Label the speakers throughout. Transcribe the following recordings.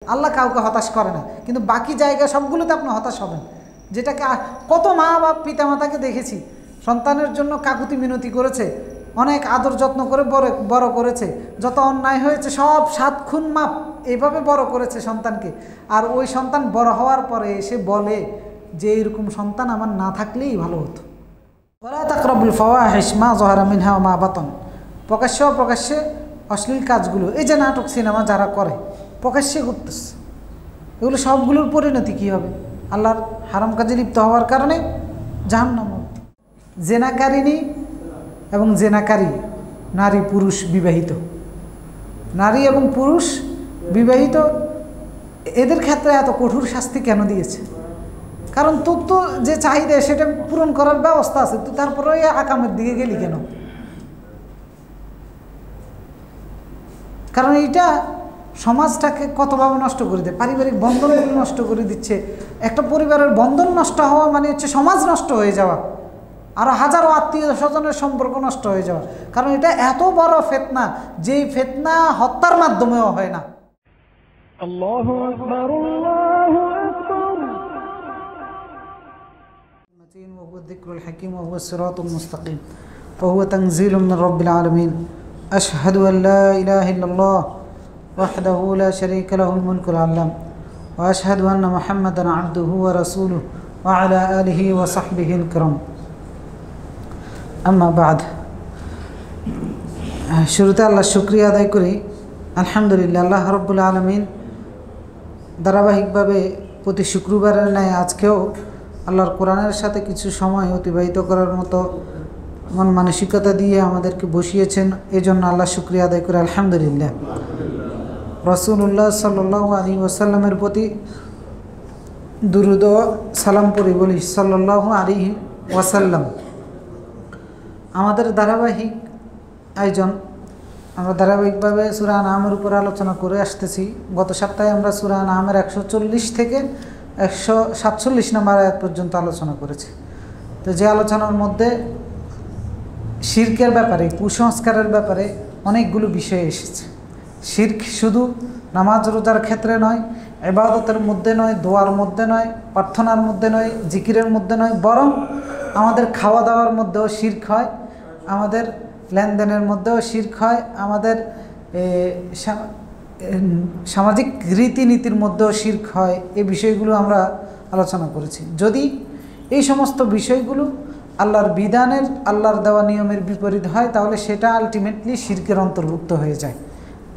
Speaker 1: আল্লাহ কাউকে হতাশ করে না, কিন্তু বাকি জায়গায় সবগুলোতে আপনি হতাশ হবেন। যেটাকে কত মা বা পিতামাতাকে দেখেছি সন্তানের জন্য কাকুতি মিনতি করেছে, অনেক আদর যত্ন করে বড় করেছে, যত অন্যায় হয়েছে সব 7 খুন মাপ এইভাবে বড় করেছে সন্তানকে। আর ওই সন্তান বড় হওয়ার পরে এসে বলে যে এরকম সন্তান আমার না থাকলেই ভালো হতো। ওয়ালা তাকরাবুল ফাওয়াহিশ মা যাহারা মিনহা ওয়া মা বাতান। প্রকাশ্যে অপ্রকাশ্যে অশ্লীল কাজগুলো, এই যে নাটক সিনেমা যারা করে প্রকাশ্যে করতেছে, এগুলো সবগুলোর পরিণতি কী হবে? আল্লাহর হারাম কাজে লিপ্ত হওয়ার কারণে জাহান্নাম। জেনাকারিনী এবং জেনাকারী নারী পুরুষ বিবাহিত, নারী এবং পুরুষ বিবাহিত, এদের ক্ষেত্রে এত কঠোর শাস্তি কেন দিয়েছে? কারণ তোর তো যে চাহিদা সেটা পূরণ করার ব্যবস্থা আছে, তুই তারপরে আকামের দিকে গেলি কেন? কারণ এইটা সমাজটাকে কতভাবে নষ্ট করে দেয়, পারিবারিক বন্ধনগুলো নষ্ট করে দিচ্ছে। একটা পরিবারের বন্ধন নষ্ট হওয়া মানে হচ্ছে সমাজ নষ্ট হয়ে যাওয়া, আরও হাজারো আত্মীয় স্বজনের সম্পর্ক নষ্ট হয়ে যাওয়া। কারণ এটা এত বড় ফিতনা, যেই ফিতনা হত্যার মাধ্যমেও হয় না। আল্লাহু আকবার, আল্লাহু আকবার। মাতিন ওয়া হুয়া যিকরুল হাকীম ওয়া হুয়া সিরাতুল মুস্তাকিম ওয়া হুয়া তানযীলুম মির রাব্বিল আলামিন। আশহাদু আল লা ইলাহা ইল্লাল্লাহ ওয়াহদাহু লা শারীকা লাহুল মুলকুল আল্লাম ওয়া আশহাদু আন্না মুহাম্মাদান আবদুহু ওয়া রাসূলুহু ওয়া আলা আলিহি ওয়া সাহবিহিল কিরাম। আম্মা বাদ। শুরুতে আল্লাহর শুকরিয়া আদায় করি। আলহামদুলিল্লাহ, আল্লাহ রাব্বুল আলামিন ধারাবাহিকভাবে প্রতি শুক্রবারের ন্যায় আজকেও আল্লাহর কোরআনের সাথে কিছু সময় অতিবাহিত করার মতো মন মানসিকতা দিয়ে আমাদেরকে বসিয়েছেন, এই জন্য আল্লাহ শুকরিয়া আদায় করে আলহামদুলিল্লাহ। রাসূলুল্লাহ সাল্লাল্লাহু আলাইহি ওয়াসাল্লামের প্রতি দুরূদ ও সালাম পড়ি, বলি সাল্লাল্লাহু আলাইহি ওয়াসাল্লাম। আমাদের ধারাবাহিক আয়োজন, আমরা ধারাবাহিকভাবে সূরা আনআমের উপর আলোচনা করে আসতেছি। গত সপ্তাহে আমরা সূরা আনআমের 140 থেকে 147 নম্বর আয়াত পর্যন্ত আলোচনা করেছি। তো যে আলোচনার মধ্যে শিরকের ব্যাপারে, কুসংস্কারের ব্যাপারে অনেকগুলো বিষয় এসেছে। শিরক শুধু নামাজ রোজার ক্ষেত্রে নয়, ইবাদতের মধ্যে নয়, দোয়ার মধ্যে নয়, প্রার্থনার মধ্যে নয়, জিকিরের মধ্যে নয়, বরং আমাদের খাওয়া দাওয়ার মধ্যেও শিরক হয়, আমাদের লেনদেনের মধ্যেও শিরক হয়, আমাদের সামাজিক রীতিনীতির মধ্যেও শিরক হয়। এই বিষয়গুলো আমরা আলোচনা করেছি। যদি এই সমস্ত বিষয়গুলো আল্লাহর বিধানের, আল্লাহর দেওয়া নিয়মের বিপরীত হয়, তাহলে সেটা আলটিমেটলি শিরকের অন্তর্ভুক্ত হয়ে যায়।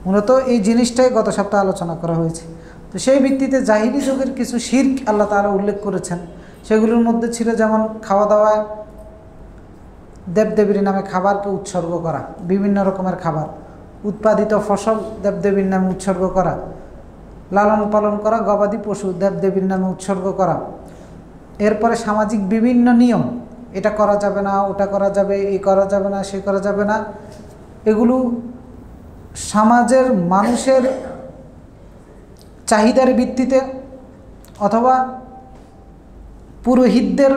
Speaker 1: মূলত এই জিনিসটাই গত সপ্তাহে আলোচনা করা হয়েছে। তো সেই ভিত্তিতে জাহিলি যুগের কিছু শিরক আল্লাহ তাআলা উল্লেখ করেছেন। সেগুলোর মধ্যে ছিল যেমন খাওয়া দাওয়া, দেবদেবীর নামে খাবারকে উৎসর্গ করা, বিভিন্ন রকমের খাবার, উৎপাদিত ফসল দেবদেবীর নামে উৎসর্গ করা, লালন পালন করা গবাদি পশু দেবদেবীর নামে উৎসর্গ করা। এরপরে সামাজিক বিভিন্ন নিয়ম, এটা করা যাবে না, ওটা করা যাবে, এই করা যাবে না, সে করা যাবে না, এগুলো সমাজের মানুষের চাহিদার ভিত্তিতে অথবা পুরোহিতদের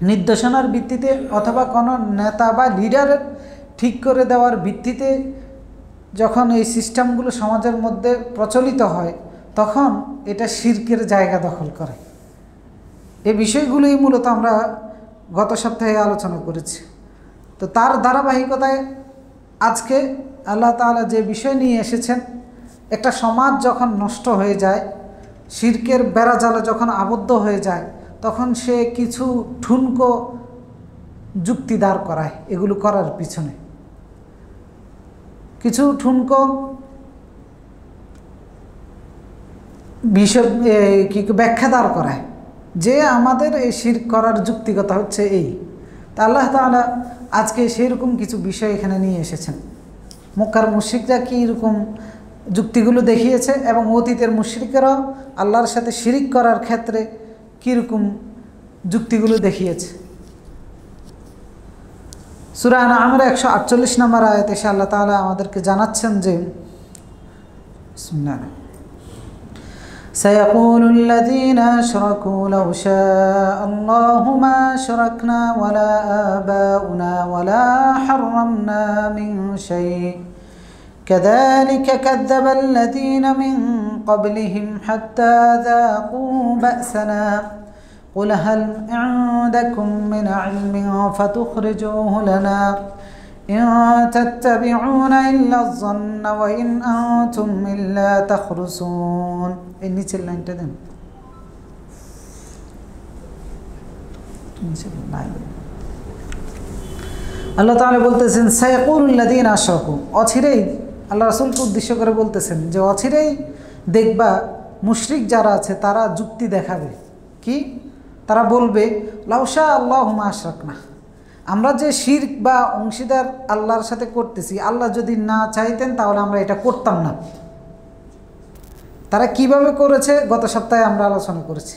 Speaker 1: নির্দেশনার ভিত্তিতে অথবা কোনো নেতা বা লিডারের ঠিক করে দেওয়ার ভিত্তিতে যখন এই সিস্টেমগুলো সমাজের মধ্যে প্রচলিত হয়, তখন এটা শিরকের জায়গা দখল করে। এই বিষয়গুলোই মূলত আমরা গত সপ্তাহে আলোচনা করেছি। তো তার ধারাবাহিকতায় আজকে আল্লাহ তাআলা যে বিষয় নিয়ে এসেছেন, একটা সমাজ যখন নষ্ট হয়ে যায়, শিরকের বেড়াজালে যখন আবদ্ধ হয়ে যায়, তখন সে কিছু ঠুনকো যুক্তি দাঁড় করায়। এগুলো করার পিছনে কিছু ঠুনকো বিষয় ব্যাখ্যা দাঁড় করায় যে আমাদের এই শিরক করার যুক্তিকতা হচ্ছে এই। তা আল্লাহ তাআলা আজকে সেই রকম কিছু বিষয় এখানে নিয়ে এসেছেন। মক্কার মুশরিকরা কী রকম যুক্তিগুলো দেখিয়েছে এবং অতীতের মুশরিকেরাও আল্লাহর সাথে শিরিক করার ক্ষেত্রে কীরকম যুক্তিগুলো দেখিয়েছে। সূরা আনআমের 148 নম্বর আয়াতে এসে আল্লাহ তাআলা আমাদেরকে জানাচ্ছেন যে سيقول الذين أشركوا لو شاء الله ما أشركنا ولا آباؤنا ولا حرمنا من شيء كذلك كذب الذين من قبلهم حتى ذاقوا بأسنا قل هل عندكم من علم فتخرجوه لنا إن تتبعون إلا الظن وإن أنتم إلا تخرصون إني تلين تدين আল্লাহ তাআলা বলতেছেন সায়াকুলুল্লাযীনা আশরাকু, অচিরেই আল্লাহ রাসূলকে উদ্দেশ্য করে বলতেছেন যে অচিরেই দেখবা মুশরিক যারা আছে তারা যুক্তি দেখাবে। কি? তারা বলবে লাউশা আল্লাহু মা আশরাকনা, আমরা যে শিরক বা অংশীদার আল্লাহর সাথে করতেছি, আল্লাহ যদি না চাইতেন তাহলে আমরা এটা করতাম না। তারা কিভাবে করেছে গত সপ্তাহে আমরা আলোচনা করেছি।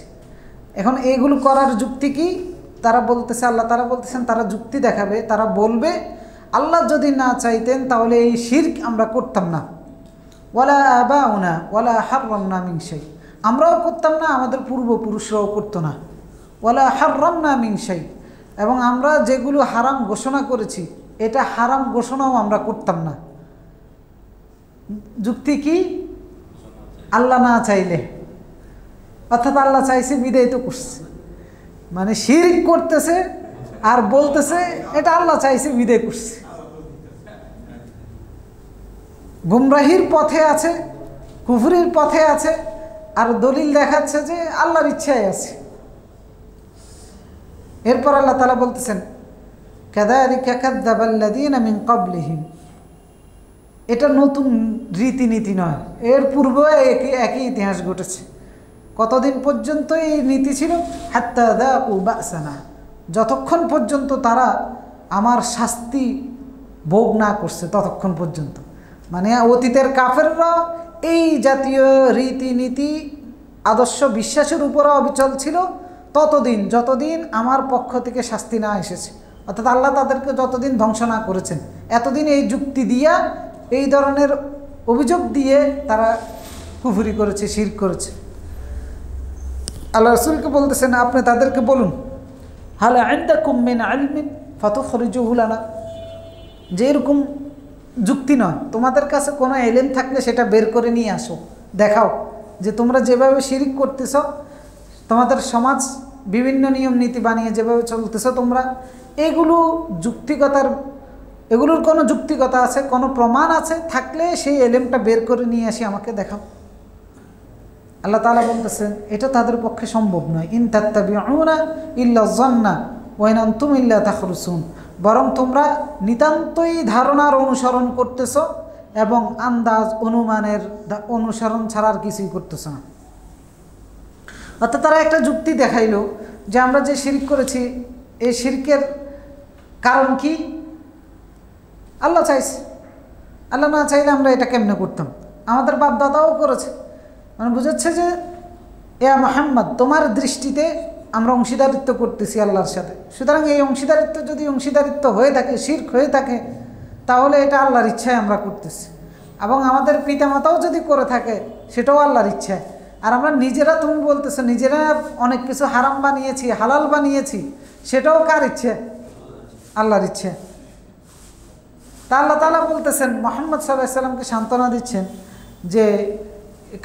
Speaker 1: এখন এইগুলো করার যুক্তি কি? তারা বলতেছে, আল্লাহ তারা বলতেছেন তারা যুক্তি দেখাবে, তারা বলবে আল্লাহ যদি না চাইতেন তাহলে এই শিরক আমরা করতাম না। ওয়ালা আবাউনা ওয়ালা হাররামনা মিন শাই, আমরাও করতাম না, আমাদের পূর্বপুরুষরাও করতো না। ওয়ালা হাররামনা মিন শাই, এবং আমরা যেগুলো হারাম ঘোষণা করেছি এটা হারাম ঘোষণাও আমরা করতাম না। যুক্তি কি? আল্লাহ না চাইলে, অর্থাৎ আল্লাহ চাইছে বিদায় তো করছে, মানে শিরক করতেছে আর বলতেছে এটা আল্লাহ চাইছে বিদায় করছে। গুমরাহির পথে আছে, কুফরির পথে আছে, আর দলিল দেখাচ্ছে যে আল্লাহর ইচ্ছায় আছে। এরপর আল্লাহ তাআলা বলতেছেন কাযালিকা কাযযাবাল্লাযীনা মিন ক্বাবলিহিম, এটা নতুন রীতিনীতি নয়, এর পূর্বে একই ইতিহাস ঘটেছে। কতদিন পর্যন্ত এই নীতি ছিল? হাত্তা যাকু বাসানা, যতক্ষণ পর্যন্ত তারা আমার শাস্তি ভোগ না করছে ততক্ষণ পর্যন্ত। মানে অতীতের কাফেররা এই জাতীয় রীতিনীতি আদর্শ বিশ্বাসের উপরে অবিচল ছিল ততদিন, যতদিন আমার পক্ষ থেকে শাস্তি না এসেছে, অর্থাৎ আল্লাহ তাদেরকে যতদিন ধ্বংস না করেছেন, এতদিন এই যুক্তি দিয়া, এই ধরনের অভিযোগ দিয়ে তারা কুফরি করেছে, শিরক করেছে। আল্লাহ রাসূলকে বলতেছেন আপনি তাদেরকে বলুন হাল ইনদাকুম মিন ইলমিন ফাতুখরিজুহু লানা, যে এরকম যুক্তি নয়, তোমাদের কাছে কোনো ইলম থাকলে সেটা বের করে নিয়ে আসো, দেখাও যে তোমরা যেভাবে শিরক করতেছ, তোমাদের সমাজ বিভিন্ন নিয়ম নীতি বানিয়ে যেভাবে চলতেছ তোমরা, এগুলোর কোনো যুক্তিকতা আছে, কোনো প্রমাণ আছে, থাকলে সেই ইলমটা বের করে নিয়ে আসি আমাকে দেখাও। আল্লাহ তাআলা বলতেছেন এটা তাদের পক্ষে সম্ভব নয়। ইন তাত্তাবিউনা ইল্লা যান্না ওয়া ইন আনতুম ইল্লা তাখরুসুন, বরং তোমরা নিতান্তই ধারণার অনুসরণ করতেছ এবং আন্দাজ অনুমানের অনুসরণ ছাড়া আর কিছুই করতেছ না। অর্থাৎ তারা একটা যুক্তি দেখাইলো যে আমরা যে শিরক করেছি এই শিরকের কারণ কি? আল্লাহ চাইছে, আল্লাহ না চাইলে আমরা এটা কেমনে করতাম? আমাদের বাপ দাদাও করেছে। মানে বুঝাচ্ছে যে এ মুহাম্মদ তোমার দৃষ্টিতে আমরা অংশীদারিত্ব করতেছি আল্লাহর সাথে, সুতরাং এই অংশীদারিত্ব যদি অংশীদারিত্ব হয়ে থাকে, শিরক হয়ে থাকে, তাহলে এটা আল্লাহর ইচ্ছায় আমরা করতেছি। এবং আমাদের পিতামাতাও যদি করে থাকে সেটাও আল্লাহর ইচ্ছায়। আর আমরা নিজেরা, তুমি বলতেছো নিজেরা অনেক কিছু হারাম বানিয়েছি, হালাল বানিয়েছি, সেটাও কার ইচ্ছে? আল্লাহর ইচ্ছে। তা আল্লাহ তাআলা বলতেছেন মুহাম্মদ সাল্লাল্লাহু আলাইহি ওয়াসাল্লামকে সান্ত্বনা দিচ্ছেন যে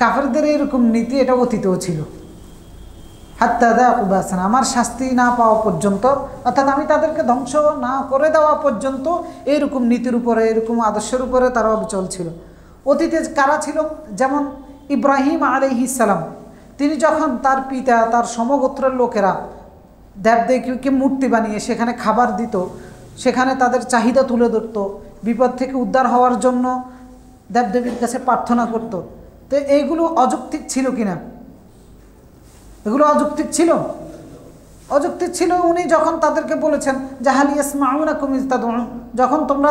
Speaker 1: কাফেরদের এরকম নীতি এটা অতীতেও ছিল। হাত্তা যাকু বাসানা, আমার শাস্তি না পাওয়া পর্যন্ত, অর্থাৎ আমি তাদেরকে ধ্বংস না করে দেওয়া পর্যন্ত এইরকম নীতির উপরে, এরকম আদর্শের উপরে তারা অবিচল ছিল। অতীতে কারা ছিল? যেমন ইব্রাহিম আলাইহিস সালাম, তিনি যখন তার পিতা, তার সমগোত্রের লোকেরা দেবদেবীকে মূর্তি বানিয়ে সেখানে খাবার দিত, সেখানে তাদের চাহিদা তুলে ধরত, বিপদ থেকে উদ্ধার হওয়ার জন্য দেবদেবীর কাছে প্রার্থনা করত, তো এইগুলো অযৌক্তিক ছিল কিনা? এগুলো অযৌক্তিক ছিল? অযৌক্তিক ছিল। উনি যখন তাদেরকে বলেছেন যে হাল ইয়াসমাউনাকুম ইয তাদউন, যখন তোমরা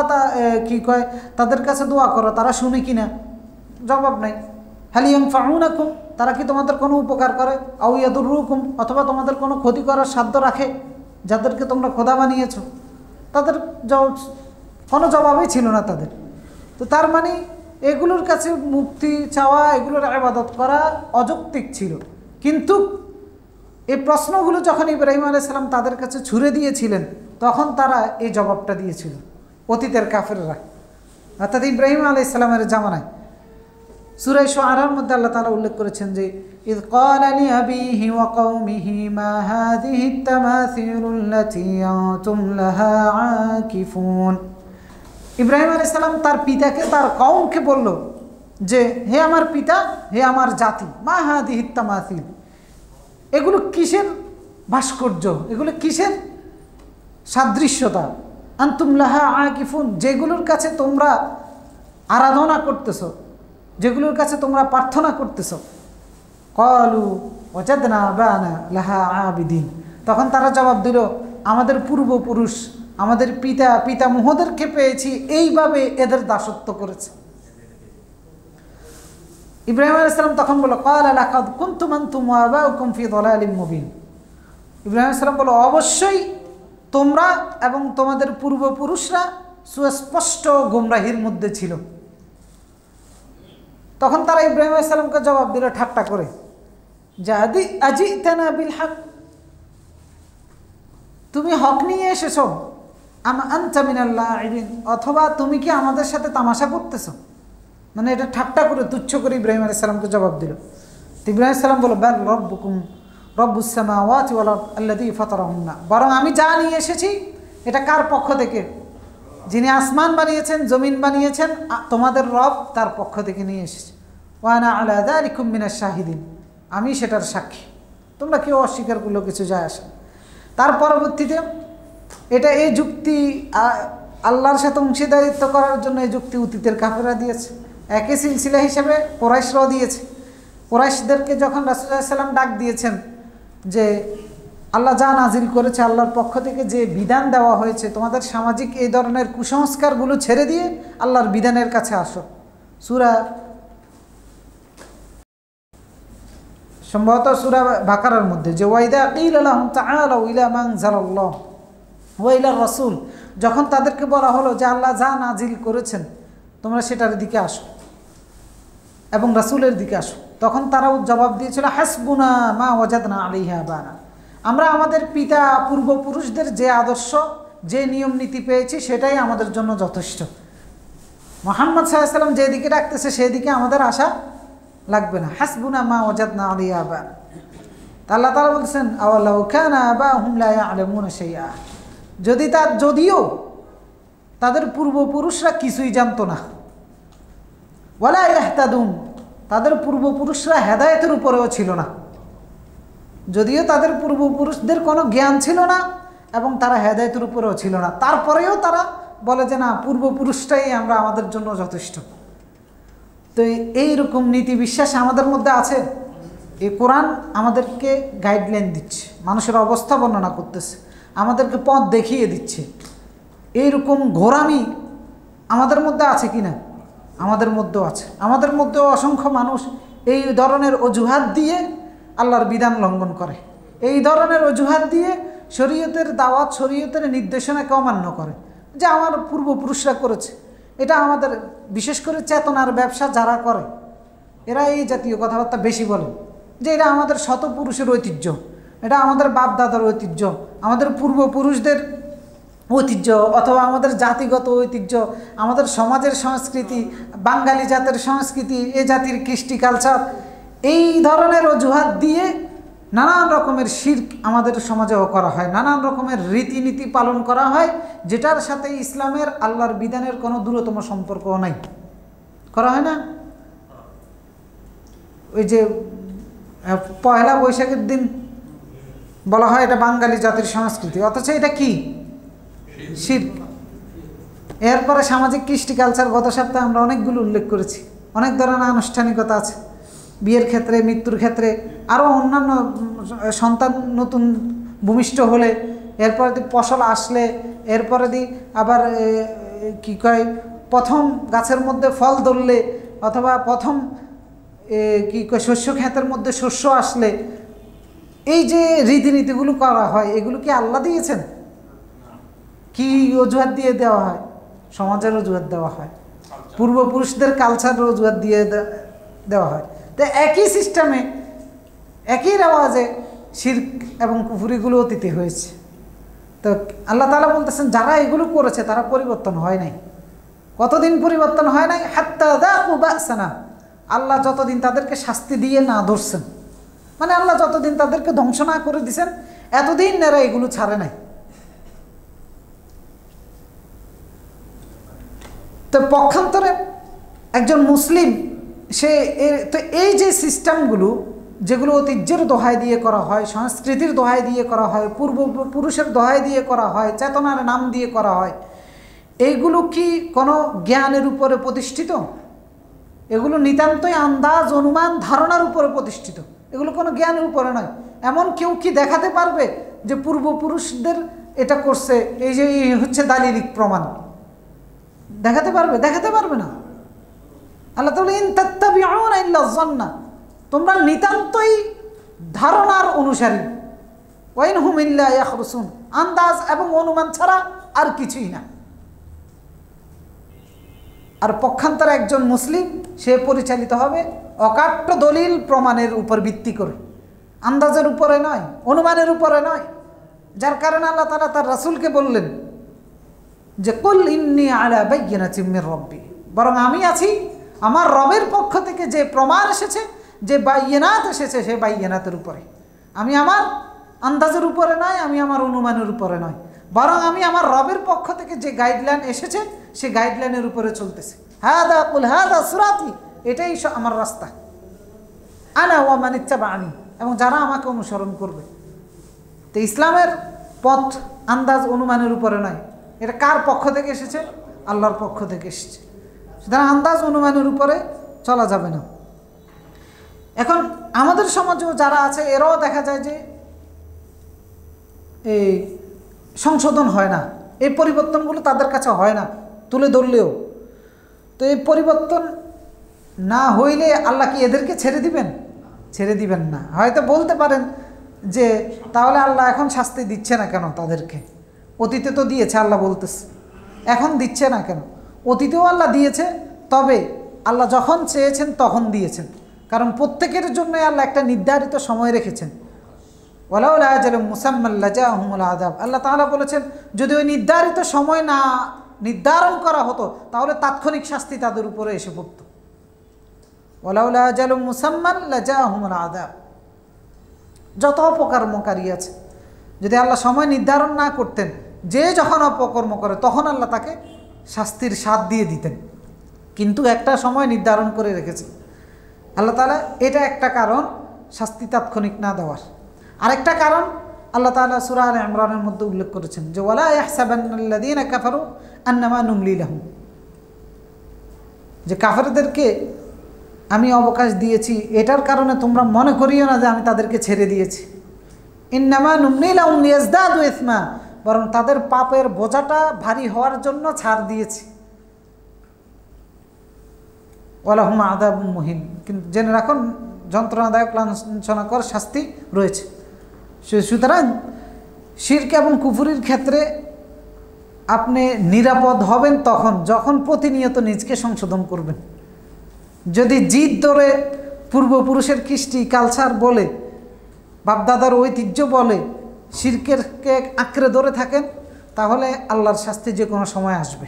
Speaker 1: তাদের কাছে দোয়া করো তারা শুনে কিনা? জবাব নাই। হাল ইয়ানফাউনাকুম, তারা কি তোমাদের কোনো উপকার করে? আও ইয়াদুররুকুম, অথবা তোমাদের কোনো ক্ষতি করার সাধ্য রাখে যাদেরকে তোমরা খোদা বানিয়েছ? তাদের কোনো জবাবই ছিল না তাদের। তো তার মানে এগুলোর কাছে মুক্তি চাওয়া, এগুলোর ইবাদত করা অযৌক্তিক ছিল। কিন্তু এই প্রশ্নগুলো যখন ইব্রাহিম আলাইহিস সালাম তাদের কাছে ছুড়ে দিয়েছিলেন তখন তারা এই জবাবটা দিয়েছিল, অতীতের কাফেররা, অর্থাৎ ইব্রাহিম আলাইহিস সালামের জামানায়। সূরা শুআরার মধ্যে আল্লাহ তাআলা উল্লেখ করেছেন যে ইয ক্বালা লিআবিহি ওয়া কওমিহি মা হাযিহি আত-তামাসিলুল্লাতী আনতুম লাহা আকিফুন। ইব্রাহিম আলাইহিস সালাম তার পিতাকে, তার কওমকে বলল যে হে আমার পিতা, হে আমার জাতি, মা হাযিহি আত-তামাসিল, এগুলো কিসের ভাস্কর্য, এগুলো কিসের সাদৃশ্যতা, আনতুম লাহা আকিফুন, যেগুলোর কাছে তোমরা আরাধনা করতেছো, যেগুলোর কাছে তোমরা প্রার্থনা করতেছো। ক্বালু ওয়াজাদনা আবানা লাহা আবিদিন, তখন তারা জবাব দিল, আমাদের পূর্বপুরুষ, আমাদের পিতামহদেরকে পেয়েছি এইভাবে এদের দাসত্ব করেছে। ইব্রাহিম আলাইহিস সালাম তখন বলল, ক্বালা লাকাদ কুনতুম আনতুম ওয়া আবাউকুম ফি যালালিম মুবিন। ইব্রাহিম আলাইহিস সালাম বলল, অবশ্যই তোমরা এবং তোমাদের পূর্বপুরুষরা সুস্পষ্ট গোমরাহির মধ্যে ছিল। তখন তারা ইব্রাহিম আলাইহিস সালামকে জবাব দিল ঠাট্টা করে, জাদি আজিতানা বিল হক, তুমি হক নিয়ে এসেছো, আম আনতা মিনাল লাঈবিন, অথবা তুমি কি আমাদের সাথে তামাশা করতেছো? মানে এটা ঠাট্টা করে, তুচ্ছ করে ইব্রাহিম আলাইহিস সালামকে জবাব দিল। ইব্রাহিম আলাইহিস সালাম বলল, বাল রব্বুকুম রব্বুস সামাওয়াতি ওয়াল আরদ আল্লাযী ফাতারাহুন্না, বরং আমি যা নিয়ে এসেছি এটা কার পক্ষ থেকে? যিনি আসমান বানিয়েছেন, জমিন বানিয়েছেন, তোমাদের রব তার পক্ষ থেকে নিয়ে এসেছে। ওয়া আনা আলা যালিকুম মিনাশ শাহিদিন, আমি সেটার সাক্ষী, তোমরা কেউ অস্বীকার করলো কিছু যায় আসে। তার পরবর্তীতে এই যুক্তি আল্লাহর সাথে অংশীদারিত্ব করার জন্য এই যুক্তি অতীতের কাফেররা দিয়েছে, একই সিলসিলা হিসেবে কুরাইশরাও দিয়েছে। কুরাইশদেরকে যখন রাসূল সাল্লাল্লাহু আলাইহি ওয়াসাল্লাম ডাক দিয়েছেন যে আল্লাহ যা নাজিল করেছে, আল্লাহর পক্ষ থেকে যে বিধান দেওয়া হয়েছে, তোমাদের সামাজিক এই ধরনের কুসংস্কারগুলো ছেড়ে দিয়ে আল্লাহর বিধানের কাছে আসো, সম্ভবত সূরা বাকারার মধ্যে, যে ওয়াইদা কিলা লাহুম তাআলাউ ইলা মা আনজালাল্লাহ ওয়া ইলা রাসূল, যখন তাদেরকে বলা হলো যে আল্লাহ যা নাজিল করেছেন তোমরা সেটার দিকে আসো এবং রাসূলের দিকে আসো, তখন তারাও জবাব দিয়েছিল, হাসবুনা মা ওয়াজাদনা আলাইহা আবানা, আমরা আমাদের পিতা পূর্বপুরুষদের যে আদর্শ, যে নিয়ম নীতি পেয়েছি সেটাই আমাদের জন্য যথেষ্ট। মুহাম্মদ সাল্লাল্লাহু আলাইহি ওয়াসাল্লাম যেদিকে ডাকতেছে সেদিকে আমাদের আশা লাগবে না। হাসবুনা মা ওয়াজাদনা আলাইহা আবানা। আল্লাহ তাআলা বলছেন, আওয়ালাউ কানা আবাহুম লা ইয়ালামুনা শাইআ, যদিও তাদের পূর্বপুরুষরা কিছুই জানতো না, ওয়ালা ইয়াহতাদুন, তাদের পূর্বপুরুষরা হেদায়েতের উপরেও ছিল না, যদিও তাদের পূর্বপুরুষদের কোনো জ্ঞান ছিল না এবং তারা হেদায়েতের উপরেও ছিল না, তারপরেও তারা বলে যে না, পূর্বপুরুষটাই আমাদের জন্য যথেষ্ট। তো এইরকম নীতি বিশ্বাস আমাদের মধ্যে আছে। এই কোরআন আমাদেরকে গাইডলাইন দিচ্ছে, মানুষের অবস্থা বর্ণনা করতেছে, আমাদেরকে পথ দেখিয়ে দিচ্ছে। এইরকম ঘোরামি আমাদের মধ্যে আছে কি না? আমাদের মধ্যেও আছে। আমাদের মধ্যেও অসংখ্য মানুষ এই ধরনের অজুহাত দিয়ে আল্লাহর বিধান লঙ্ঘন করে, এই ধরনের অজুহাত দিয়ে শরীয়তের দাওয়াত, শরীয়তের নির্দেশনাকে অমান্য করে, যে আমার পূর্বপুরুষরা করেছে। এটা আমাদের বিশেষ করে চেতনার ব্যবসা যারা করে এরা এই জাতীয় কথাবার্তা বেশি বলে, যে এটা আমাদের শতপুরুষের ঐতিহ্য, এটা আমাদের বাপদাদার ঐতিহ্য, আমাদের পূর্বপুরুষদের ঐতিহ্য, অথবা আমাদের জাতিগত ঐতিহ্য, আমাদের সমাজের সংস্কৃতি, বাঙালি জাতের সংস্কৃতি, এ জাতির কৃষ্টি কালচার, এই ধরনের অজুহাত দিয়ে নানান রকমের শিরক আমাদের সমাজেও করা হয়, নানান রকমের রীতিনীতি পালন করা হয়, যেটার সাথে ইসলামের আল্লাহর বিধানের কোনো দূরতম সম্পর্কও নাই। করা হয় না? ওই যে পয়লা বৈশাখের দিন বলা হয় এটা বাঙালি জাতির সংস্কৃতি, অথচ এটা কি? শিরক। এরপরে সামাজিক কৃষ্টি কালচার গত সপ্তাহে আমরা অনেকগুলো উল্লেখ করেছি, অনেক ধরনের আনুষ্ঠানিকতা আছে, বিয়ের ক্ষেত্রে, মৃত্যুর ক্ষেত্রে, আরও অন্যান্য সন্তান নতুন ভূমিষ্ঠ হলে, এরপরে ফসল আসলে, এরপরে আবার কি কয় প্রথম গাছের মধ্যে ফল ধরলে, অথবা প্রথম কি কয় শস্য ক্ষেতের মধ্যে শস্য আসলে, এই যে রীতিনীতিগুলো করা হয় এগুলো কি আল্লাহ দিয়েছেন? কি অজুহাত দিয়ে দেওয়া হয়? সমাজের অজুহাত দেওয়া হয়, পূর্বপুরুষদের কালচারের অজুহাত দিয়ে দেওয়া হয়। তো একই সিস্টেমে, একই রেওয়াজে শিরক এবং কুফরিগুলো অতীতে হয়েছে। তো আল্লাহ তাআলা বলতেছেন যারা এগুলো করেছে তারা পরিবর্তন হয় নাই। কতদিন পরিবর্তন হয় নাই? হাত্তা যাকু বাসানা, আল্লাহ যতদিন তাদেরকে শাস্তি দিয়ে না ধরছেন, মানে আল্লাহ যতদিন তাদেরকে ধ্বংস না করে দিছেন, এতদিন এরা এগুলো ছাড়ে নাই। তো পক্ষান্তরে একজন মুসলিম সে তো এই যে সিস্টেমগুলো যেগুলো ঐতিহ্যের দোহাই দিয়ে করা হয়, সংস্কৃতির দোহাই দিয়ে করা হয়, পূর্বপুরুষের দোহাই দিয়ে করা হয়, চেতনার নাম দিয়ে করা হয়, এইগুলো কি কোনো জ্ঞানের উপরে প্রতিষ্ঠিত? এগুলো নিতান্তই আন্দাজ, অনুমান, ধারণার উপরে প্রতিষ্ঠিত। এগুলো কোনো জ্ঞানের উপরে নয়। এমন কেউ কি দেখাতে পারবে যে পূর্বপুরুষদের এটা করছে, এই যে হচ্ছে দালিলিক প্রমাণ? দেখাতে পারবে? দেখাতে পারবে না। আল্লাহ তাআলা ইন তাত্তাবিউনা ইল্লা যান্না, তোমরা নিতান্তই ধারণার অনুসারী। ওয়া ইন হুম ইল্লা ইয়াখরুসুন, আন্দাজ এবং অনুমান ছাড়া আর কিছুই না। আর পক্ষান্তরে একজন মুসলিম সে পরিচালিত হবে অকাট্য দলিল প্রমাণের উপর ভিত্তি করে, আন্দাজের উপরে নয়, অনুমানের উপরে নয়। যার কারণে আল্লাহ তাআলা তার রাসূলকে বললেন যে কুল ইন্নী আলা বাইয়িনাতিম মির রাব্বি, বরং আমি আছি আমার রবের পক্ষ থেকে যে প্রমাণ এসেছে, যে বাইয়িনাত এসেছে, সে বাইয়িনাতের উপরে। আমি আমার আন্দাজের উপরে নয়, আমি আমার অনুমানের উপরে নয়, বরং আমি আমার রবের পক্ষ থেকে যে গাইডলাইন এসেছে সে গাইডলাইনের উপরে চলতেছে। হাদা কুল হাদা সিরাতি, এটাই আমার রাস্তা। আনা ওয়া মান ইত্তাবা'আনি, এবং যারা আমাকে অনুসরণ করবে। তো ইসলামের পথ আন্দাজ অনুমানের উপরে নয়। এটা কার পক্ষ থেকে এসেছে? আল্লাহর পক্ষ থেকে এসেছে। সুতরাং আন্দাজ অনুমানের উপরে চলা যাবে না। এখন আমাদের সমাজেও যারা আছে এরাও দেখা যায় যে এই সংশোধন হয় না, এই পরিবর্তনগুলো তাদের কাছে হয় না তুলে ধরলেও। তো এই পরিবর্তন না হইলে আল্লাহ কি এদেরকে ছেড়ে দিবেন? ছেড়ে দিবেন না। হয়তো বলতে পারেন যে তাহলে আল্লাহ এখন শাস্তি দিচ্ছে না কেন তাদেরকে? অতীতে তো দিয়েছে, আল্লাহ বলতেছে, এখন দিচ্ছে না কেন? অতীতেও আল্লাহ দিয়েছে, তবে আল্লাহ যখন চেয়েছেন তখন দিয়েছেন। কারণ প্রত্যেকের জন্য আল্লাহ একটা নির্ধারিত সময় রেখেছেন। ওয়ালাউলা আজালুম মুসাম্মা লাজাআহুমুল আযাব, আল্লাহ তাআলা বলেছেন যদি ওই নির্ধারিত সময় না নির্ধারণ করা হতো তাহলে তাৎক্ষণিক শাস্তি তাদের উপরে এসে পড়ত। ওয়ালাউলা আজালুম মুসাম্মা লাজাআহুমুল আযাব, যত অপকর্মকারী আছে, যদি আল্লাহ সময় নির্ধারণ না করতেন, যে যখন অপকর্ম করে তখন আল্লাহ তাকে শাস্তির স্বাদ দিয়ে দিতেন। কিন্তু একটা সময় নির্ধারণ করে রেখেছে আল্লাহ তাআলা। এটা একটা কারণ শাস্তি তাৎক্ষণিক না দেওয়ার। আরেকটা কারণ আল্লাহ তাআলা সূরা আলে ইমরানের মধ্যে উল্লেখ করেছেন যে ওয়ালা ইয়াহসাবান্নাল্লাযীনা কাফারু আন্নামা নুমলি লাহুম, যে কাফেরদেরকে আমি অবকাশ দিয়েছি এটার কারণে তোমরা মনে করিও না যে আমি তাদেরকে ছেড়ে দিয়েছি। ইন্নামা নুমলি লাহুম লিয়াজদাদু ইসমা, বরং তাদের পাপের বোঝাটা ভারী হওয়ার জন্য ছাড় দিয়েছি। ওয়ালাহুম আযাবুম মুহিন, কিন্তু জেনে রাখুন যন্ত্রণাদায়ক লাঞ্ছনাকর শাস্তি রয়েছে। সুতরাং শিরক এবং কুফরির ক্ষেত্রে আপনি নিরাপদ হবেন তখন যখন প্রতিনিয়ত নিজকে সংশোধন করবেন। যদি জিদ ধরে পূর্বপুরুষের কৃষ্টি কালচার বলে, বাপদাদার ঐতিহ্য বলে শিরকেরকে আঁকড়ে ধরে থাকেন, তাহলে আল্লাহর শাস্তি যে কোনো সময় আসবে।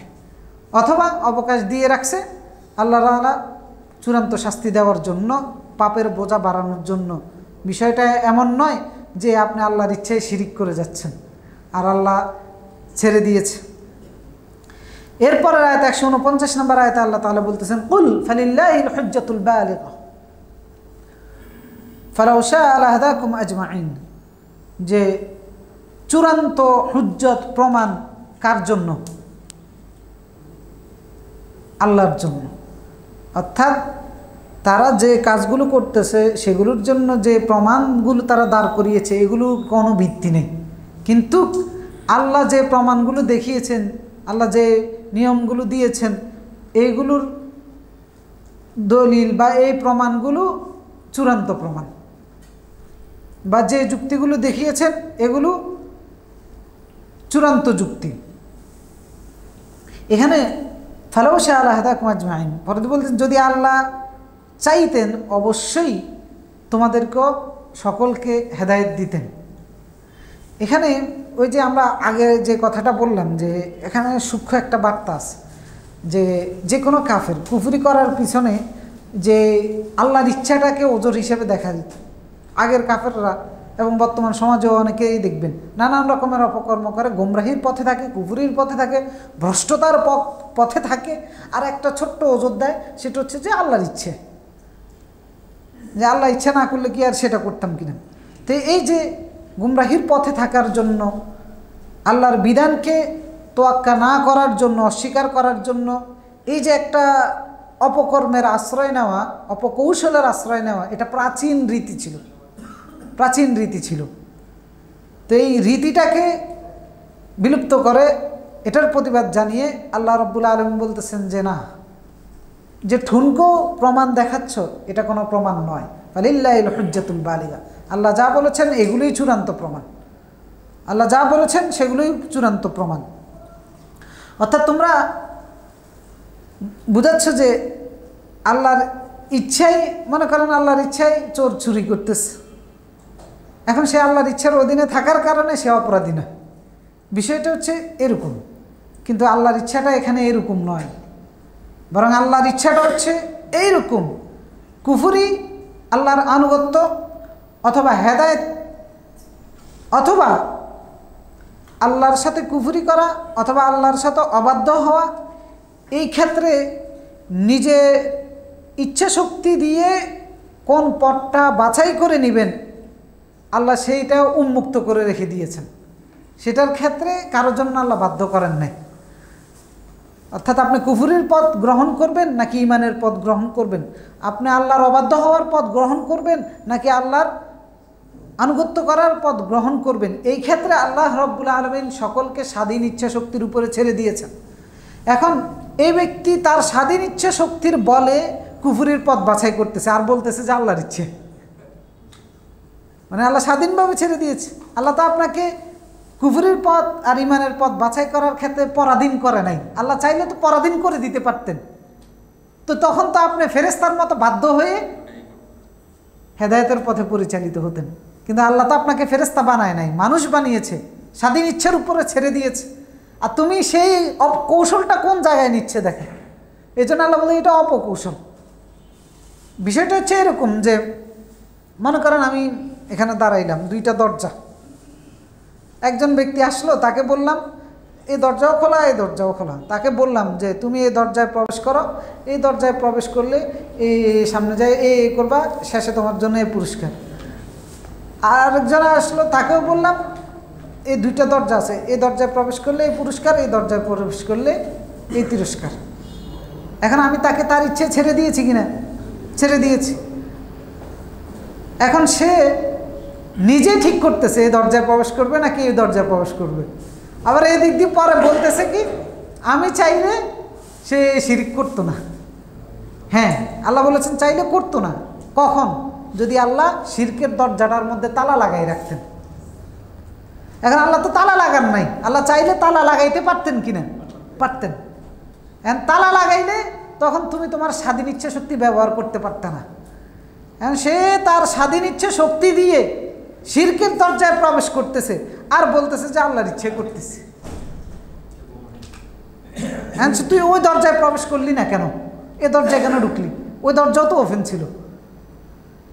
Speaker 1: অথবা অবকাশ দিয়ে রাখছে আল্লাহ তাআলা চূড়ান্ত শাস্তি দেওয়ার জন্য, পাপের বোঝা বাড়ানোর জন্য। বিষয়টা এমন নয় যে আপনি আল্লাহর ইচ্ছায় শিরিক করে যাচ্ছেন আর আল্লাহ ছেড়ে দিয়েছে। এরপরের আয়াত 149 নম্বর আয়াতে আল্লাহ তাআলা বলতেছেন কুল ফালিল্লাহিল হুজ্জাতুল বালিগা ফালাউ শাআ লাহাদাকুম আজমাইন, যে চূড়ান্ত হুজ্জত প্রমাণ কার জন্য? আল্লাহর জন্য। অর্থাৎ তারা যে কাজগুলো করতেছে সেগুলোর জন্য যে প্রমাণগুলো তারা দাঁড় করিয়েছে এগুলো কোনো ভিত্তি নেই। কিন্তু আল্লাহ যে প্রমাণগুলো দেখিয়েছেন, আল্লাহ যে নিয়মগুলো দিয়েছেন, এইগুলোর দলিল বা এই প্রমাণগুলো চূড়ান্ত প্রমাণ, বা যে যুক্তিগুলো দেখিয়েছেন এগুলো চূড়ান্ত যুক্তি। এখানে ফালাউ শাআ লাহাদাকুম আজমাইন, পরে বলতেন যদি আল্লাহ চাইতেন অবশ্যই তোমাদেরকেও সকলকে হেদায়েত দিতেন। এখানে ওই যে আমরা আগে যে কথাটা বললাম যে এখানে সূক্ষ্ম একটা বার্তা আছে, যে যে কোনো কাফের কুফরি করার পিছনে যে আল্লাহর ইচ্ছাটাকে ওজর হিসেবে দেখা দিত। আগের কাফেররা এবং বর্তমান সমাজেও অনেকেই দেখবেন নানান রকমের অপকর্ম করে, গোমরাহির পথে থাকে, কুফরির পথে থাকে, ভ্রষ্টতার পথে থাকে, আর একটা ছোট্ট ওজর দেয়, সেটা হচ্ছে যে আল্লাহর ইচ্ছে, যে আল্লাহ ইচ্ছা না করলে কি আর সেটা করতাম কিনা। তো এই যে গুমরাহির পথে থাকার জন্য, আল্লাহর বিধানকে তোয়াক্কা না করার জন্য, অস্বীকার করার জন্য এই যে একটা অপকর্মের আশ্রয় নেওয়া, অপকৌশলের আশ্রয় নেওয়া, এটা প্রাচীন রীতি ছিল, প্রাচীন রীতি ছিল। তো এই রীতিটাকে বিলুপ্ত করে এটার প্রতিবাদ জানিয়ে আল্লাহ রাব্বুল আলামিন বলতেছেন যে না, যে ঠুনকো প্রমাণ দেখাচ্ছ এটা কোনো প্রমাণ নয়, ফালিল্লাহিল হুজ্জাতুল বালিগা। আল্লাহ যা বলেছেন এগুলোই চূড়ান্ত প্রমাণ, আল্লাহ যা বলেছেন সেগুলোই চূড়ান্ত প্রমাণ। অর্থাৎ তোমরা বুঝাচ্ছ যে আল্লাহর ইচ্ছাই, মনে করেন আল্লাহর ইচ্ছাই চোর চুরি করতেছে, এখন সে আল্লাহর ইচ্ছার অধীনে থাকার কারণে সে অপরাধী না, বিষয়টা হচ্ছে এরকম। কিন্তু আল্লাহর ইচ্ছাটা এখানে এরকম নয়, বরং আল্লাহর ইচ্ছাটা হচ্ছে এইরকম, কুফরি, আল্লাহর আনুগত্য অথবা হেদায়েত, অথবা আল্লাহর সাথে কুফরি করা অথবা আল্লাহর সাথে অবাধ্য হওয়া। এই ক্ষেত্রে নিজে ইচ্ছা শক্তি দিয়ে কোন পথটা বাছাই করে নেবেন আল্লাহ সেইটা উন্মুক্ত করে রেখে দিয়েছেন, সেটার ক্ষেত্রে কারোর জন্য আল্লাহ বাধ্য করেন নাই। অর্থাৎ আপনি কুফরির পথ গ্রহণ করবেন নাকি ঈমানের পথ গ্রহণ করবেন, আপনি আল্লাহর অবাধ্য হওয়ার পথ গ্রহণ করবেন নাকি আল্লাহর আনুগত্য করার পথ গ্রহণ করবেন, এই ক্ষেত্রে আল্লাহ রাব্বুল আলামিন সকলকে স্বাধীন ইচ্ছা শক্তির উপরে ছেড়ে দিয়েছেন। এখন এই ব্যক্তি তার স্বাধীন ইচ্ছা শক্তির বলে কুফরির পথ বাছাই করতেছে আর বলতেছে যে আল্লাহর ইচ্ছে, মানে আল্লাহ স্বাধীনভাবে ছেড়ে দিয়েছে। আল্লাহ তো আপনাকে কুফরির পথ আর ঈমানের পথ বাছাই করার ক্ষেত্রে পরাধীন করে নাই, আল্লাহ চাইলে তো পরাধীন করে দিতে পারতেন, তো তখন তো আপনি ফেরেশতার মতো বাধ্য হয়ে হেদায়েতের পথে পরিচালিত হতেন। কিন্তু আল্লাহ তো আপনাকে ফেরেশতা বানায় নাই, মানুষ বানিয়েছে, স্বাধীন ইচ্ছার উপরে ছেড়ে দিয়েছে। আর তুমি সেই কৌশলটা কোন জায়গায় নিচ্ছে দেখে, এই জন্য আল্লাহ বলে এটা অপকৌশল। বিষয়টা হচ্ছে এরকম যে মনে করেন আমি এখানে দাঁড়াইলাম, দুইটা দরজা, একজন ব্যক্তি আসলো, তাকে বললাম এই দরজাও খোলা এই দরজাও খোলা, তাকে বললাম যে তুমি এই দরজায় প্রবেশ করো, এই দরজায় প্রবেশ করলে এই সামনে যায় এই করবা, শেষে তোমার জন্য এই পুরস্কার। আরেকজন আসলো, তাকেও বললাম এই দুইটা দরজা আছে, এই দরজায় প্রবেশ করলে এই পুরস্কার, এই দরজায় প্রবেশ করলে এই তিরস্কার। এখন আমি তাকে তার ইচ্ছে ছেড়ে দিয়েছি কিনা, ছেড়ে দিয়েছি। এখন সে নিজে ঠিক করতেছে এই দরজায় প্রবেশ করবে নাকি এই দরজায় প্রবেশ করবে। আবার এই দিক দিয়ে পরে বলতেছে কি আমি চাইলে সে শিরিক করতো না। হ্যাঁ, আল্লাহ বলেছেন চাইলে করতো না, কখন? যদি আল্লাহ শিরকের দরজাটার মধ্যে তালা লাগাই রাখতেন। এখন আল্লাহ তো তালা লাগান নাই, আল্লাহ চাইলে তালা লাগাইতে পারতেন কিনা, পারতেন। এখন তালা লাগাইলে তখন তুমি তোমার স্বাধীন ইচ্ছা শক্তি ব্যবহার করতে পারতে না। এখন সে তার স্বাধীন ইচ্ছা শক্তি দিয়ে শিরকের দরজায় প্রবেশ করতেছে আর বলতেছে যে আল্লাহর ইচ্ছে করতেছে। এখন তুই ওই দরজায় প্রবেশ করলি না কেন, এ দরজায় কেন ঢুকলি? ওই দরজাও তো ওপেন ছিল,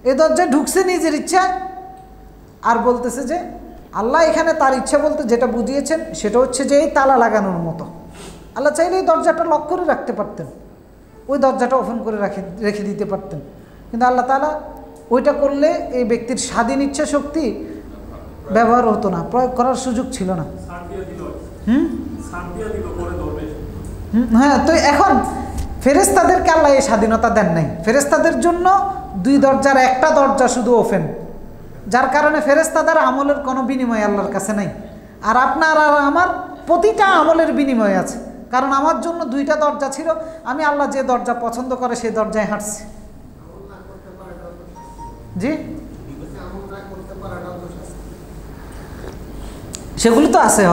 Speaker 1: এ দরজায় ঢুকছে নিজের ইচ্ছা আর বলতেছে যে আল্লাহ এখানে তার ইচ্ছা বলতে যেটা বুঝিয়েছেন সেটা হচ্ছে যে এই তালা লাগানোর মতো। আল্লাহ চাইলে এই দরজাটা লক করে রাখতে পারতেন, ওই দরজাটা ওপেন করে রেখে দিতে পারতেন, কিন্তু আল্লাহ তাআলা ওইটা করলে এই ব্যক্তির স্বাধীন ইচ্ছা শক্তি ব্যবহার হতো না, প্রয়োগ করার সুযোগ ছিল না। হ্যাঁ, তো এখন ফেরেশতাদেরকে আল্লাহ এই স্বাধীনতা দেন নাই। ফেরেশতাদের জন্য দুই দরজার একটা দরজা শুধু ওপেন, যার কারণে ফেরেশতাদের আমলের কোনো বিনিময় আল্লাহর কাছে নাই। আর আপনার আর আমার প্রতিটা আমলের বিনিময় আছে, কারণ আমার জন্য দুইটা দরজা ছিল, আমি আল্লাহ যে দরজা পছন্দ করে সেই দরজায় হাঁটছি। জি, সেগুলো তো আছে।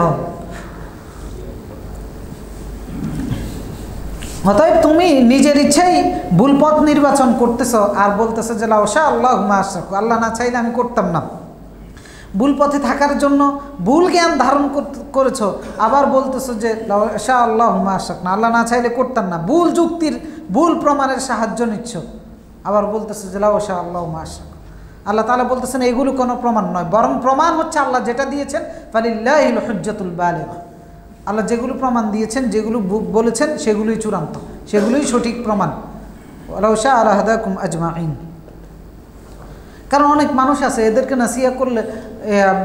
Speaker 1: অতএব তুমি নিজের ইচ্ছাই ভুল পথ নির্বাচন করতেছ আর বলতেছ যে লাউশা আল্লাহ মাশাকু, আল্লাহ না চাইলে আমি করতাম না। ভুল পথে থাকার জন্য ভুল জ্ঞান ধারণ করেছ, আবার বলতেছো যে লাউশা আল্লাহ মাশাক, না আল্লাহ না চাইলে করতাম না। ভুল যুক্তির ভুল প্রমাণের সাহায্য নিচ্ছ, আবার বলতেছে যে লাউ শা আল্লাহু মা শা। আল্লাহ তাআলা বলতেছেন এগুলো কোনো প্রমাণ নয়, বরং প্রমাণ হচ্ছে আল্লাহ যেটা দিয়েছেন ফালিল্লাহিল হুজ্জাতুল বালিগা। আল্লাহ যেগুলো প্রমাণ দিয়েছেন, যেগুলো বলেছেন সেগুলোই চূড়ান্ত, সেগুলোই সঠিক প্রমাণ। ওয়ালাউ শা লাহাদাকুম আজমাইন। কারণ অনেক মানুষ আছে এদেরকে নাসিহা করলে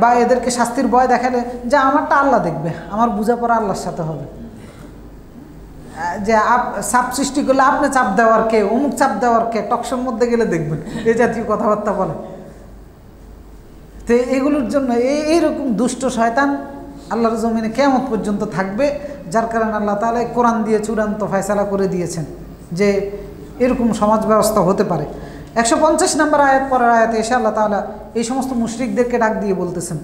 Speaker 1: বা এদেরকে শাস্তির ভয় দেখালে যে আমারটা আল্লাহ দেখবে, আমার বোঝাপড়া আল্লাহর সাথে হবে, যে চাপ সৃষ্টি করলে আপনি চাপ দেওয়ার কে, অমুক চাপ দেওয়ার কে, টকশোর মধ্যে গেলে দেখবেন এই জাতীয় কথাবার্তা বলে। তো এগুলোর জন্য এইরকম দুষ্ট শয়তান আল্লাহর জমিনে কিয়ামত পর্যন্ত থাকবে, যার কারণে আল্লাহ তাআলা কোরআন দিয়ে চূড়ান্ত ফয়সালা করে দিয়েছেন যে এরকম সমাজ ব্যবস্থা হতে পারে। 150 নম্বর আয়াত পরের আয়াতে এসে আল্লাহ তাআলা এই সমস্ত মুশরিকদেরকে ডাক দিয়ে বলতেছেন,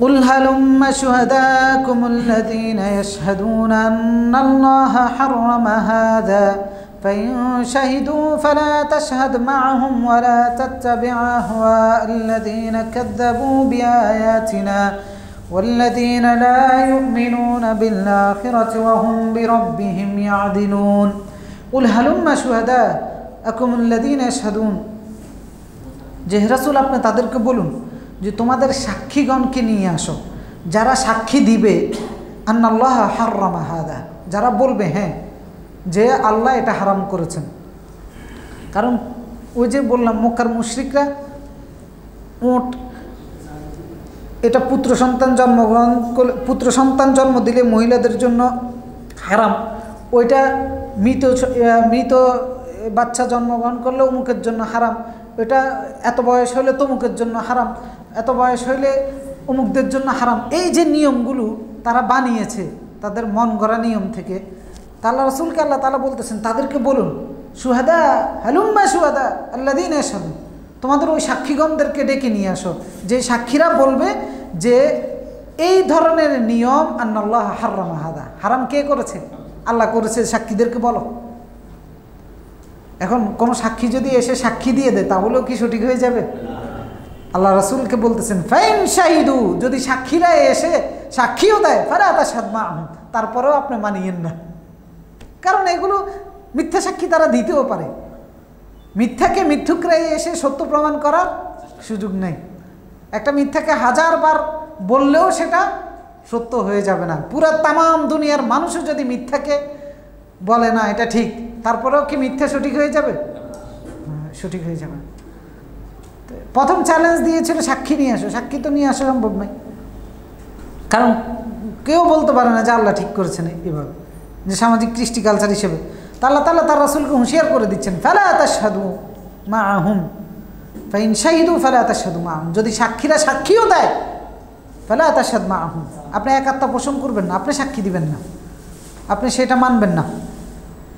Speaker 1: قل هلم شهداءكم الذين يشهدون أن الله حرم هذا فإن شهدوا فلا تشهد معهم ولا تتبع أهواء الذين كذبوا بآياتنا والذين لا يؤمنون بالآخرة وهم بربهم يعدلون قل هلم شهداءكم الذين يشهدون। যে রাসূল আপনি তাদেরকে বলুন যে তোমাদের সাক্ষীগণকে নিয়ে আসো, যারা সাক্ষী দিবে আন্নাল্লাহ হাররামা হাদা, যারা বলবে হ্যাঁ যে আল্লাহ এটা হারাম করেছেন। কারণ ওই যে বললাম মক্কার মুশরিকরা উট এটা পুত্র সন্তান জন্ম দিলে মহিলাদের জন্য হারাম, ওইটা মৃত বাচ্চা জন্মগ্রহণ করলে অমুকের জন্য হারাম, ওইটা এত বয়স হলে তমুকের জন্য হারাম, এত বয়স হইলে অমুকদের জন্য হারাম। এই যে নিয়মগুলো তারা বানিয়েছে তাদের মন গড়া নিয়ম থেকে, আল্লাহ রাসূলকে আল্লাহ তাআলা বলতেছেন তাদেরকে বলুন শুহাদা হালুম্মা শুহাদা আল্লাযীনা ইয়াশহাদুন, তোমাদের ওই সাক্ষীগণদেরকে ডেকে নিয়ে আসো যে সাক্ষীরা বলবে যে এই ধরনের নিয়ম আন্নাল্লাহ হাররামা হাদা, হারাম কে করেছে? আল্লাহ করেছে, সাক্ষীদেরকে বলো। এখন কোনো সাক্ষী যদি এসে সাক্ষী দিয়ে দেয় তাহলেও কি সঠিক হয়ে যাবে? আল্লাহ রাসূলকে বলতেছেন ফাইন শাহিদু, যদি সাক্ষীরা এসে সাক্ষীও দেয় ফালা তাশহাদ মাআহুম, তারপরেও আপনি মানিয়েন না। কারণ এগুলো মিথ্যা সাক্ষী তারা দিতেও পারে, মিথ্যাকে মিথ্যুকরাই এসে সত্য প্রমাণ করার সুযোগ নেই। একটা মিথ্যাকে 1000 বার বললেও সেটা সত্য হয়ে যাবে না। পুরো তামাম দুনিয়ার মানুষও যদি মিথ্যাকে বলে না এটা ঠিক, তারপরেও কি মিথ্যা সঠিক হয়ে যাবে? সঠিক হয়ে যাবে। প্রথম চ্যালেঞ্জ দিয়েছিল সাক্ষী নিয়ে আসো, সাক্ষী তো নিয়ে আসা সম্ভব নয়, কারণ কেউ বলতে পারে না যে আল্লাহ ঠিক করেছেন এভাবে, যে সামাজিক কৃষ্টি কালচার হিসেবে। আল্লাহ তাআলা তার রাসূলকে হুঁশিয়ার করে দিচ্ছেন ফালা তাশহাদু মাআহুম ফাইন শাহিদু ফালা তাশহাদু মাআহুম, যদি সাক্ষীরা সাক্ষীও দেয় ফালা তাশহাদ মাআহুম, আপনি একাত্মতা পোষণ করবেন না, আপনি সাক্ষী দিবেন না, আপনি সেটা মানবেন না।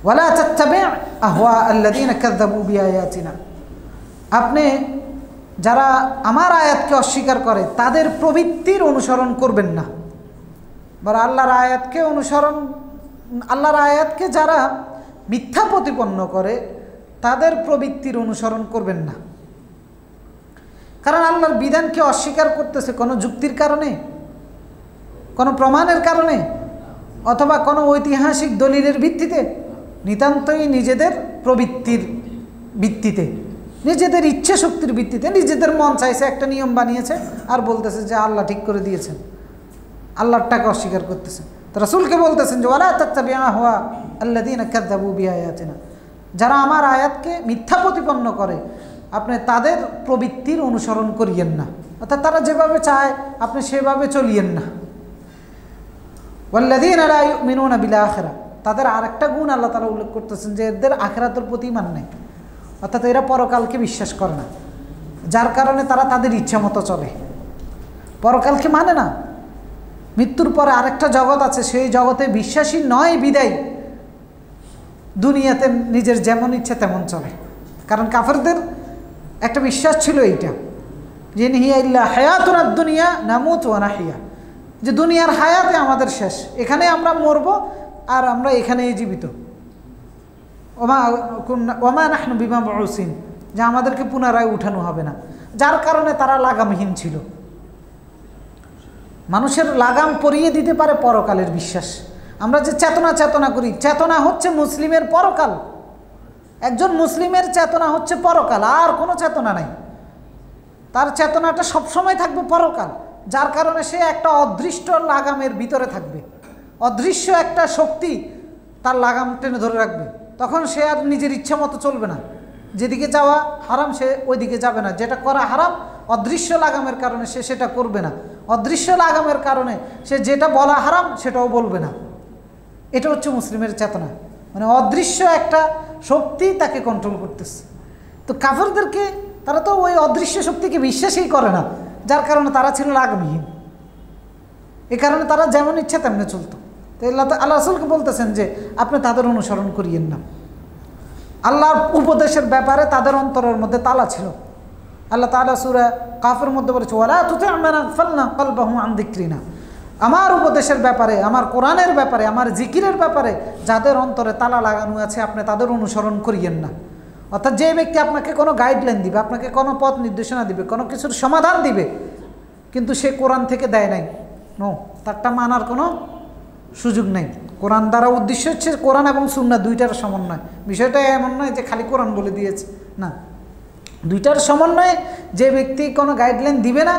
Speaker 1: ওয়ালা তাত্তাবি' আহওয়া আল্লাযীনা কাযযাবু বিআয়াতিনা, আপনি যারা আমার আয়াতকে অস্বীকার করে তাদের প্রবৃত্তির অনুসরণ করবেন না। বরং আল্লাহর আয়াতকে যারা মিথ্যা প্রতিপন্ন করে তাদের প্রবৃত্তির অনুসরণ করবেন না। কারণ আল্লাহর বিধানকে অস্বীকার করতেছে কোনো যুক্তির কারণে, কোনো প্রমাণের কারণে, অথবা কোনো ঐতিহাসিক দলিলের ভিত্তিতে, নিতান্তই নিজেদের প্রবৃত্তির ভিত্তিতে, নিজেদের ইচ্ছা শক্তির ভিত্তিতে, নিজেদের মন চাইছে একটা নিয়ম বানিয়েছে আর বলতেছে যে আল্লাহ ঠিক করে দিয়েছেন, আল্লাহরটাকে অস্বীকার করতেছে। তো রাসূলকে বলতেছেন যে ওয়ালা তাত্তাবি'ু আহওয়া আল্লাযীনা কাযযাবু বিআয়াতিনা, যারা আমার আয়াতকে মিথ্যা প্রতিপন্ন করে আপনি তাদের প্রবৃত্তির অনুসরণ করিয়েন না, অর্থাৎ তারা যেভাবে চায় আপনি সেভাবে চলিয়েন না। ওয়াল্লাযীনা লা ইউমিনুনা বিল আখিরাহ, তাদের আরেকটা গুণ আল্লাহ তাআলা উল্লেখ করতেছেন যে এদের আখিরাতের প্রতি ঈমান নেই, অর্থাৎ এরা পরকালকে বিশ্বাস করে না, যার কারণে তারা তাদের ইচ্ছা মতো চলে, পরকালকে মানে না। মৃত্যুর পরে আরেকটা জগৎ আছে, সেই জগতে বিশ্বাসী নয় বিদায় দুনিয়াতে নিজের যেমন ইচ্ছা তেমন চলে। কারণ কাফেরদের একটা বিশ্বাস ছিল এইটা যে ইন হিয়া ইল্লা হায়াতুনাদ দুনিয়া নামুতু ওয়া নাহইয়া, যে দুনিয়ার হায়াতে আমাদের শেষ, এখানে আমরা মরব আর আমরা এখানেই জীবিত। ওমা নাহনু বিমাবউসিন, যে আমাদেরকে পুনরায় উঠানো হবে না। যার কারণে তারা লাগামহীন ছিল। মানুষের লাগাম পরিয়ে দিতে পারে পরকালের বিশ্বাস। আমরা যে চেতনা করি, চেতনা হচ্ছে মুসলিমের পরকাল, একজন মুসলিমের চেতনা হচ্ছে পরকাল, আর কোনো চেতনা নাই। তার চেতনাটা সবসময় থাকবে পরকাল, যার কারণে সে একটা অদৃষ্ট লাগামের ভিতরে থাকবে। অদৃশ্য একটা শক্তি তার লাগাম টেনে ধরে রাখবে। তখন সে আর নিজের ইচ্ছা মতো চলবে না। যেদিকে যাওয়া হারাম সে ওই দিকে যাবে না, যেটা করা হারাম অদৃশ্য লাগামের কারণে সে সেটা করবে না। অদৃশ্য লাগামের কারণে সে যেটা বলা হারাম সেটাও বলবে না। এটা হচ্ছে মুসলিমের চেতনা, মানে অদৃশ্য একটা শক্তি তাকে কন্ট্রোল করতেছে। তো কাফেরদেরকে তারা তো ওই অদৃশ্য শক্তিকে বিশ্বাসই করে না, যার কারণে তারা ছিল লাগামহীন। এ কারণে তারা যেমন ইচ্ছা তেমনি চলতো। তো আল্লাহ রাসূলকে বলতেছেন যে আপনি তাদের অনুসরণ করিয়েন না। আল্লাহর উপদেশের ব্যাপারে তাদের অন্তরের মধ্যে তালা ছিল। আল্লাহ তাআলা সূরা কাফের মধ্যে বলেছে, ওয়ালা তুতি' মান আগফালনা কলবাহু আন যিকরিনা। আমার উপদেশের ব্যাপারে, আমার কোরআনের ব্যাপারে, আমার জিকিরের ব্যাপারে যাদের অন্তরে তালা লাগানো আছে আপনি তাদের অনুসরণ করিয়েন না। অর্থাৎ যে ব্যক্তি আপনাকে কোনো গাইডলাইন দিবে, আপনাকে কোনো পথ নির্দেশনা দিবে, কোনো কিছুর সমাধান দিবে, কিন্তু সে কোরআন থেকে দেয় নাই, নো, তারটা মানার কোনো সুযোগ নেই। কোরআন দ্বারা উদ্দেশ্য হচ্ছে কোরআন এবং সুন্নাহ দুইটার সমন্বয়। বিষয়টা এমন নয় যে খালি কোরআন বলে দিয়েছে, না, দুইটার সমন্বয়ে যে ব্যক্তি কোনো গাইডলাইন দিবে না,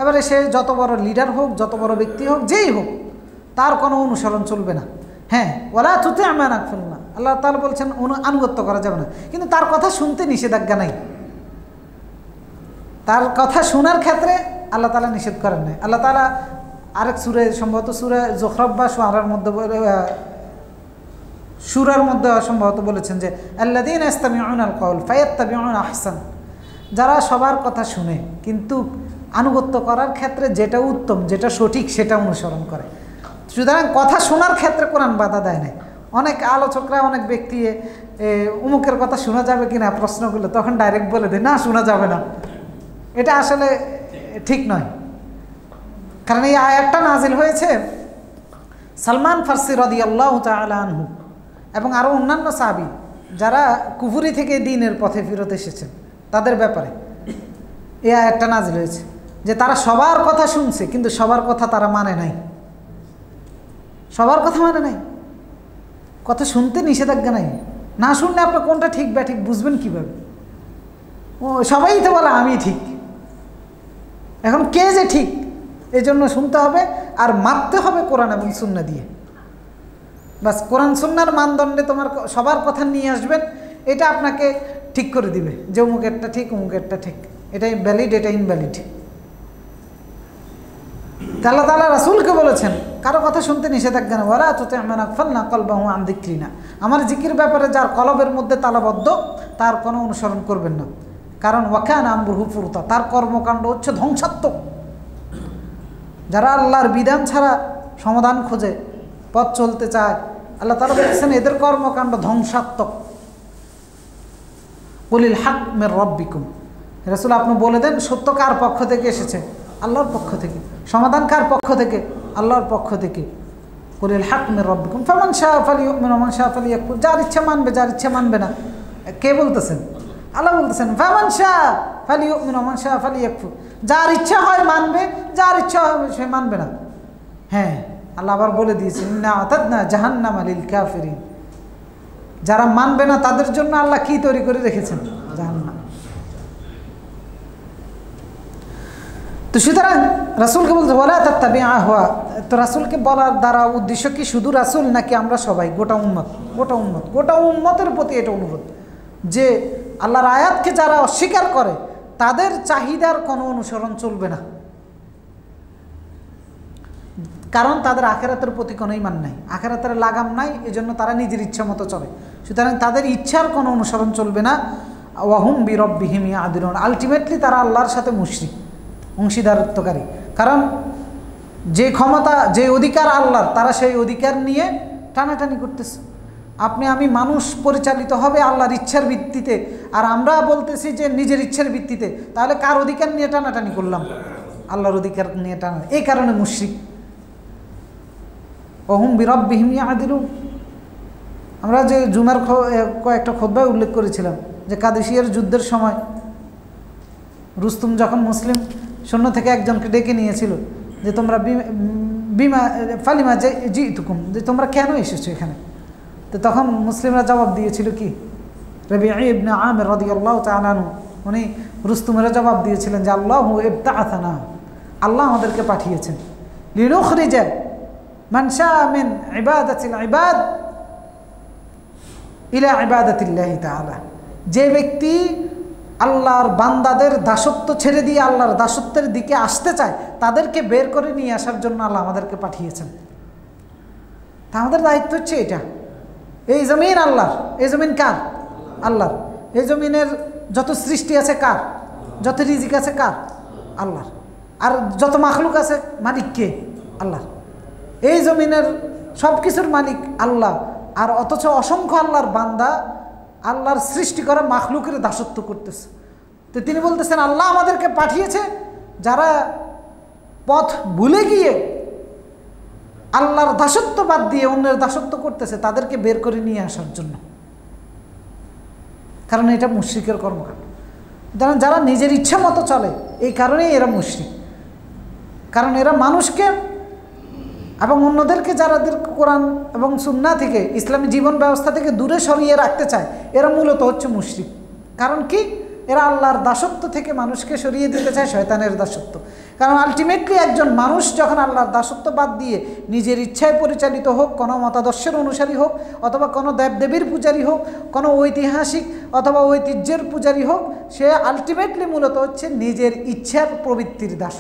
Speaker 1: এবারে সে যত বড় লিডার হোক, যত বড় ব্যক্তি হোক, যেই হোক, তার কোনো অনুসরণ চলবে না। হ্যাঁ, ওয়ালা তুতি' মান আগফালনা, আল্লাহ তাআলা বলছেন আনুগত্য করা যাবে না, কিন্তু তার কথা শুনতে নিষেধাজ্ঞা নাই। তার কথা শোনার ক্ষেত্রে আল্লাহ তাআলা নিষেধ করেন নাই। আল্লাহ তাআলা আরেক সূরা, সম্ভবত সূরা যুখরাফ বা সূরার মধ্যে সম্ভবত বলেছেন যে আল্লাযীনা ইসতামিউনাল কওল ফায়াত্তাবিউনা আহসান, যারা সবার কথা শুনে কিন্তু আনুগত্য করার ক্ষেত্রে যেটা উত্তম, যেটা সঠিক সেটা অনুসরণ করে। সুতরাং কথা শোনার ক্ষেত্রে কোরআন বাধা দেয় না। অনেক আলোচকরা, অনেক ব্যক্তি অমুকের কথা শোনা যাবে কিনা প্রশ্ন করলে তখন ডাইরেক্ট বলে দেয় না, শোনা যাবে না। এটা আসলে ঠিক নয়, কারণ এই আয়াতটা নাজিল হয়েছে সালমান ফারসি রাদিয়াল্লাহু তাআলা আনহু এবং আরও অন্যান্য সাহাবী যারা কুফরি থেকে দ্বীনের পথে ফিরত এসেছেন তাদের ব্যাপারে এই আয়াতটা নাজিল হয়েছে, যে তারা সবার কথা শুনছে কিন্তু সবার কথা তারা মানে নাই। সবার কথা মানে নাই, কথা শুনতে নিষেধাজ্ঞা নাই, না শুনলে আপনি কোনটা ঠিক বা ঠিক বুঝবেন কীভাবে? ও সবাই তো বলে আমি ঠিক, এখন কে যে ঠিক, এই জন্য শুনতে হবে আর মাপতে হবে কোরআন এবং সুন্নাহ দিয়ে। বাস কোরআন সুন্নাহর মানদণ্ডে তোমার সবার কথা নিয়ে আসবেন, এটা আপনাকে ঠিক করে দিবে যে অমুকেরটা ঠিক, অমুকেরটা ঠিক, এটাই ভ্যালিড, এটা ইনভ্যালিড। আল্লাহ তাআলা রাসূলকে বলেছেন কারো কথা শুনতে নিষেধাজ্ঞা না, ওয়ালা তুতি' মান আগফালনা কলবাহু আন যিকরিনা, আমার জিকির ব্যাপারে যার কলবের মধ্যে তালাবদ্ধ তার কোনো অনুসরণ করবেন না, কারণ ওয়া কানা আমরুহু ফুরতা, তার কর্মকাণ্ড হচ্ছে ধ্বংসাত্মক। যারা আল্লাহর বিধান ছাড়া সমাধান খোঁজে, পথ চলতে চায়, আল্লাহ তাআলা বলেছেন এদের কর্মকাণ্ড ধ্বংসাত্মক। কুলিল হক মির রাব্বিকুম, রাসূল আপনি বলে দেন সত্য কার পক্ষ থেকে এসেছে? আল্লাহর পক্ষ থেকে। সমাধান কার পক্ষ থেকে? আল্লাহর পক্ষ থেকে। কুলিল হক মির রাব্বিকুম ফামান শাআ ফালিয়ুমিন ওয়া মান শাআ ফালিয়াকফুর, যার ইচ্ছা মানবে, যার ইচ্ছা মানবে না। কে বলতেছেন? আল্লাহ বলতেছেন ফামান শাআ ফালিয়ুমিন ওয়া মান শাআ ফালিয়াকফুর, যার ইচ্ছা হয় মানবে, যার ইচ্ছা হবে সে মানবে না। হ্যাঁ, আল্লাহ আবার বলে দিয়েছেন ইন্না আতাদনা জাহান্নামা লিল কাফিরিন, যারা মানবে না তাদের জন্য আল্লাহ কি তৈরি করে রেখেছেন? জাহান্নাম। তো সুতরাং রাসূলকে বলতে ওয়ালা তাত্তাবি'আ আহওয়া, তো রাসূলকে বলার দ্বারা উদ্দেশ্য কি শুধু রাসূল নাকি আমরা সবাই, গোটা উম্মত? গোটা উম্মত, গোটা উম্মতের প্রতি এটা অনুরোধ যে আল্লাহর আয়াতকে যারা অস্বীকার করে তাদের চাহিদার কোনো অনুসরণ চলবে না, কারণ তাদের আখিরাতের প্রতি কোনো ঈমান নাই, আখিরাতের লাগাম নাই, এজন্য তারা নিজের ইচ্ছা মতো চলে। সুতরাং তাদের ইচ্ছার কোনো অনুসরণ চলবে না। ওয়াহুম বিরব্বিহিম ইয়াদিলুন, আলটিমেটলি তারা আল্লাহর সাথে মুশরিক, অংশীদারত্বকারী। কারণ যে ক্ষমতা, যে অধিকার আল্লাহর, তারা সেই অধিকার নিয়ে টানাটানি করতেছে। আপনি আমি মানুষ পরিচালিত হবে আল্লাহর ইচ্ছার ভিত্তিতে, আর আমরা বলতেছি যে নিজের ইচ্ছার ভিত্তিতে, তাহলে কার অধিকার নিয়ে টানাটানি করলাম? আল্লাহর অধিকার নিয়ে টানা, এই কারণে মুশরিক। ওহুম বিরব্বিহিম ইয়াদিলুন, আমরা যে জুমার কয়েকটা খুতবায় উল্লেখ করেছিলাম যে কাদেসিয়ার যুদ্ধের সময় রুস্তুম যখন মুসলিম সৈন্য থেকে একজনকে ডেকে নিয়েছিল যে তোমরা ফালিমা জিতুকুম, যে তোমরা কেন এসেছো এখানে? তো তখন মুসলিমরা জবাব দিয়েছিল কি, রবিঈ ইবনে আমির রাদিয়াল্লাহু তাআলা আনহু উনি রুস্তমের জবাব দিয়েছিলেন যে আল্লাহু ইবতাআসানা, আল্লাহ আমাদেরকে পাঠিয়েছেন লিনুখরিজা মান শাআ মিন ইবাদাতিল ইবাদ ইলা ইবাদাতিল্লাহি তাআলা, যে ব্যক্তি আল্লাহর বান্দাদের দাসত্ব ছেড়ে দিয়ে আল্লাহর দাসত্বের দিকে আসতে চায় তাদেরকে বের করে নিয়ে আসার জন্য আল্লাহ আমাদেরকে পাঠিয়েছেন। তা আমাদের দায়িত্ব হচ্ছে এটা। এই জমিন আল্লাহর, এই জমিন কার? আল্লাহর। এই জমিনের যত সৃষ্টি আছে কার? যত রিজিক আছে কার? আল্লাহর। আর যত মাখলুক আছে মালিক কে? আল্লাহর। এই জমিনের সব কিছুর মালিক আল্লাহ, আর অথচ অসংখ্য আল্লাহর বান্দা আল্লাহর সৃষ্টি করা মাখলুকের দাসত্ব করতেছে। তো তিনি বলতেছেন আল্লাহ আমাদেরকে পাঠিয়েছে যারা পথ ভুলে গিয়ে আল্লাহর দাসত্ব বাদ দিয়ে অন্যের দাসত্ব করতেছে তাদেরকে বের করে নিয়ে আসার জন্য। কারণ এটা মুশরিকের কর্মকাণ্ড। কারণ যারা নিজের ইচ্ছা মতো চলে এই কারণেই এরা মুশরিক। কারণ এরা মানুষকে এবং অন্যদেরকে যারাদের কোরআন এবং সুন্নাহ থেকে, ইসলামী জীবন ব্যবস্থা থেকে দূরে সরিয়ে রাখতে চায় এরা মূলত হচ্ছে মুশরিক। কারণ কি? এরা আল্লাহর দাসত্ব থেকে মানুষকে সরিয়ে দিতে চায় শয়তানের দাসত্ব। কারণ আলটিমেটলি একজন মানুষ যখন আল্লাহর দাসত্ব বাদ দিয়ে নিজের ইচ্ছায় পরিচালিত হোক, কোনো মতাদর্শের অনুসারী হোক, অথবা কোনো দেবদেবীর পূজারী হোক, কোনো ঐতিহাসিক অথবা ঐতিহ্যের পূজারী হোক, সে আলটিমেটলি মূলত হচ্ছে নিজের ইচ্ছার প্রবৃত্তির দাস।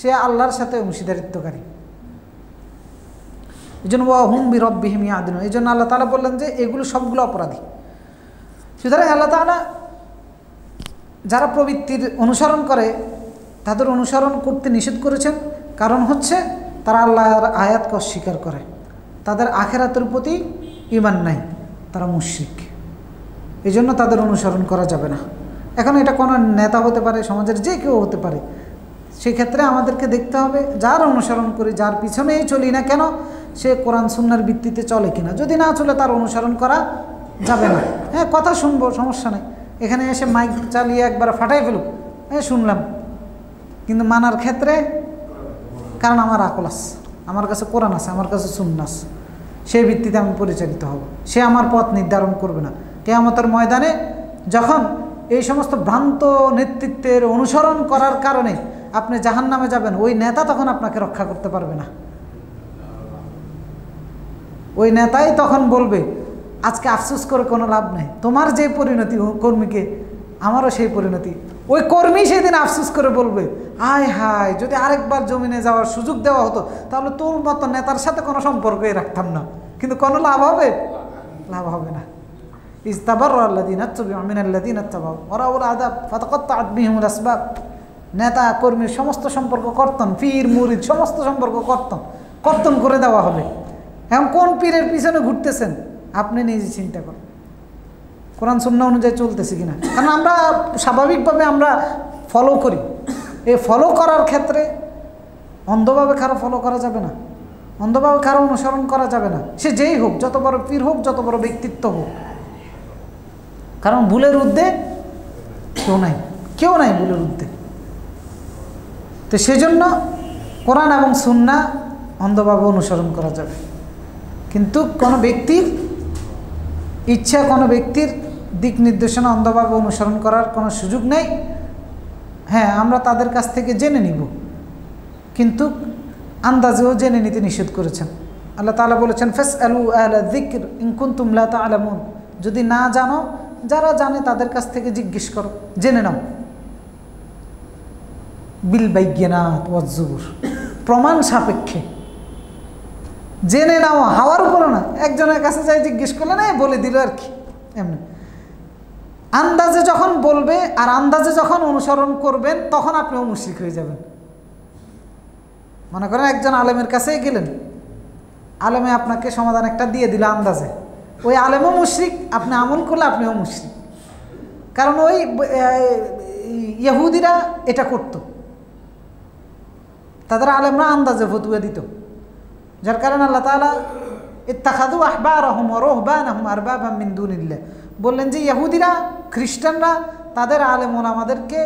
Speaker 1: সে আল্লাহর সাথে অংশীদারিত্বকারী। এই জন্য হুম বিরব্বিহিম ইয়াদিলুন, এই জন্য আল্লাহ তাআলা বললেন যে এগুলো সবগুলো অপরাধী। সুতরাং আল্লাহ তাআলা যারা প্রবৃত্তির অনুসরণ করে তাদের অনুসরণ করতে নিষেধ করেছেন। কারণ হচ্ছে তারা আল্লাহর আয়াতকে অস্বীকার করে, তাদের আখিরাতের প্রতি ঈমান নাই, তারা মুশরিক। এই জন্য তাদের অনুসরণ করা যাবে না। এখন এটা কোনো নেতা হতে পারে, সমাজের যে কেউ হতে পারে। সেই ক্ষেত্রে আমাদেরকে দেখতে হবে যার অনুসরণ করি, যার পিছনেই চলি না কেন, সে কোরআন সুন্নাহর ভিত্তিতে চলে কিনা। যদি না চলে তার অনুসরণ করা যাবে না। হ্যাঁ, কথা শুনবো, সমস্যা নেই। এখানে এসে মাইক চালিয়ে একবার ফাটাই ফেলুক, হ্যাঁ শুনলাম, কিন্তু মানার ক্ষেত্রে কারণ আমার আকল আছে, আমার কাছে কোরআন আছে, আমার কাছে সুন্নাহ আছে, সেই ভিত্তিতে আমি পরিচালিত হব। সে আমার পথ নির্ধারণ করবে না। কিয়ামতের ময়দানে যখন এই সমস্ত ভ্রান্ত নেতৃত্বের অনুসরণ করার কারণে আপনি জাহান্নামে যাবেন, ওই নেতা তখন আপনাকে রক্ষা করতে পারবে না। ওই নেতাই তখন বলবে আজকে আফসোস করে কোনো লাভ নেই, তোমার যে পরিণতি কর্মীকে আমারও সেই পরিণতি। ওই কর্মী সেদিন আফসোস করে বলবে হায় হায়, যদি আরেকবার জমিনে যাওয়ার সুযোগ দেওয়া হতো তাহলে তোর মতো নেতার সাথে কোনো সম্পর্কই রাখতাম না। কিন্তু কোনো লাভ হবে? লাভ হবে না। ইস্তাবাররাল্লাযীনা ইত্তাবাউ মিনাল্লাযীনা ইত্তাবাউ ওয়া রাউল আযাব ফাতাকাত্তাআত বিহিমুল আসবাব। নেতা কর্মীর সমস্ত সম্পর্ক কর্তন, পীর মুরিদ সমস্ত সম্পর্ক কর্তন করে দেওয়া হবে। এখন কোন পীরের পিছনে ঘুরতেছেন আপনি নিজে চিন্তা করেন, কোরআন সুন্নাহ অনুযায়ী চলতেছে কিনা। কারণ আমরা স্বাভাবিকভাবে আমরা ফলো করি, এই ফলো করার ক্ষেত্রে অন্ধভাবে কারো ফলো করা যাবে না, অন্ধভাবে কারো অনুসরণ করা যাবে না। সে যেই হোক, যত বড় পীর হোক, যত বড় ব্যক্তিত্ব হোক, কারণ ভুলের ঊর্ধ্বে কেউ নাই ভুলের ঊর্ধ্বে। তো সেজন্য কোরআন এবং সুন্নাহ অন্ধভাবে অনুসরণ করা যাবে, কিন্তু কোনো ব্যক্তির ইচ্ছা, কোনো ব্যক্তির দিক নির্দেশনা অন্ধভাবে অনুসরণ করার কোনো সুযোগ নেই। হ্যাঁ, আমরা তাদের কাছ থেকে জেনে নিব, কিন্তু আন্দাজেও জেনে নিতে নিষেধ করেছেন। আল্লাহ তাআলা বলেছেন ফাসআলু আহলা যিকর ইন কুনতুম লা তা'লামুন, যদি না জানো যারা জানে তাদের কাছ থেকে জিজ্ঞেস করো, জেনে নাও। বিল বাইয়িনাত ওয়াজ জুবুর, প্রমাণ সাপেক্ষে জেনে নাও, হাওয়ার উপরে না। একজনের কাছে যাই জিজ্ঞেস করলে না বলে দিল আর কি, এমনি আন্দাজে যখন বলবে আর আন্দাজে যখন অনুসরণ করবেন তখন আপনিও মুশরিক হয়ে যাবেন। মনে করেন একজন আলেমের কাছেই গেলেন, আলেমে আপনাকে সমাধান একটা দিয়ে দিল আন্দাজে, ওই আলেমও মুশরিক, আপনি আমল করলে আপনিও মুশরিক। কারণ ওই ইহুদিরা এটা করত, তাদের আলেমরা আন্দাজে ফতুয়া দিত, যার কারণে আল্লাহ তাআলা ইত্তাখাযু আহবারহুম ওয়া রুহবানাহুম আরবাবাম মিন দুনিল্লাহ বললেন যে ইহুদিরা, খ্রিস্টানরা তাদের আলেম ওলামাদেরকে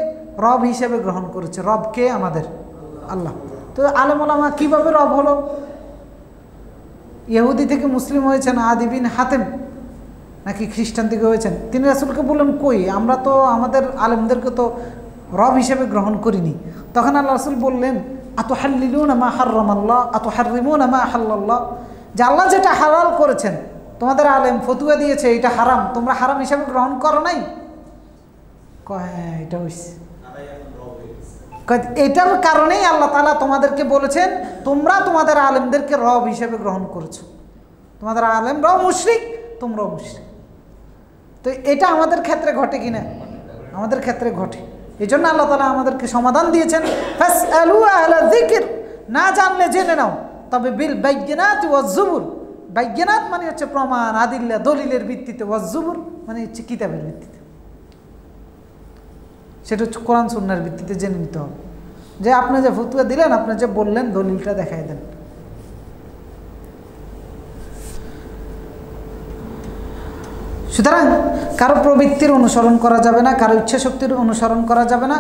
Speaker 1: রব হিসেবে গ্রহণ করেছে। রব কে? আমাদের আল্লাহ। তো আলেম ওলামা কীভাবে রব হলো? ইহুদি থেকে মুসলিম হয়েছেন আদি বিন হাতেম, নাকি খ্রিস্টান থেকে হয়েছেন? তিনি রাসূলকে বললেন, কই, আমরা তো আমাদের আলেমদেরকে তো রব হিসেবে গ্রহণ করিনি। তখন আল্লাহ রাসূল বললেন, আতুহাল্লিলুনা মা হাররামাল্লাহ আতুহাররিমুনা মা আহাল্লাল্লাহ, যে আল্লাহ যেটা হালাল করেছেন তোমাদের আলেম ফতুয়া দিয়েছে এটা হারাম, তোমরা হারাম হিসেবে গ্রহণ করো নাই? হ্যাঁ, এটা হয়েছে। এটার কারণেই আল্লাহ তাআলা তোমাদেরকে বলেছেন তোমরা তোমাদের আলেমদেরকে রব হিসেবে গ্রহণ করেছো, তোমাদের আলেমরাও মুশরিক, তোমরাও মুশরিক। তো এটা আমাদের ক্ষেত্রে ঘটে কিনা? আমাদের ক্ষেত্রে ঘটে। এই জন্য আল্লাহ তাআলা আমাদেরকে সমাধান দিয়েছেন, ফাসআলু আহলা যিকর, না জানলে জেনে নাও, তবে বিল বাইয়িনাতি ওয়াজ জুবুর। বাইয়িনাত মানে হচ্ছে প্রমাণ, আদিল্লা, দলিলের ভিত্তিতে, ওয়াজ জুবুর মানে হচ্ছে কিতাবের ভিত্তিতে, সেটা হচ্ছে কোরআন সুন্নাহর ভিত্তিতে জেনে নিতে হবে। যে আপনি যে ফতোয়া দিলেন, আপনি যে বললেন, দলিলটা দেখাই দেন। সুতরাং কারো প্রবৃত্তির অনুসরণ করা যাবে না, কারো ইচ্ছা শক্তির অনুসরণ করা যাবে না।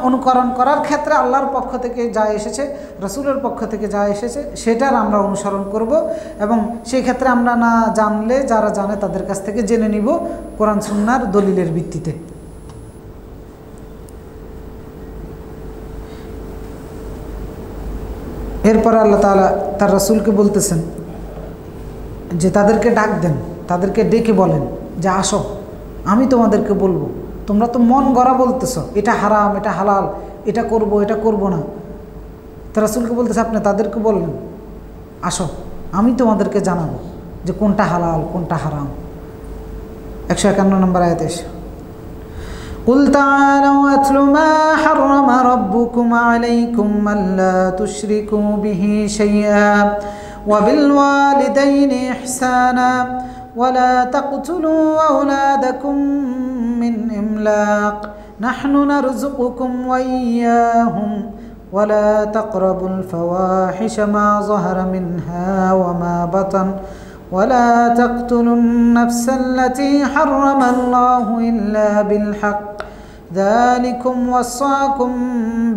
Speaker 1: অনুকরণ করার ক্ষেত্রে আল্লাহর পক্ষ থেকে যা এসেছে, রাসূলের পক্ষ থেকে যা এসেছে সেটার আমরা অনুসরণ করব, এবং সেই ক্ষেত্রে আমরা না জানলে যারা জানে তাদের কাছ থেকে জেনে নিব কোরআন সুন্নাহর দলিলের ভিত্তিতে। এরপরে আল্লাহ তাআলা তার রাসূলকে বলতেছেন যে তাদেরকে ডাক দেন, তাদেরকে ডেকে বলেন যে আসো, আমি তোমাদেরকে বলবো। তোমরা তো মন গড়া বলতেছ, এটা হারাম, এটা হালাল, এটা করব, এটা করব না। তার রাসূলকে বলতেছে আপনি তাদেরকে বললেন আসো, আমি তোমাদেরকে জানাবো যে কোনটা হালাল কোনটা হারাম। 151 নম্বর আয়াতে এসে قل تعالوا أتل ما حرم ربكم عليكم ألا تشركوا به شيئا وبالوالدين إحسانا ولا تقتلوا أولادكم من إملاق نحن نرزقكم وإياهم ولا تقربوا الفواحش ما ظهر منها وما بطن ولا تقتلوا النفس التي حرم الله إلا بالحق ذلكم وصاكم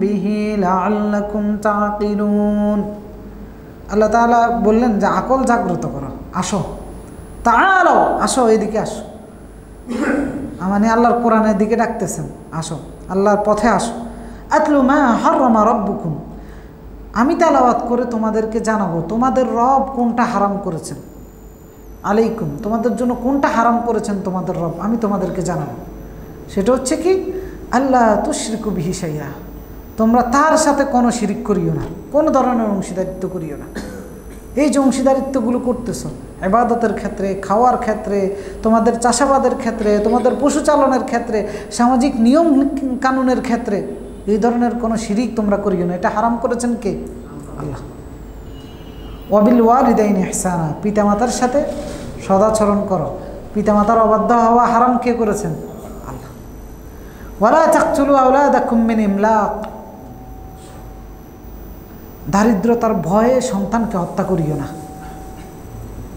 Speaker 1: به لعلكم تعقلون। আল্লাহ তাআলা বললেন যে আকল জাগ্রত করো, আসো, তাআলাও, আসো, এদিকে আসো। মানে আল্লাহর কোরআনের দিকে ডাকতেছেন, আসো, আল্লাহর পথে আসো। আতলু মা হাররামা রাব্বুকুম, আমি তেলাওয়াত করে তোমাদেরকে জানাবো তোমাদের রব কোনটা হারাম করেছেন। আলাইকুম, তোমাদের জন্য কোনটা হারাম করেছেন তোমাদের রব, আমি তোমাদেরকে জানাবো। সেটা হচ্ছে কি, আল্লাহ তুশরিকু বিহি শাইআ, তোমরা তার সাথে কোনো শিরিক করিও না, কোনো ধরনের অংশীদারিত্ব করিও না। এই যে অংশীদারিত্বগুলো করতেছো ইবাদতের ক্ষেত্রে, খাওয়ার ক্ষেত্রে, তোমাদের চাষাবাদের ক্ষেত্রে, তোমাদের পশু চালনের ক্ষেত্রে, সামাজিক নিয়ম কানুনের ক্ষেত্রে, এই ধরনের কোনো শিরিক তোমরা করিও না। এটা হারাম করেছেন কে? আল্লাহ। ওয়াবিল ওয়ালিদাইনি ইহসানা, পিতামাতার সাথে সদাচরণ করো। পিতামাতার অবাধ্য হওয়া হারাম কে করেছেন? আল্লাহ। ওয়ালা তাকতুলু আওলাদাকুম মিন ইমলাক, দারিদ্রতার ভয়ে সন্তানকে হত্যা করিও না।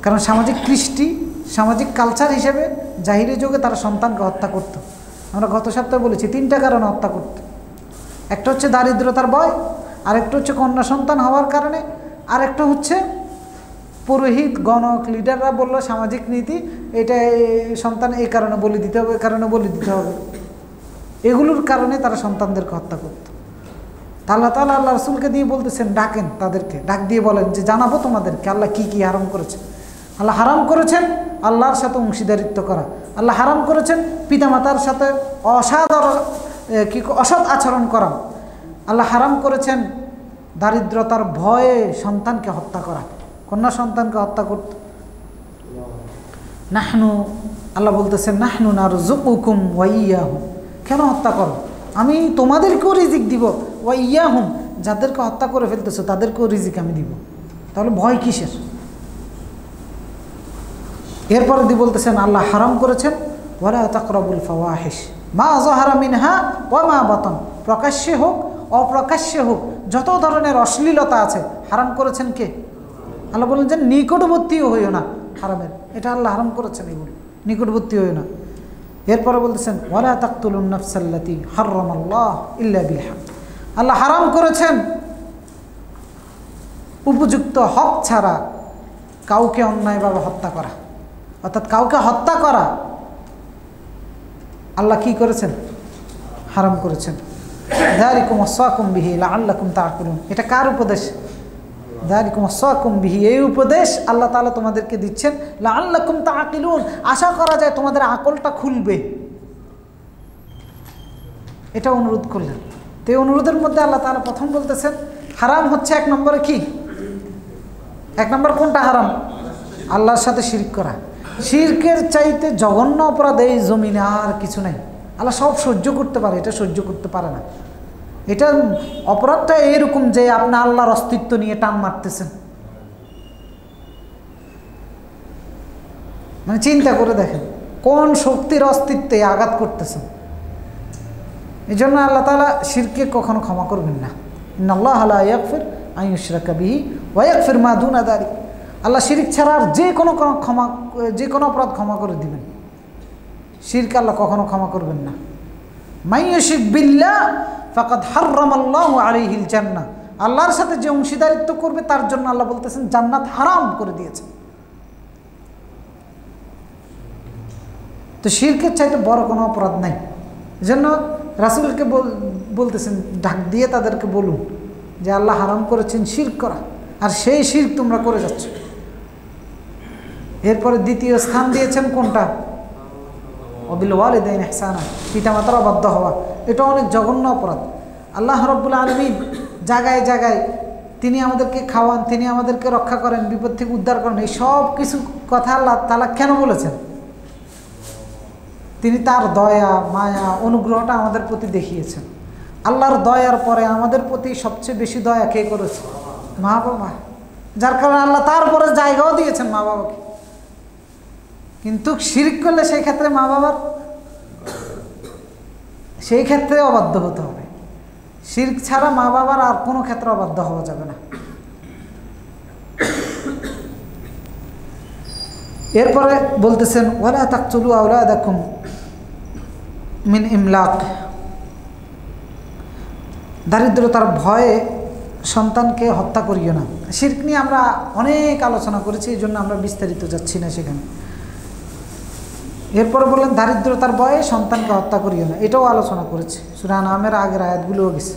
Speaker 1: কারণ সামাজিক কৃষ্টি, সামাজিক কালচার হিসেবে জাহিরি যুগে তারা সন্তানকে হত্যা করত। আমরা গত সপ্তাহে বলেছি 3টা কারণে হত্যা করত। একটা হচ্ছে দারিদ্রতার ভয়, আরেকটা হচ্ছে কন্যা সন্তান হওয়ার কারণে, আরেকটা হচ্ছে পুরোহিত, গণক, লিডাররা বললো সামাজিক নীতি, এটা সন্তান এই কারণে বলি দিতে হবে, এই কারণে বলি দিতে হবে। এগুলোর কারণে তারা সন্তানদেরকে হত্যা করত। আল্লাহ তাআলা আল্লাহ রাসূলকে দিয়ে বলতেছেন ডাকেন, তাদেরকে ডাক দিয়ে বলেন যে জানাবো তোমাদেরকে আল্লাহ কি কি হারাম করেছেন। আল্লাহ হারাম করেছেন আল্লাহর সাথে অংশীদারিত্ব করা। আল্লাহ হারাম করেছেন পিতামাতার সাথে অসৎ আচরণ করা। আল্লাহ হারাম করেছেন দারিদ্রতার ভয়ে সন্তানকে হত্যা করা, কন্যা সন্তানকে হত্যা করত। নাহনু, আল্লাহ বলতেছেন নাহনু নারযুকুকুম ওয়া ইয়্যাহুম, কেন হত্যা করো? আমি তোমাদেরকেও রিজিক দিব, ওয়া ইয়্যাহুম, যাদেরকে হত্যা করে ফেলতেছো তাদেরকেও রিজিক আমি দিব। তাহলে ভয় কিসের? এরপরে দিয়ে বলতেছেন আল্লাহ হারাম করেছেন ওয়ালা তাকরাবুল ফাওয়াহিশ মা যাহারা মিনহা ওয়া মা বাতান, প্রকাশ্যে হোক অপ্রকাশ্যে হোক যত ধরনের অশ্লীলতা আছে হারাম করেছেন কে? আল্লাহ বলেন যে নিকটবর্তীও হইও না হারামের, এটা আল্লাহ হারাম করেছেন, এগুলো নিকটবর্তী হইও না। এরপরে বলতেছেন ওয়ালা তাকতুলুন নাফসাল্লাতী হাররামাল্লাহ ইল্লা বিল হক, আল্লাহ হারাম করেছেন উপযুক্ত হক ছাড়া কাউকে অন্যায়ভাবে হত্যা করা, অর্থাৎ কাউকে হত্যা করা আল্লাহ কি করেছেন? হারাম করেছেন। যালিকুম ওয়াসাকুম বিহি লাআল্লাকুম তাআকিলুন। এটা কার উপদেশ? যালিকুম ওয়াসাকুম বিহি, এই উপদেশ আল্লাহ তাআলা তোমাদেরকে দিচ্ছেন লাআল্লাকুম তাআকিলুন, আশা করা যায় তোমাদের আকলটা খুলবে। এটা অনুরোধ করলেন। তো এই অনুরোধের মধ্যে আল্লাহ তাআলা প্রথম বলতেছেন হারাম হচ্ছে এক নম্বরে কি? এক নম্বর কোনটা হারাম? আল্লাহর সাথে শিরক করা। শিরকের চাইতে জঘন্য অপরাধ এই জমিনে আর কিছু নাই। আল্লাহ সব সহ্য করতে পারে, এটা সহ্য করতে পারে না। এটা অপরাধটা এরকম যে আপনি আল্লাহর অস্তিত্ব নিয়ে টান মারতেছেন। মানে চিন্তা করে দেখেন কোন শক্তির অস্তিত্বে আঘাত করতেছেন। এই জন্য আল্লাহ তাআলা শিরকে কখনো ক্ষমা করবেন না। ইন্নাল্লাহা লা ইয়াগফির আন ইউশরাকা বিহি ওয়া ইয়াগফির মা দুনা যালিক। আল্লাহ শিরক ছাড়া আর যে কোনো অপরাধ ক্ষমা করে দিবেন। শিরক আল্লাহ কখনো ক্ষমা করবেন না। মান ইউশরিক বিল্লাহ ফাকাদ হাররামাল্লাহু আলাইহিল জান্নাহ। আল্লাহর সাথে যে অংশীদারিত্ব করবে তার জন্য আল্লাহ বলতেছেন জান্নাত হারাম করে দিয়েছেন। তো শিরকের চাইতে বড় কোনো অপরাধ নাই। এজন্য রাসূলকে বলতেছেন ডাক দিয়ে তাদেরকে বলুন যে আল্লাহ হারাম করেছেন শিরক করা, আর সেই শিরক তোমরা করে যাচ্ছ। এরপরে দ্বিতীয় স্থান দিয়েছেন কোনটা? ওয়াবিল ওয়ালিদাইনি ইহসানা, পিতামাতার অবাধ্য হওয়া। এটা অনেক জঘন্য অপরাধ। আল্লাহ রাব্বুল আলামিন জায়গায় জায়গায় তিনি আমাদেরকে খাওয়ান, তিনি আমাদেরকে রক্ষা করেন, বিপদ থেকে উদ্ধার করেন। এই সব কিছু কথা আল্লাহ তাআলা কেন বলেছেন? তিনি তার দয়া মায়া অনুগ্রহটা আমাদের প্রতি দেখিয়েছেন। আল্লাহর দয়ার পরে আমাদের প্রতি সবচেয়ে বেশি দয়া কে করেছে? মা বাবা। যার কারণে আল্লাহ তারপরে জায়গাও দিয়েছেন মা বাবাকে। কিন্তু শিরক করলে সেই ক্ষেত্রে মা বাবার সেই ক্ষেত্রে অবাধ্য হতে হবে। শিরক ছাড়া মা বাবার আর কোনো ক্ষেত্রে অবাধ্য হওয়া যাবে না। এরপরে বলতেছেন ওয়ালা তাকতুলু আওলাদাকুম মিন ইমলাক, দারিদ্রতার ভয়ে সন্তানকে হত্যা করিও না। শিরক নিয়ে আমরা অনেক আলোচনা করেছি, এই জন্য আমরা বিস্তারিত যাচ্ছি না সেখানে। এরপরে বললেন দারিদ্রতার ভয়ে সন্তানকে হত্যা করিও না, এটাও আলোচনা করেছি। সূরা আনআমের আগের আয়াতগুলোও গেছে।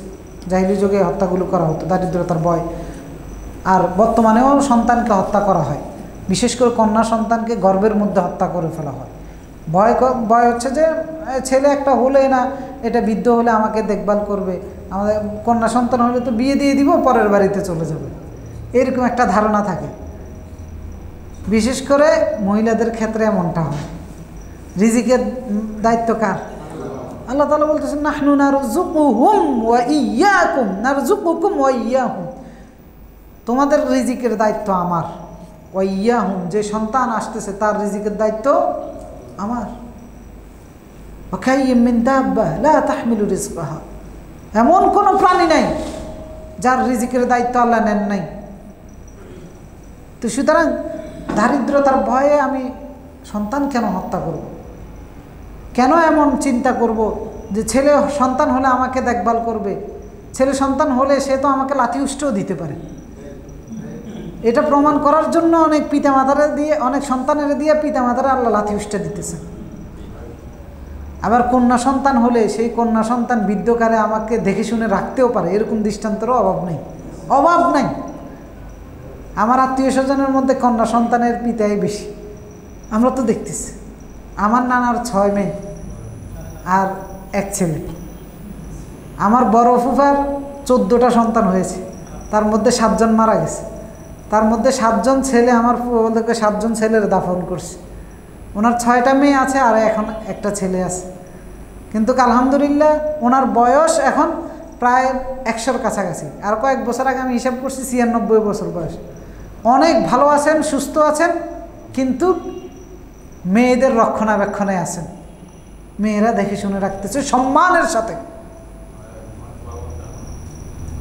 Speaker 1: জাহিলি যুগে হত্যাগুলো করা হতো দারিদ্রতার ভয়, আর বর্তমানেও সন্তানকে হত্যা করা হয়। বিশেষ করে কন্যা সন্তানকে গর্ভের মধ্যে হত্যা করে ফেলা হয়। ভয় হচ্ছে যে ছেলে একটা হলে না, এটা বৃদ্ধ হলে আমাকে দেখভাল করবে, আমাদের কন্যা সন্তান হলে তো বিয়ে দিয়ে দিব, পরের বাড়িতে চলে যাবে, এরকম একটা ধারণা থাকে। বিশেষ করে মহিলাদের ক্ষেত্রে এমনটা হয়। রিজিকের দায়িত্ব কার? আল্লাহ তাআলা বলতেছেন নাহনু নারযুকুহুম ওয়া ইয়্যাকুম, নারযুকুকুম ওয়া ইয়্যাহুম, তোমাদের রিজিকের দায়িত্ব আমার। ওয়া ইয়্যাহুম, যে সন্তান আসতেছে তার রিজিকের দায়িত্ব আমার। ওয়া কাইয়্যিম মিন দাব্বা লা তাহমিলু রিজকাহা, এমন কোনো প্রাণী নাই যার রিজিকের দায়িত্ব আল্লাহ নেন নাই। তো সুতরাং দারিদ্রতার ভয়ে আমি সন্তান কেন হত্যা করব? কেন এমন চিন্তা করব যে ছেলে সন্তান হলে আমাকে দেখভাল করবে, ছেলে সন্তান হলে সে তো আমাকে লাথি উষ্ঠও দিতে পারে। এটা প্রমাণ করার জন্য অনেক পিতামাতারা দিয়ে, অনেক সন্তানেরা দিয়ে পিতামাতারা আল্লাহ লাথি উষ্ঠে দিতেছে। আবার কন্যা সন্তান হলে সেই কন্যা সন্তান বৃদ্ধকালে আমাকে দেখে শুনে রাখতেও পারে, এরকম দৃষ্টান্তেরও অভাব নেই, অভাব নাই। আমার আত্মীয় স্বজনের মধ্যে কন্যা সন্তানের পিতাই বেশি, আমরা তো দেখতেছি। আমার নানার 6 মেয়ে আর 1 ছেলে। আমার বড় ফুফার 14টা সন্তান হয়েছে, তার মধ্যে 7 জন মারা গেছে। তার মধ্যে 7 জন ছেলে, আমার ফুফাদেরকে 7 জন ছেলের দাফন করছে। ওনার 6টা মেয়ে আছে আর এখন একটা ছেলে আছে। কিন্তু আলহামদুলিল্লাহ ওনার বয়স এখন প্রায় 100-র কাছাকাছি। আর কয়েক বছর আগে আমি হিসাব করছি 96 বছর বয়স। অনেক ভালো আছেন, সুস্থ আছেন, কিন্তু মেয়েদের রক্ষণাবেক্ষণে আছেন। মেয়েরা দেখে শুনে রাখতেছে সম্মানের সাথে।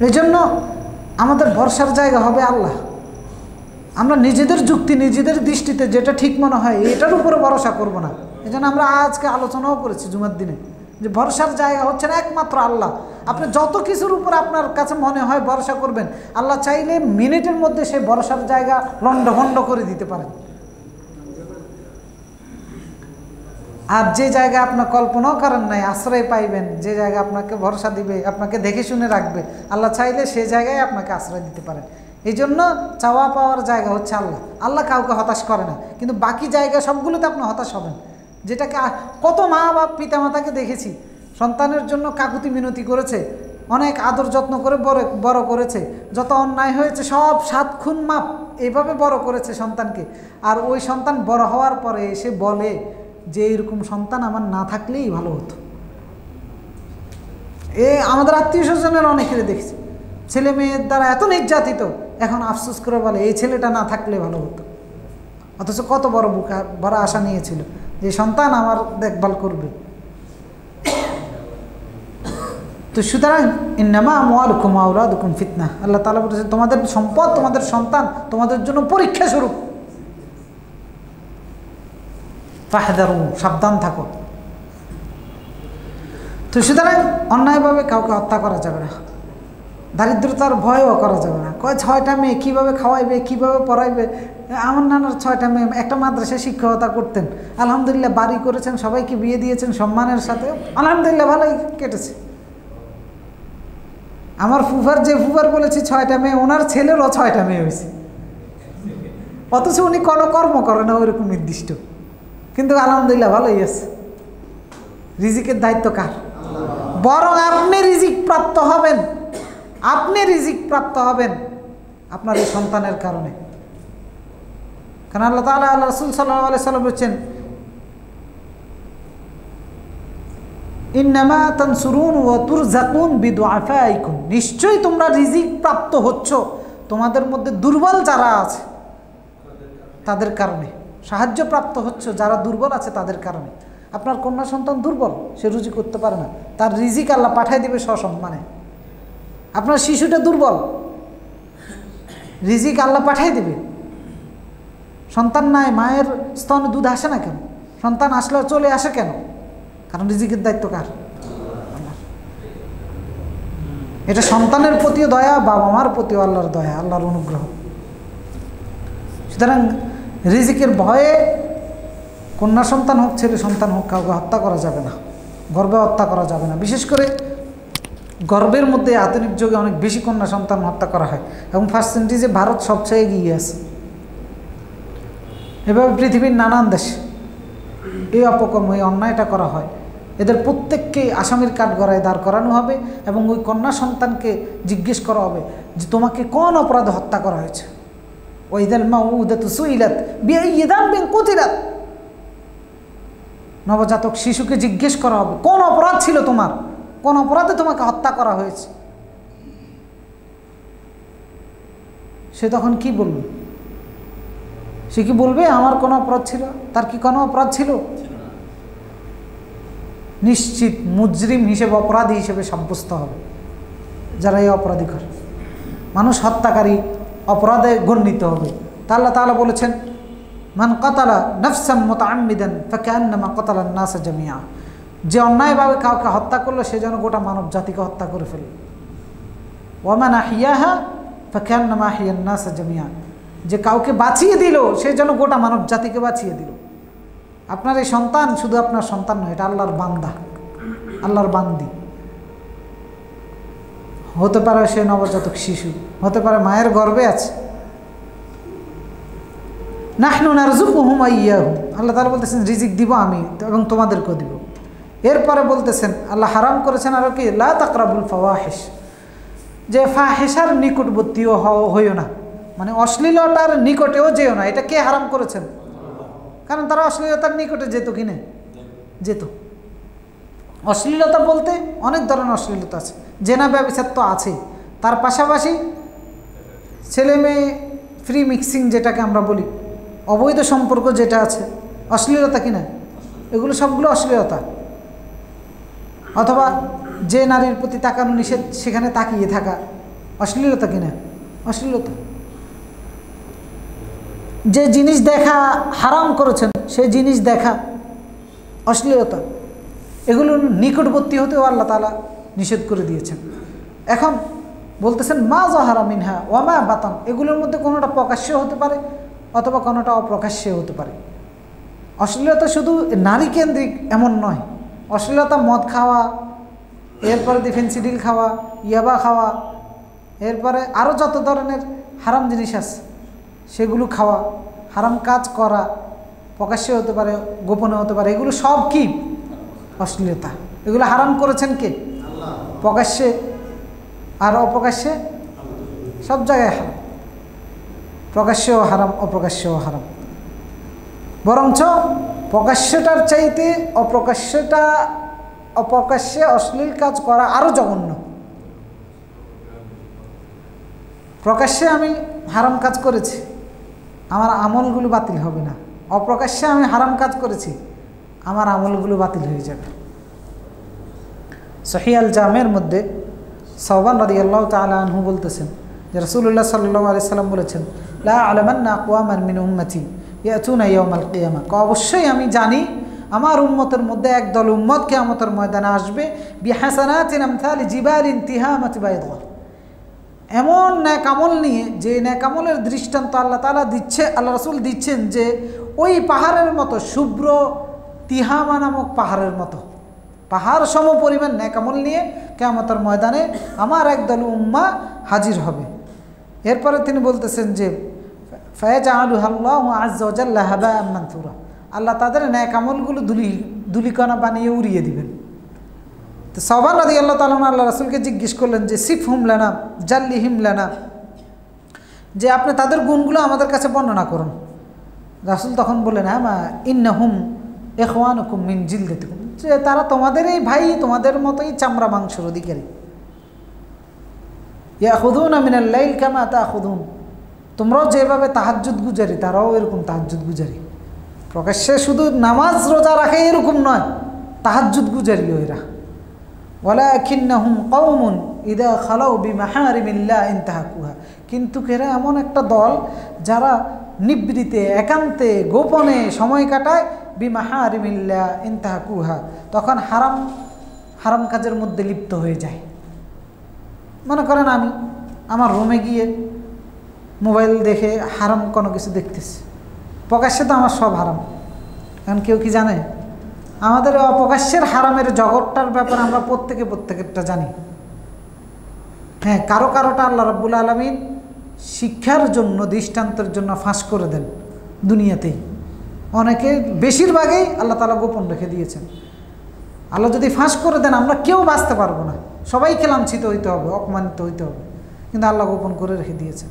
Speaker 1: এই জন্য আমাদের ভরসার জায়গা হবে আল্লাহ। আমরা নিজেদের যুক্তি, নিজেদের দৃষ্টিতে যেটা ঠিক মনে হয় এটার উপরে ভরসা করব না। এই জন্য আমরা আজকে আলোচনাও করেছি জুমার দিনে যে ভরসার জায়গা হচ্ছে না একমাত্র আল্লাহ। আপনি যত কিছুর উপর আপনার কাছে মনে হয় ভরসা করবেন, আল্লাহ চাইলে মিনিটের মধ্যে সেই ভরসার জায়গা লণ্ডভণ্ড করে দিতে পারেন। আর যে জায়গায় আপনার কল্পনাও করেন নাই আশ্রয় পাইবেন, যে জায়গায় আপনাকে ভরসা দিবে, আপনাকে দেখে শুনে রাখবে, আল্লাহ চাইলে সেই জায়গায় আপনাকে আশ্রয় দিতে পারেন। এই জন্য চাওয়া পাওয়ার জায়গা হচ্ছে আল্লাহ। আল্লাহ কাউকে হতাশ করে না, কিন্তু বাকি জায়গা সবগুলোতে আপনি হতাশ হবেন। যেটাকে কত মা বাপ পিতামাতাকে দেখেছি সন্তানের জন্য কাকুতি মিনতি করেছে, অনেক আদর যত্ন করে বড় করেছে, যত অন্যায় হয়েছে সব 7 খুন মাপ এইভাবে বড় করেছে সন্তানকে। আর ওই সন্তান বড় হওয়ার পরে এসে বলে যে এরকম সন্তান আমার না থাকলেই ভালো হতো। আমাদের আত্মীয় স্বজনের অনেকেরই দেখেছি ছেলে মেয়ের দ্বারা এত নির্যাতিত, এখন আফসোস করে বলে এই ছেলেটা না থাকলে ভালো হতো। অথচ কত বড় আশা নিয়েছিল যে সন্তান আমার দেখভাল করবে। তো সুতরাং ইন্নামা আমওয়ালুকুম ওয়া আওলাদুকুম ফিতনা, আল্লাহ তাআলা বলেছেন তোমাদের সম্পদ, তোমাদের সন্তান তোমাদের জন্য পরীক্ষা স্বরূপ। ফাহদারু, সাবধান থাকো। তো সুতরাং অন্যায়ভাবে কাউকে হত্যা করা যাবে না, দারিদ্রতার ভয়ও করা যাবে না। 6টা মেয়ে কীভাবে খাওয়াইবে, কীভাবে পড়াইবে। আমার নানার 6টা মেয়ে একটা মাদ্রাসায় শিক্ষকতা করতেন, আলহামদুলিল্লাহ বাড়ি করেছেন, সবাইকে বিয়ে দিয়েছেন সম্মানের সাথে, আলহামদুলিল্লাহ ভালোই কেটেছে। আমার ফুফার বলেছি 6টা মেয়ে, ওনার ছেলেরও 6টা মেয়ে হয়েছে, অথচ উনি কোনো কর্ম করে না ওইরকম নির্দিষ্ট, কিন্তু আলহামদুলিল্লাহ ভালোই আছে। রিজিকের দায়িত্ব কার? বরং আপনি রিজিক প্রাপ্ত হবেন, আপনি রিজিক প্রাপ্ত হবেন আপনার এই সন্তানের কারণে। কারণ আল্লাহ তাআলা আল্লাহ রাসূল সাল্লাল্লাহু আলাইহি সাল্লাম বলেছেন ইন্নামা তানসুরুন ওয়া তুরযাকুন বিদুআফাইকুম, নিশ্চয়ই তোমরা রিজিক প্রাপ্ত হচ্ছ তোমাদের মধ্যে দুর্বল যারা আছে তাদের কারণে, সাহায্য প্রাপ্ত হচ্ছ যারা দুর্বল আছে তাদের কারণে। আপনার কন্যা সন্তান দুর্বল, সে রুজি করতে পারে না, তার রিজিক আল্লাহ পাঠায় দিবে সসম্মানে। আপনার শিশুটা দুর্বল, রিজিক আল্লাহ পাঠাই দিবে। সন্তান নাই, মায়ের স্তনে দুধ আসে না কেন? সন্তান আসলে চলে আসে কেন? কারণ রিজিকের দায়িত্ব কার? এটা সন্তানের প্রতিও দয়া, বাবা মার প্রতিও আল্লাহর দয়া, আল্লাহর অনুগ্রহ। সুতরাং রিজিকের ভয়ে কন্যা সন্তান হোক ছেলে সন্তান হোক কাউকে হত্যা করা যাবে না, গর্ভে হত্যা করা যাবে না। বিশেষ করে গর্ভের মধ্যে আধুনিক যুগে অনেক বেশি কন্যা সন্তান হত্যা করা হয় এবং পার্সেন্টেজে ভারত সবচেয়ে এগিয়ে আছে। এভাবে পৃথিবীর নানান দেশে এই অপকর্ম, এই অন্যায়টা করা হয়। এদের প্রত্যেককেই আসামির কাঠগড়ায় দাঁড় করানো হবে এবং ওই কন্যা সন্তানকে জিজ্ঞেস করা হবে যে তোমাকে কোন অপরাধে হত্যা করা হয়েছে। ওয়াইদাল মাউউদাতু সুইলাত বিআইয়ি যামবিন কুতিলাত, নবজাতক শিশুকে জিজ্ঞেস করা হবে কোন অপরাধ ছিল তোমার, কোন অপরাধে তোমাকে হত্যা করা হয়েছে। সে তখন কি বলবে? সে কি বলবে আমার কোনো অপরাধ ছিল? তার কি কোনো অপরাধ ছিল? নিশ্চিত মুজরিম হিসেবে, অপরাধী হিসেবে সাব্যস্ত হবে যারা এই অপরাধী করে। মানুষ হত্যাকারী অপরাধে গণ্যিত হবে। তা আল্লাহ তাআলা বলেছেন মান কাতালা নাফসাম মুতাআম্মিদান ফাকান্নামা কাতালান নাস জামিআ, যে অন্যায়ভাবে কাউকে হত্যা করলো সে যেন গোটা মানব জাতিকে হত্যা করে ফেলল। ওয়া মান আহইয়াহা ফাকান্নামা আহইয়ান নাস জামিআ, যে কাউকে বাঁচিয়ে দিল সে যেন গোটা মানব জাতিকে বাঁচিয়ে দিল। আপনার এই সন্তান শুধু আপনার সন্তান নয়, এটা আল্লাহর বান্দা, আল্লাহর বান্দি। হতে পারে সে নবজাতক শিশু, হতে পারে মায়ের গর্ভে আছে। নাহনু নারযুকুহুম ওয়া ইয়্যাহুম, আল্লাহ তাআলা বলতেছেন রিজিক দিব আমি এবং তোমাদেরকেও দিব। এরপরে বলতেছেন আল্লাহ হারাম করেছেন আরও কি, লা তাকরাবুল ফাওয়াহিশ, যে ফাহিশার নিকটবর্তীও হইও না, মানে অশ্লীলতার নিকটেও যেও না। এটা কে হারাম করেছেন? কারণ তারা অশ্লীলতার নিকটে যেত কি না? যেত। অশ্লীলতা বলতে অনেক ধরনের অশ্লীলতা আছে, জেনা ব্যভিচার তো আছেই, তার পাশাপাশি ছেলে মেয়ে ফ্রি মিক্সিং যেটাকে আমরা বলি, অবৈধ সম্পর্ক যেটা আছে, অশ্লীলতা কিনা? এগুলো সবগুলো অশ্লীলতা। অথবা যে নারীর প্রতি তাকানো নিষেধ সেখানে তাকিয়ে থাকা, অশ্লীলতা কিনা? অশ্লীলতা। যে জিনিস দেখা হারাম করেছেন সেই জিনিস দেখা অশ্লীলতা। এগুলো নিকটবর্তী হতেও আল্লাহ তাআলা নিষেধ করে দিয়েছেন। এখন বলতেছেন মা যাহারা মিনহা ওয়া মা বাতান, এগুলোর মধ্যে কোনোটা প্রকাশ্য হতে পারে অথবা কোনোটা অপ্রকাশ্য হতে পারে। অশ্লীলতা শুধু নারী কেন্দ্রিক এমন নয়, অশ্লীলতা মদ খাওয়া, এরপরে ফেন্সিডিল খাওয়া, ইয়াবা খাওয়া, এরপরে আরও যত ধরনের হারাম জিনিস আছে সেগুলো খাওয়া, হারাম কাজ করা, প্রকাশ্যে হতে পারে গোপনে হতে পারে, এগুলো সব কি অশ্লীলতা। এগুলো হারাম করেছেন কে? প্রকাশ্যে আর অপ্রকাশ্যে সব জায়গায় হারাম, প্রকাশ্যেও হারাম অপ্রকাশ্যেও হারাম। বরঞ্চ প্রকাশ্যটার চাইতে অপ্রকাশ্যে অশ্লীল কাজ করা আরও জঘন্য। প্রকাশ্যে আমি হারাম কাজ করেছি, আমার আমলগুলো বাতিল হবে না। অপ্রকাশ্যে আমি হারাম কাজ করেছি, আমার আমলগুলো বাতিল হয়ে যাবে। সহিহ আল জামের মধ্যে সাওবান রাদিয়াল্লাহু তাআলা আনহু বলতেছেন যে রাসূলুল্লাহ সাল্লাল্লাহু আলাইহি সাল্লাম বলেছেন, লা আ'লামান্না আকওয়ামান মিন উম্মতি ইয়াতুনা ইয়াওমাল কিয়ামা, অবশ্যই আমি জানি আমার উম্মতের মধ্যে একদল উম্মত কিয়ামতের ময়দানে আসবে বিহাসানাতিন আমসালি জিবালিন তিহামাতি বাইদা, এমন নেক আমল নিয়ে যে নেক আমলের দৃষ্টান্ত আল্লাহ তাআলা দিচ্ছে, আল্লাহ রাসূল দিচ্ছেন যে ওই পাহাড়ের মতো, শুভ্র তিহামা নামক পাহাড়ের মতো, পাহাড় সম পরিমাণ নেক আমল নিয়ে কিয়ামতের ময়দানে আমার একদল উম্মাহ হাজির হবে। এরপরে তিনি বলতেছেন যে ফায়াজআলুহাল্লাহু আযজা ওয়া জাল্লা হাবাআন মানসুরা, আল্লাহ তাদের নেক আমলগুলো ধুলিকণা বানিয়ে উড়িয়ে দিবেন। তো সাওবান রাদিয়াল্লাহু তাআলা আল্লাহ রাসূলকে জিজ্ঞেস করলেন যে সিফহুম লানা জাল্লিহিম লানা, যে আপনি তাদের গুণগুলো আমাদের কাছে বর্ণনা করুন। রাসূল তখন বললেন, হ্যাঁ মা ইন্নাহুম ইখওয়ানুকুম মিন জিলদাতিকুম, যে তারা তোমাদেরই ভাই, তোমাদের মতোই চামড়া মাংসের অধিকারী। ইয়াখুযুনা মিনাল লাইল কামা তাখুযুন, তোমরাও যেভাবে তাহাজ্জুদ গুজারি তারাও এরকম তাহাজ্জুদ গুজারি। প্রকাশ্যে শুধু নামাজ রোজা রাখে এরকম নয়, তাহাজ্জুদ গুজারিও এরা। ওয়ালাকিন্নাহুম কওমুন ইযা খালাউ বিমাহারিমিল্লাহ ইনতাহাকুহা, কিন্তু এরা এমন একটা দল যারা নিবৃতে একান্তে গোপনে সময় কাটায়, বিমাহারিমিল্লাহ ইনতাহাকুহা, তখন হারাম কাজের মধ্যে লিপ্ত হয়ে যায়। মনে করেন আমি আমার রুমে গিয়ে মোবাইল দেখে হারাম কোনো কিছু দেখতেছি, প্রকাশ্যে তো আমার সব হারাম। এখন কেউ কি জানে? আমাদের অপ্রকাশ্যের হারামের জগৎটার ব্যাপারে আমরা প্রত্যেকেরটা জানি। হ্যাঁ, কারোটা আল্লাহ রাব্বুল আলামিন শিক্ষার জন্য, দৃষ্টান্তের জন্য ফাঁস করে দেন দুনিয়াতেই। অনেকে, বেশিরভাগই আল্লাহ তাআলা গোপন রেখে দিয়েছেন। আল্লাহ যদি ফাঁস করে দেন আমরা কেউ বাঁচতে পারবো না, সবাইকে লাঞ্ছিত হইতে হবে, অপমানিত হইতে হবে, কিন্তু আল্লাহ গোপন করে রেখে দিয়েছেন।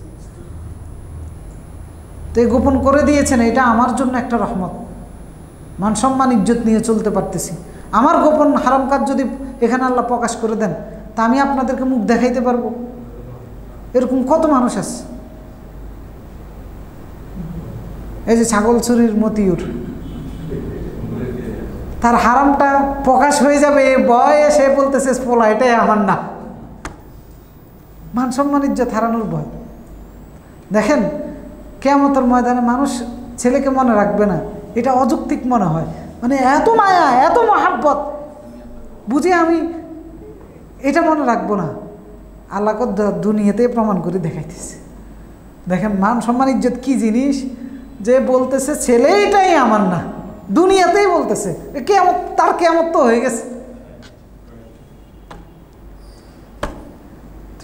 Speaker 1: তো এই গোপন করে দিয়েছেন, এটা আমার জন্য একটা রহমত। মান সম্মান ইজ্জত নিয়ে চলতে পারতেছি। আমার গোপন হারাম কাজ যদি এখানে আল্লাহ প্রকাশ করে দেন, তা আমি আপনাদেরকে মুখ দেখাইতে পারবো? এরকম কত মানুষ আছে। এই যে ছাগল চুরির মতিউর, তার হারামটা প্রকাশ হয়ে যাবে, ভয়ে সে বলতেছে পোলা এটাই আমার না। মান সম্মান ইজ্জত হারানোর ভয়। দেখেন কিয়ামতের ময়দানে মানুষ ছেলেকে মনে রাখবে না, এটা অযৌক্তিক মনে হয়। মানে এত মায়া, এত মহাব্বত, বুঝে আমি এটা মনে রাখবো না। আল্লাহকে দুনিয়াতে প্রমাণ করে দেখাইতেছে। দেখেন মান সম্মান ইজ্জত কি জিনিস, যে বলতেছে ছেলে এটাই আমার না, দুনিয়াতেই বলতেছে। কিয়ামত, তার কিয়ামত তো হয়ে গেছে।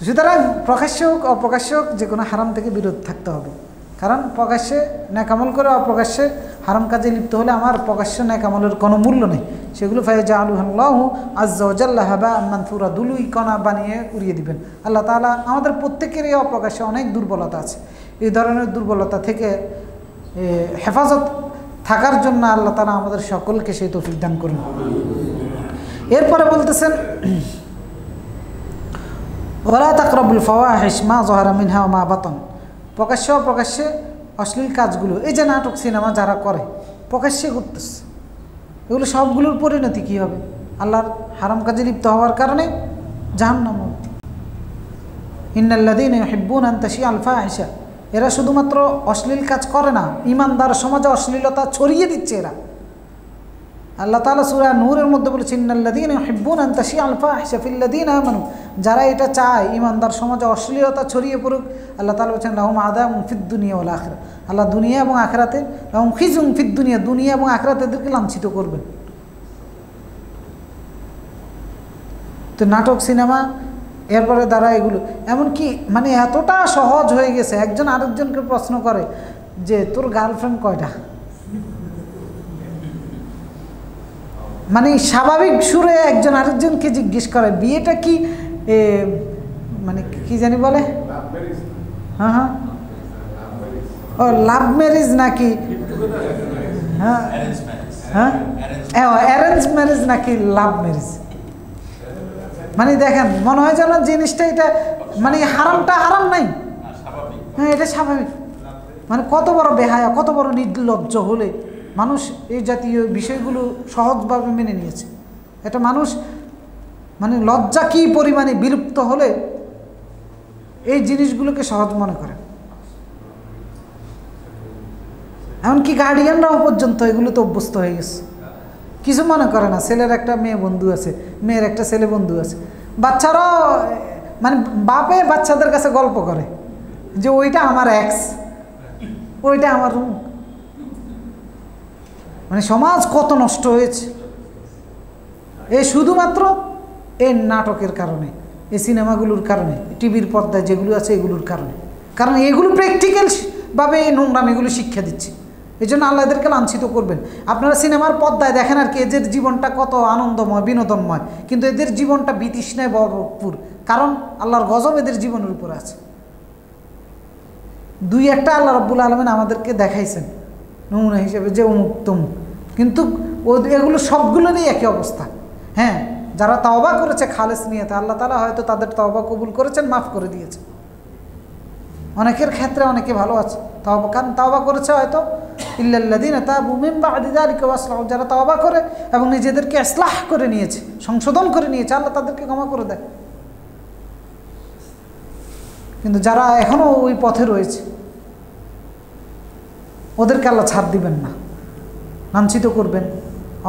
Speaker 1: সুতরাং প্রকাশ্য হোক অপ্রকাশ্য হোক, যে কোনো হারাম থেকে বিরত থাকতে হবে। কারণ প্রকাশ্যে নেকামল করে অপ্রকাশ্যে হারাম কাজে লিপ্ত হলে আমার প্রকাশ্য নেকামলের কোনো মূল্য নেই। সেগুলো ফায়াজআলুহাল্লাহু আযজা ওয়া জাল্লা হাবাআন মানসুরা, দুলুই কণা বানিয়ে উড়িয়ে দিবেন আল্লাহ তাআলা। আমাদের প্রত্যেকেরই অপ্রকাশ্যে অনেক দুর্বলতা আছে। এই ধরনের দুর্বলতা থেকে হেফাজত থাকার জন্য আল্লাহ তাআলা আমাদের সকলকে সেই তৌফিক দান করুন। এরপরে বলতেছেন, ওয়ালা তাকরাবুল ফাওয়াহিশ মা যাহারা মিনহা ওয়া মা বাতান, প্রকাশ্যে অপ্রকাশ্যে অশ্লীল কাজগুলো, এই যে নাটক সিনেমা যারা করে প্রকাশ্যে করতেছে, এগুলো সবগুলোর পরিণতি কী হবে? আল্লাহর হারাম কাজে লিপ্ত হওয়ার কারণে জাহান্নাম। ইন্নাল্লাযীনা ইউহিব্বুনা আন তাশিআল ফাহিশা, এরা শুধুমাত্র অশ্লীল কাজ করে না, ঈমানদার সমাজে অশ্লীলতা ছড়িয়ে দিচ্ছে এরা। আল্লাহ তাআলা সূরা নূরের মধ্যে বলেছেন ইন্নাল্লাযীনা ইউহিব্বুনা আন তাশিআল ফাহিশা ফিল্লাযীনা আমানু, যারা এটা চায় ইমানদার সমাজে অশ্লীলতা ছড়িয়ে পড়ুক, আল্লাহ তাআলা বলেছেন লাহুম আযাবুন ফিদ দুনিয়া ওয়াল আখিরাহ, আল্লাহ দুনিয়া এবং আখিরাতে লাহুম খিজুন ফিদ দুনিয়া, দুনিয়া এবং আখিরাতে এদেরকে লাঞ্ছিত করবেন। তো নাটক সিনেমা এরপরে দ্বারা এগুলো এমনকি মানে এতটা সহজ হয়ে গেছে, একজন আরেকজনকে প্রশ্ন করে যে তোর গার্লফ্রেন্ড কয়টা, মানে স্বাভাবিক সুরে একজন আরেকজনকে জিজ্ঞেস করে বিয়েটা কি মানে কি জানি বলে, হ্যাঁ হ্যাঁ ও লাভ ম্যারেজ নাকি, হ্যাঁ হ্যাঁ অ্যারেঞ্জ ম্যারেজ নাকি লাভ ম্যারেজ। মানে দেখেন মনে হয় যেন জিনিসটা এটা মানে হারামটা হারাম নাই, হ্যাঁ এটা স্বাভাবিক। মানে কত বড় বেহায়া, কত বড় নির্লজ্জ হলে মানুষ এই জাতীয় বিষয়গুলো সহজভাবে মেনে নিয়েছে। এটা মানুষ মানে লজ্জা কী পরিমাণে বিলুপ্ত হলে এই জিনিসগুলোকে সহজ মনে করে। এমনকি গার্ডিয়ানরাও পর্যন্ত এগুলো তো অভ্যস্ত হয়ে গেছে, কিছু মনে করে না। ছেলের একটা মেয়ে বন্ধু আছে, মেয়ের একটা ছেলে বন্ধু আছে, বাচ্চারাও মানে বাপে বাচ্চাদের কাছে গল্প করে যে ওইটা আমার এক্স, ওইটা আমার রুম। মানে সমাজ কত নষ্ট হয়েছে এই শুধুমাত্র এই নাটকের কারণে, এই সিনেমাগুলোর কারণে, টিভির পর্দায় যেগুলো আছে এগুলোর কারণে। কারণ এগুলো প্র্যাকটিক্যাল ভাবে এই নোংরামিগুলো শিক্ষা দিচ্ছে, এই জন্য আল্লাহ এদেরকে লাঞ্ছিত করবেন। আপনারা সিনেমার পর্দায় দেখেন আর কি এদের জীবনটা কত আনন্দময় বিনোদনময়, কিন্তু এদের জীবনটা বিতৃষ্ণায় ভরপুর, কারণ আল্লাহর গজব এদের জীবনের উপর আছে। দুই একটা আল্লাহ রাব্বুল আলামিন আমাদেরকে দেখাইছেন নমুনা হিসেবে যে অমুক তমুক, কিন্তু এগুলো সবগুলোরই একই অবস্থা। হ্যাঁ, যারা তওবা করেছে খালেস নিয়তে, আল্লাহ তাআলা হয়তো তাদের তওবা কবুল করেছেন, মাফ করে দিয়েছে। অনেকের ক্ষেত্রে অনেকে ভালো আছে তওবা, কারণ তওবা করেছে হয়তো ইল্লাল্লাযীনা তাবু মিন বা'দি যালিকা ওয়াসলাহু, যারা তওবা করে এবং নিজেদেরকে ইসলাহ করে নিয়েছে, সংশোধন করে নিয়েছে, আল্লাহ তাদেরকে ক্ষমা করে দেয়। কিন্তু যারা এখনও ওই পথে রয়েছে ওদেরকে আল্লাহ ছাড় দিবেন না, লাঞ্ছিত করবেন,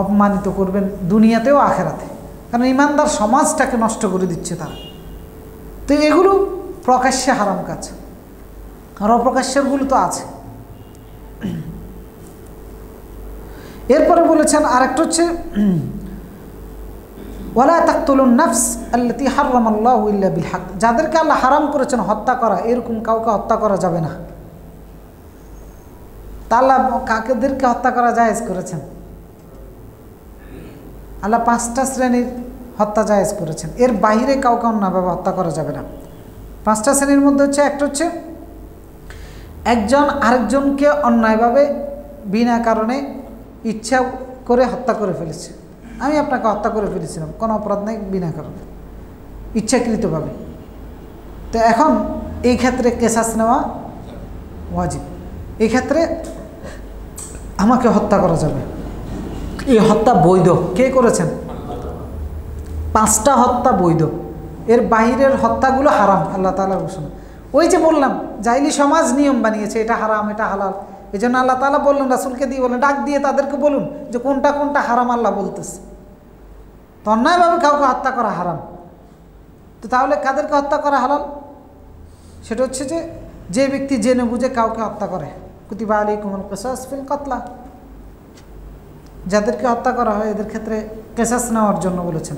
Speaker 1: অপমানিত করবেন দুনিয়াতেও আখেরাতে, কারণ ইমানদার সমাজটাকে নষ্ট করে দিচ্ছে তারা। তো এগুলো প্রকাশ্যে হারাম কাজ, আর অপ্রকাশ্যেরগুলো তো আছে। এরপরে বলেছেন আরেকটা হচ্ছে ওয়ালা তাকতুলুন নাফস আল্লাতী হারামাল্লাহু ইল্লা বিল হক, যাদেরকে আল্লাহ হারাম করেছেন হত্যা করা, এরকম কাউকে হত্যা করা যাবে না। তা আল্লাহ কাকেদেরকে হত্যা করা জায়েজ করেছেন, আল্লাহ 5টা শ্রেণীর হত্যা জায়েজ করেছেন, এর বাইরে কাউকে অন্যভাবে হত্যা করা যাবে না। 5টা শ্রেণীর মধ্যে হচ্ছে একটা হচ্ছে একজন আরেকজনকে অন্যায়ভাবে বিনা কারণে ইচ্ছা করে হত্যা করে ফেলেছে। আমি আপনাকে হত্যা করে ফেলেছিলাম, কোনো অপরাধ নেই, বিনা কারণে ইচ্ছাকৃতভাবে। তো এখন এই ক্ষেত্রে কেসাস নেওয়া ওয়াজিব, এই ক্ষেত্রে আমাকে হত্যা করা যাবে। এই হত্যা বৈধ, কে করেছেন? 5টা হত্যা বৈধ, এর বাইরের হত্যাগুলো হারাম আল্লাহ তাআলার ঘোষণা। ওই যে বললাম জাইলি সমাজ নিয়ম বানিয়েছে এটা হারাম এটা হালাল, এই জন্য আল্লাহ তাআলা বললেন রাসূলকে দিয়ে বললেন ডাক দিয়ে তাদেরকে বলুন যে কোনটা কোনটা হারাম আল্লাহ বলতেছে। তো অন্যায়ভাবে কাউকে হত্যা করা হারাম। তো তাহলে কাদেরকে হত্যা করা হালাল? সেটা হচ্ছে যে ব্যক্তি জেনে বুঝে কাউকে হত্যা করে, কুতিবা আলাইকুমুল কিসাস ফিল কাতলা, যাদেরকে হত্যা করা হয় এদের ক্ষেত্রে কিসাস নেওয়ার জন্য বলেছেন।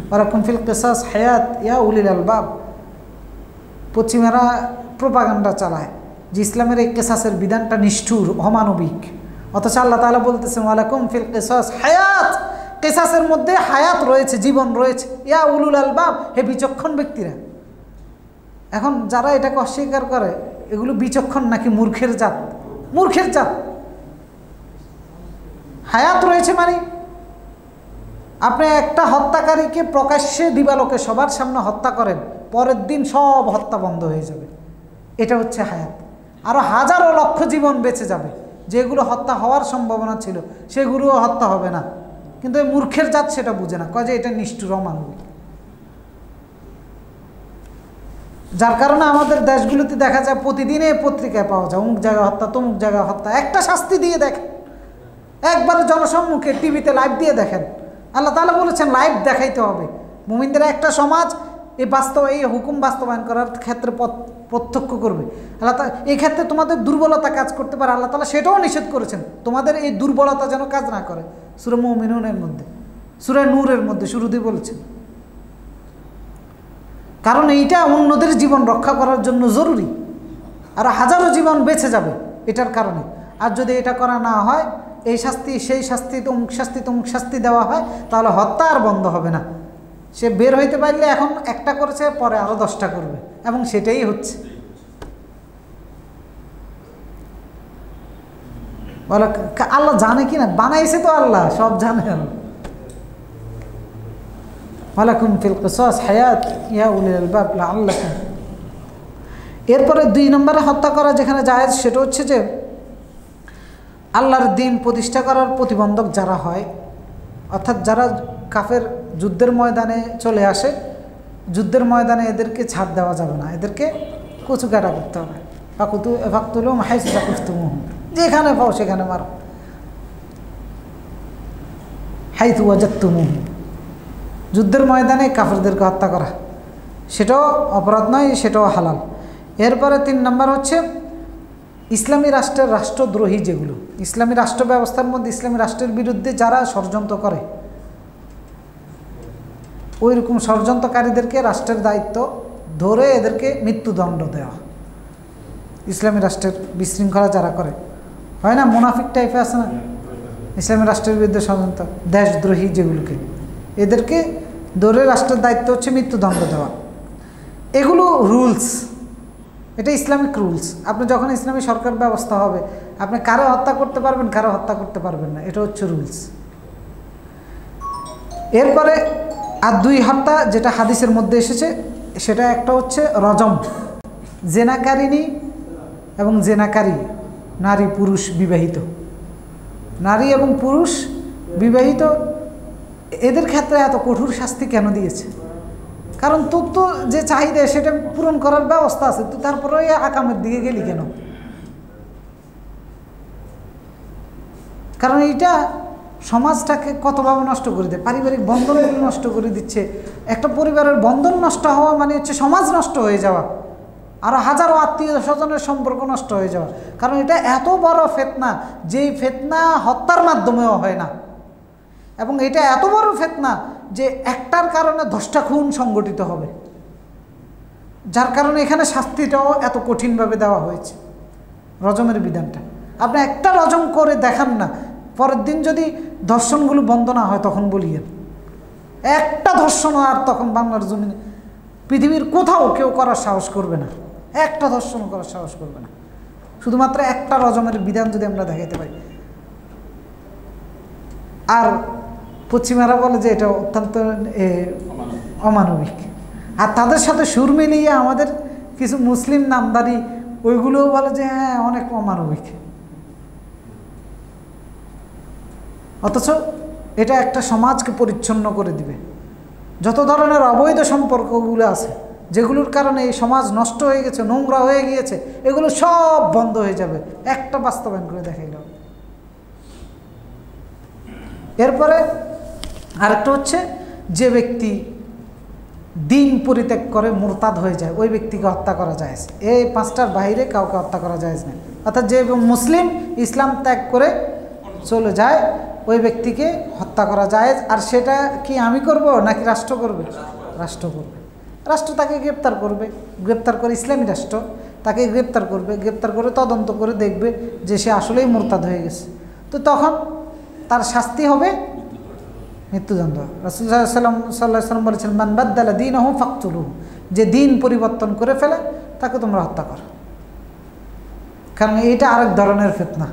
Speaker 1: ওয়ালাকুম ফিল কিসাস হায়াত ইয়া উলিল আলবাব। পশ্চিমারা প্রোপাগান্ডা চালায় যে ইসলামের এই কিসাসের বিধানটা নিষ্ঠুর অমানবিক, অথচ আল্লাহ তাআলা বলতেছেন ওয়ালাকুম ফিল কিসাস হায়াত, কিসাসের মধ্যে হায়াত রয়েছে, জীবন রয়েছে, ইয়া উলুল আলবাব, হে বিচক্ষণ ব্যক্তিরা। এখন যারা এটাকে অস্বীকার করে এগুলো বিচক্ষণ নাকি মূর্খের জাত? মূর্খের জাত। হায়াত রয়েছে মানে আপনি একটা হত্যাকারীকে প্রকাশ্যে দিবালোকে সবার সামনে হত্যা করেন, পরের দিন সব হত্যা বন্ধ হয়ে যাবে, এটা হচ্ছে হায়াত। আরও হাজারো লক্ষ জীবন বেঁচে যাবে, যেগুলো হত্যা হওয়ার সম্ভাবনা ছিল সেগুলোও হত্যা হবে না। কিন্তু এই মূর্খের জাত সেটা বুঝে না, কয় যে এটা নিষ্ঠুর অমানবিক। যার কারণে আমাদের দেশগুলোতে দেখা যায় প্রতিদিনে পত্রিকায় পাওয়া যায় অমুক জায়গায় হত্যা তমুক জায়গায় হত্যা, একটা শাস্তি দিয়ে দেখে, একবারে জনসম্মুখে টিভিতে লাইভ দিয়ে দেখেন। আল্লাহ তাআলা বলেছেন লাইভ দেখাইতে হবে। মুমিনদের একটা সমাজ এই হুকুম বাস্তবায়ন করার ক্ষেত্রে প্রত্যক্ষ করবে। আল্লাহ তাআলা এই ক্ষেত্রে তোমাদের দুর্বলতা কাজ করতে পারে, আল্লাহ তাআলা সেটাও নিষেধ করেছেন, তোমাদের এই দুর্বলতা যেন কাজ না করে। সূরা মুমিনুনের মধ্যে, সূরা নূরের মধ্যে শুরুতেই বলেছেন। কারণ এইটা অন্যদের জীবন রক্ষা করার জন্য জরুরি, আর হাজারো জীবন বেঁচে যাবে এটার কারণে। আর যদি এটা করা না হয়, এই শাস্তি সেই শাস্তি তমুক শাস্তি তমুক শাস্তি দেওয়া হয়, তাহলে হত্যা আর বন্ধ হবে না। সে বের হইতে পারলে এখন একটা করেছে, পরে আরও 10টা করবে, এবং সেটাই হচ্ছে। বলে আল্লাহ জানে কি না? বানাইছে তো আল্লাহ, সব জানে আল্লাহ। ওয়ালাকুম ফিল কিসাস হায়াত ইয়া উলিল আলবাব লাআল্লাকুম। এরপরে 2 নম্বরে হত্যা করা যেখানে জায়েজ, সেটা হচ্ছে যে আল্লাহর দ্বীন প্রতিষ্ঠা করার প্রতিবন্ধক যারা হয়, অর্থাৎ যারা কাফের যুদ্ধের ময়দানে চলে আসে, যুদ্ধের ময়দানে এদেরকে ছাড় দেওয়া যাবে না, এদেরকে কচুকাটা করতে হবে। ফাকতুলুহুম হাইসু সাকিফতুমুহুম, যেখানে পাও সেখানে মারো, হাইসু ওয়াজাদতুমুহুম। যুদ্ধের ময়দানে কাফেরদেরকে হত্যা করা সেটাও অপরাধ নয়, সেটাও হালাল। এরপরে 3 নম্বর হচ্ছে ইসলামী রাষ্ট্রের রাষ্ট্রদ্রোহী, যেগুলো ইসলামী রাষ্ট্র ব্যবস্থার মধ্যে ইসলামী রাষ্ট্রের বিরুদ্ধে যারা ষড়যন্ত্র করে, ওই রকম ষড়যন্ত্রকারীদেরকে রাষ্ট্রের দায়িত্ব ধরে এদেরকে মৃত্যুদণ্ড দেওয়া। ইসলামী রাষ্ট্রের বিশৃঙ্খলা যারা করে, হয় না মুনাফিক টাইপে আছে না, ইসলামী রাষ্ট্রের বিরুদ্ধে ষড়যন্ত্র, দেশদ্রোহী যেগুলোকে, এদেরকে ধরে রাষ্ট্রের দায়িত্ব হচ্ছে মৃত্যুদণ্ড দেওয়া। এগুলো রুলস, এটা ইসলামিক রুলস। আপনি যখন ইসলামী সরকার ব্যবস্থা হবে, আপনি কারো হত্যা করতে পারবেন, কারো হত্যা করতে পারবেন না, এটা হচ্ছে রুলস। এরপরে আর 2 হত্যা যেটা হাদিসের মধ্যে এসেছে, সেটা একটা হচ্ছে রজম, জেনাকারিনী এবং জেনাকারী, নারী পুরুষ বিবাহিত, নারী এবং পুরুষ বিবাহিত, এদের ক্ষেত্রে এত কঠোর শাস্তি কেন দিয়েছে? কারণ তোর তো যে চাহিদা সেটা পূরণ করার ব্যবস্থা আছে, তুই তারপরে আকামের দিকে গেলি কেন? কারণ এইটা সমাজটাকে কতভাবে নষ্ট করে দেয়, পারিবারিক বন্ধনগুলো নষ্ট করে দিচ্ছে। একটা পরিবারের বন্ধন নষ্ট হওয়া মানে হচ্ছে সমাজ নষ্ট হয়ে যাওয়া, আরও হাজারো আত্মীয় স্বজনের সম্পর্ক নষ্ট হয়ে যাওয়া। কারণ এটা এত বড় ফিতনা, যেই ফিতনা হত্যার মাধ্যমেও হয় না, এবং এটা এত বড় ফিতনা যে একটার কারণে 10টা খুন সংগঠিত হবে, যার কারণে এখানে শাস্তিটাও এত কঠিনভাবে দেওয়া হয়েছে, রজমের বিধানটা। আপনি একটা রজম করে দেখান না, পরের দিন যদি ধর্ষণগুলো বন্ধ না হয় তখন বলিয়েন। একটা ধর্ষণ আর তখন বাংলার জমিনে পৃথিবীর কোথাও কেউ করার সাহস করবে না, একটা ধর্ষণ করার সাহস করবে না, শুধুমাত্র একটা রজমের বিধান যদি আমরা দেখাইতে পারি। আর পশ্চিমারা বলে যে এটা অত্যন্ত অমানবিক, আর তাদের সাথে সুর মিলিয়ে আমাদের কিছু মুসলিম নামদারি ওইগুলোও বলে যে হ্যাঁ অনেক অমানবিক। অথচ এটা একটা সমাজকে পরিচ্ছন্ন করে দিবে। যত ধরনের অবৈধ সম্পর্কগুলো আছে, যেগুলোর কারণে এই সমাজ নষ্ট হয়ে গেছে, নোংরা হয়ে গিয়েছে, এগুলো সব বন্ধ হয়ে যাবে একটা বাস্তবায়ন করে দেখাইল। এরপরে আরেকটা হচ্ছে যে ব্যক্তি দিন পরিত্যাগ করে মুরতাদ হয়ে যায়, ওই ব্যক্তিকে হত্যা করা যায়। এই 5টার বাইরে কাউকে হত্যা করা যায় না। অর্থাৎ যে মুসলিম ইসলাম ত্যাগ করে চলে যায়, ওই ব্যক্তিকে হত্যা করা যায়। আর সেটা কি আমি করব নাকি রাষ্ট্র করবে? রাষ্ট্র করবে। রাষ্ট্র তাকে গ্রেপ্তার করবে, গ্রেপ্তার করে ইসলামী রাষ্ট্র তাকে গ্রেপ্তার করবে, গ্রেপ্তার করে তদন্ত করে দেখবে যে সে আসলেই মুরতাদ হয়ে গেছে, তো তখন তার শাস্তি হবে মৃত্যুদণ্ড। রাসূলুল্লাহ সাল্লাল্লাহু আলাইহি ওয়াসাল্লাম বলেছেন, মান বাদ্দালা দীনাহু ফাকতুলুহু, যে দিন পরিবর্তন করে ফেলে তাকে তোমরা হত্যা করো। কারণ এইটা আরেক ধরনের ফিতনা।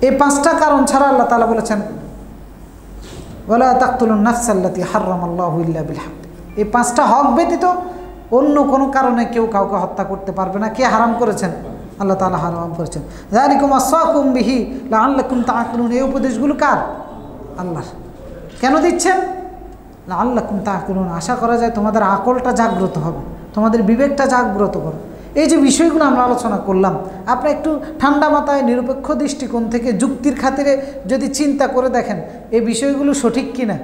Speaker 1: এই 5টা কারণ ছাড়া আল্লাহ তাআলা বলেছেন, ওয়ালা তাকতুলুন নাফসাল্লাতী হারামাল্লাহু ইল্লা বিল হক। এই 5টা হক ব্যতীত অন্য কোনো কারণে কেউ কাউকে হত্যা করতে পারবে না। কে হারাম করেছেন? আল্লাহ তাআলা হারাম করেছেন। যালিকুম ওয়াসাকুম বিহি লাআল্লাকুম তাআকিলুন। এই উপদেশগুলো কার? আল্লাহ। কেন দিচ্ছেন? লাআল্লাকুম তাআকিলুন, আশা করা যায় তোমাদের আকলটা জাগ্রত হবে, তোমাদের বিবেকটা জাগ্রত করো। এই যে বিষয়গুলো আমরা আলোচনা করলাম, আপনি একটু ঠান্ডা মাথায় নিরপেক্ষ দৃষ্টিকোণ থেকে যুক্তির খাতিরে যদি চিন্তা করে দেখেন এই বিষয়গুলো সঠিক কিনা,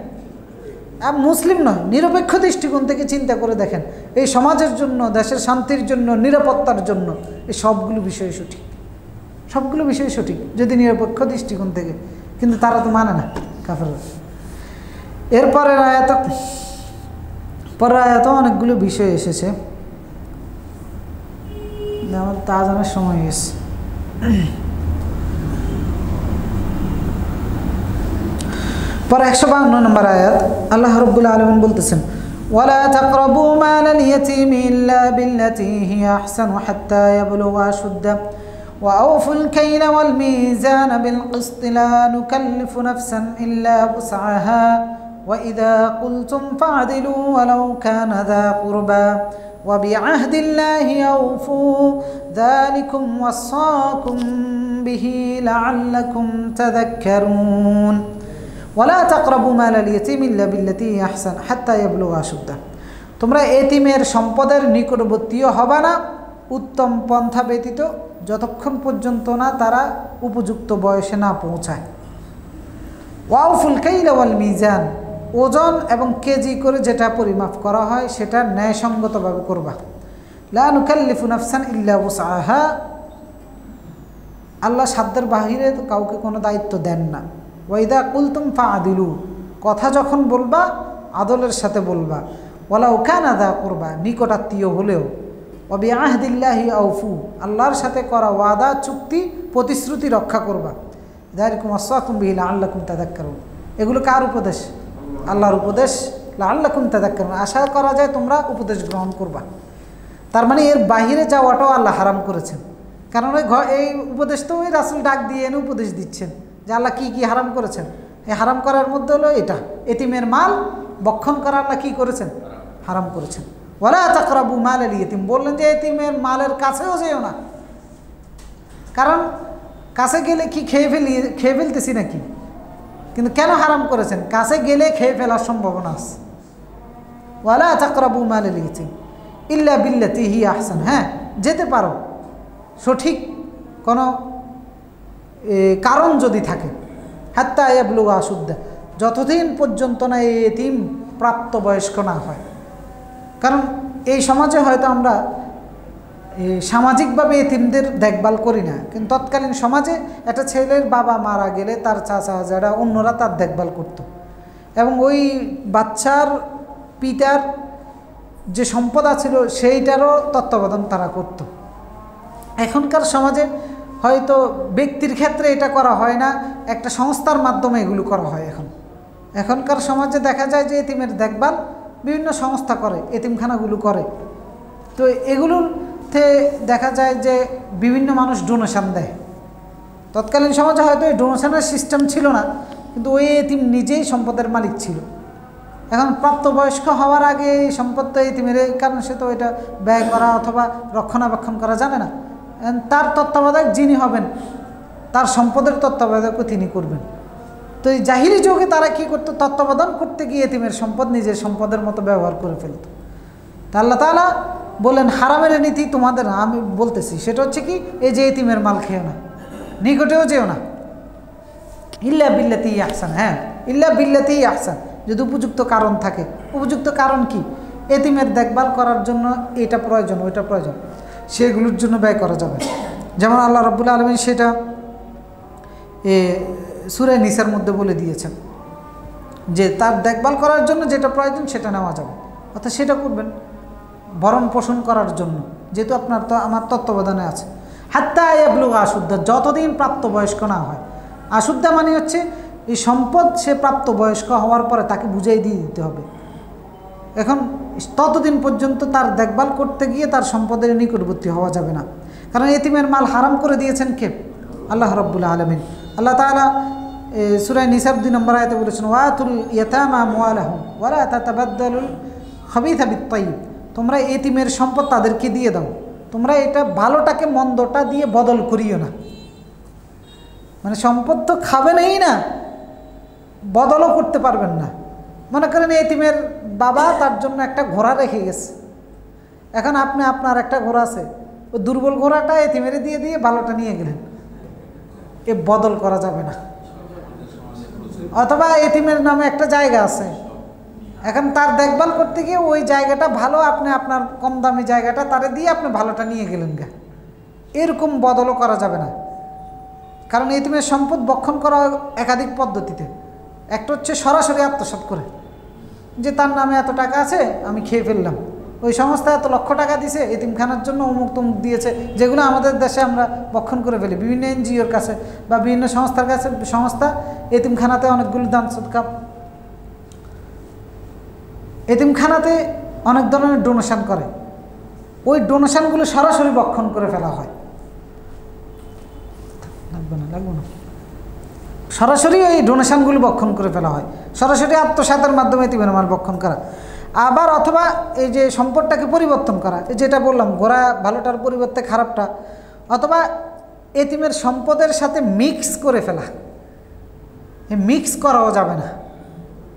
Speaker 1: মুসলিম নয়, নিরপেক্ষ দৃষ্টিকোণ থেকে চিন্তা করে দেখেন এই সমাজের জন্য, দেশের শান্তির জন্য, নিরাপত্তার জন্য এই সবগুলো বিষয় সঠিক, সবগুলো বিষয় সঠিক যদি নিরপেক্ষ দৃষ্টিকোণ থেকে। কিন্তু তারা তো মানে না, কাফেররা। এরপরের আয়াত অনেকগুলো বিষয় এসেছে, আমার তা জানার সময় গেছে। পরে 152 নম্বর আয়াত আল্লাহ রাব্বুল আলামিন বলতেছেন, ওয়ালা তাকরাবু মালাল ইয়াতীমি ইল্লা বিল্লাতী হিয়া আহসানু হাত্তা ইয়াবলুগা আশুদ্দাহ ওয়া আওফুল কাইলা ওয়াল মিজানা বিল কিসতি লা নুকাল্লিফু নাফসান ইল্লা বুসআহা ওয়া ইযা কুলতুম ফা'দিলু ওয়ালাউ কানা যা কুরবা ওয়া বিআহদিল্লাহি আওফু যালিকুম ওয়াসাকুম বিহি লাআল্লাকুম তাযাক্কারুন। ওয়ালা তাকরাবু মালাল ইয়াতীমি ইল্লা বিল্লাতী হিয়া আহসান হাত্তা ইয়াবলুগা আশুদ্দাহ, তোমরা এতিমের সম্পদের নিকটবর্তীও হবে না উত্তম পন্থা ব্যতীত যতক্ষণ পর্যন্ত না তারা উপযুক্ত বয়সে না পৌঁছায়। ওয়াউফুল কাইলা ওয়াল মিজান, ওজন এবং কেজি করে যেটা পরিমাপ করা হয় সেটা ন্যায়সঙ্গতভাবে করবা। লা নুকাল্লিফু নাফসান ইল্লা বুসআহা, আল্লাহ সাধ্যের বাহিরে কাউকে কোনো দায়িত্ব দেন না। ওয়াইদা কুলতুম ফাআদিলু, কথা যখন বলবা আদলের সাথে বলবা। ওয়ালাউ কানা যা কুরবা, নিকটাত্মীয় হলেও। ওয়া বিআহদিল্লাহি আওফু, আল্লাহর সাথে করা ওয়াদা, চুক্তি, প্রতিশ্রুতি রক্ষা করবা। যালিকুম ওয়াসাকুম বিহি লাআল্লাকুম তাযাক্কারুন, এগুলো কার উপদেশ? আল্লাহর উপদেশ। লাআল্লাকুম তাযাক্কারুন, আশা করা যায় তোমরা উপদেশ গ্রহণ করবা। তার মানে এর বাহিরে যাওয়াটাও আল্লাহ হারাম করেছেন, কারণ এই উপদেশ তো ওই রাসূল ডাক দিয়ে এনে উপদেশ দিচ্ছেন যে আল্লাহ কী কী হারাম করেছেন। এই হারাম করার মধ্যে হলো এটা, এতিমের মাল বক্ষণ করা আল্লাহ কী করেছেন? হারাম করেছেন। ওয়ালা তাকরাবু মালাল ইয়াতীম, বললেন যে এতিমের মালের কাছেও যেও না, কারণ কাছে গেলে কি খেয়ে ফেলতেছি নাকি? কিন্তু কেন হারাম করেছেন? কাছে গেলে খেয়ে ফেলার সম্ভাবনা আছে। ওয়ালা তাকরাবু মালাল ইয়াতীম ইল্লা বিল্লাতী হিয়া আহসান, হ্যাঁ যেতে পারো সঠিক কোনো কারণ যদি থাকে। হাত্তা ইয়াবলুগা আশুদ্দাহ, যতদিন পর্যন্ত না এই এতিম প্রাপ্তবয়স্ক না হয়। কারণ এই সমাজে হয়তো আমরা সামাজিকভাবে এতিমদের দেখভাল করি না, কিন্তু তৎকালীন সমাজে একটা ছেলের বাবা মারা গেলে তার চাচা যারা অন্যরা তার দেখভাল করত, এবং ওই বাচ্চার পিতার যে সম্পদ ছিল সেইটারও তত্ত্বাবধান তারা করত। এখনকার সমাজে হয়তো ব্যক্তির ক্ষেত্রে এটা করা হয় না, একটা সংস্থার মাধ্যমে এগুলো করা হয়। এখনকার সমাজে দেখা যায় যে এতিমের দেখভাল বিভিন্ন সংস্থা করে, এতিমখানাগুলো করে। তো এগুলোতে দেখা যায় যে বিভিন্ন মানুষ ডোনেশন দেয়। তৎকালীন সমাজে হয়তো এই ডোনেশনের সিস্টেম ছিল না, কিন্তু ওই এতিম নিজেই সম্পদের মালিক ছিল। এখন প্রাপ্তবয়স্ক হওয়ার আগে এই সম্পদটা এতিমের, কারণ সে তো এটা ব্যয় করা অথবা রক্ষণাবেক্ষণ করা জানে না। তার তত্ত্বাবধায়ক যিনি হবেন, তার সম্পদের তত্ত্বাবধায়কও তিনি করবেন। তো এই জাহিরি যুগে তারা কী করতো? তত্ত্বাবধান করতে গিয়ে এতিমের সম্পদ নিজের সম্পদের মতো ব্যবহার করে ফেলত। তা আল্লাহ তাআলা বলেন হারামের নীতি তোমাদের না, আমি বলতেছি সেটা হচ্ছে কি, এই যে এতিমের মাল খেও না, নিকটেও যেও না। ইল্লা বিল্লাতী আহসান, হ্যাঁ ইল্লা বিল্লাতী আহসান, যদি উপযুক্ত কারণ থাকে। উপযুক্ত কারণ কি? এতিমের দেখভাল করার জন্য এটা প্রয়োজন, ওইটা প্রয়োজন, সেগুলোর জন্য ব্যয় করা যাবে। যেমন আল্লাহ রাব্বুল আলামিন সেটা সূরা নিসার মধ্যে বলে দিয়েছেন যে তার দেখভাল করার জন্য যেটা প্রয়োজন সেটা নেওয়া যাবে, অর্থাৎ সেটা করবেন ভরণ পোষণ করার জন্য, যেহেতু আপনার তো আমার তত্ত্বাবধানে আছে। হাত্তা ইয়াবলুগা আশুদ্দাহ, যতদিন প্রাপ্তবয়স্ক না হয়। আশুদ্দাহ মানে হচ্ছে এই সম্পদ সে প্রাপ্তবয়স্ক হওয়ার পরে তাকে বুঝিয়ে দিয়ে দিতে হবে। এখন ততদিন পর্যন্ত তার দেখভাল করতে গিয়ে তার সম্পদের নিকটবর্তী হওয়া যাবে না, কারণ এতিমের মাল হারাম করে দিয়েছেন কে? আল্লাহ রাব্বুল আলামিন। আল্লাহ তাআলা সূরা নিসার 2 নম্বর আয়াতে বলেছেন, ওয়াতুল ইয়াতামা আমওয়ালাহুম ওয়ালা তাতাবাদদালুল খাবিথা বিত-তাইয়্যিব, তোমরা এতিমের সম্পদ তাদেরকে দিয়ে দাও, তোমরা এটা ভালোটাকে মন্দটা দিয়ে বদল করিও না। মানে সম্পদ তো খাবেনই না, বদলও করতে পারবেন না। মনে করেন এতিমের বাবা তার জন্য একটা ঘোড়া রেখে গেছে, এখন আপনি আপনার একটা ঘোড়া আছে, ও দুর্বল ঘোড়াটা এতিমেরে দিয়ে দিয়ে ভালোটা নিয়ে গেলেন। এ বদল করা যাবে না। অথবা এতিমের নামে একটা জায়গা আছে, এখন তার দেখভাল করতে গিয়ে ওই জায়গাটা ভালো, আপনি আপনার কম দামি জায়গাটা তারে দিয়ে আপনি ভালোটা নিয়ে গেলেন গা, এরকম বদলও করা যাবে না। কারণ এতিমের সম্পদ বক্ষণ করা একাধিক পদ্ধতিতে। একটা হচ্ছে সরাসরি আত্মসাৎ করে, যে তার নামে এত টাকা আছে আমি খেয়ে ফেললাম, ওই সংস্থা এত লক্ষ টাকা দিয়েছে এতিমখানার জন্য, অমুক তমুক দিয়েছে, যেগুলো আমাদের দেশে আমরা বক্ষণ করে ফেলি বিভিন্ন এনজিওর কাছে বা বিভিন্ন সংস্থার কাছে। সংস্থা এতিমখানাতে অনেকগুলো দান সদকা, এতিমখানাতে অনেক ধরনের ডোনেশন করে, ওই ডোনেশনগুলো সরাসরি বক্ষণ করে ফেলা হয়। লাগবে না, সরাসরি এই ডোনেশনগুলো বক্ষণ করে ফেলা হয়, সরাসরি আত্মসাতের মাধ্যমে এতিমের মাল বক্ষণ করা। আবার অথবা এই যে সম্পদটাকে পরিবর্তন করা, যেটা বললাম ঘোড়া ভালোটার পরিবর্তে খারাপটা, অথবা এতিমের সম্পদের সাথে মিক্স করে ফেলা। এই মিক্স করাও যাবে না,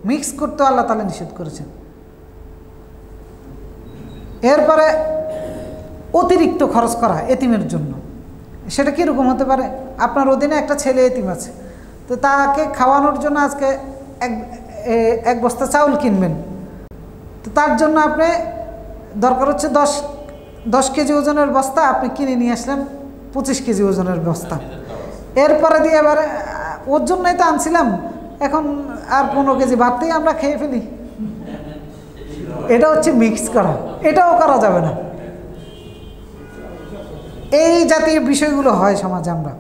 Speaker 1: মিক্স করতে আল্লাহ তাআলা নিষেধ করেছেন। এরপরে অতিরিক্ত খরচ করা এতিমের জন্য, সেটা কীরকম হতে পারে? আপনার অধীনে একটা ছেলে এতিম আছে, তো তাকে খাওয়ানোর জন্য আজকে এক বস্তা চাউল কিনবেন, তো তার জন্য আপনি দরকার হচ্ছে 10 কেজি ওজনের বস্তা, আপনি কিনে নিয়ে আসলেন 25 কেজি ওজনের বস্তা। এরপরে দিয়ে এবারে ওর জন্যই তো আনছিলাম, এখন আর 15 কেজি বাড়তেই আমরা খেয়ে ফেলি। এটা হচ্ছে মিক্স করা, এটাও করা যাবে না। এই জাতীয় বিষয়গুলো হয় সমাজে। আমরা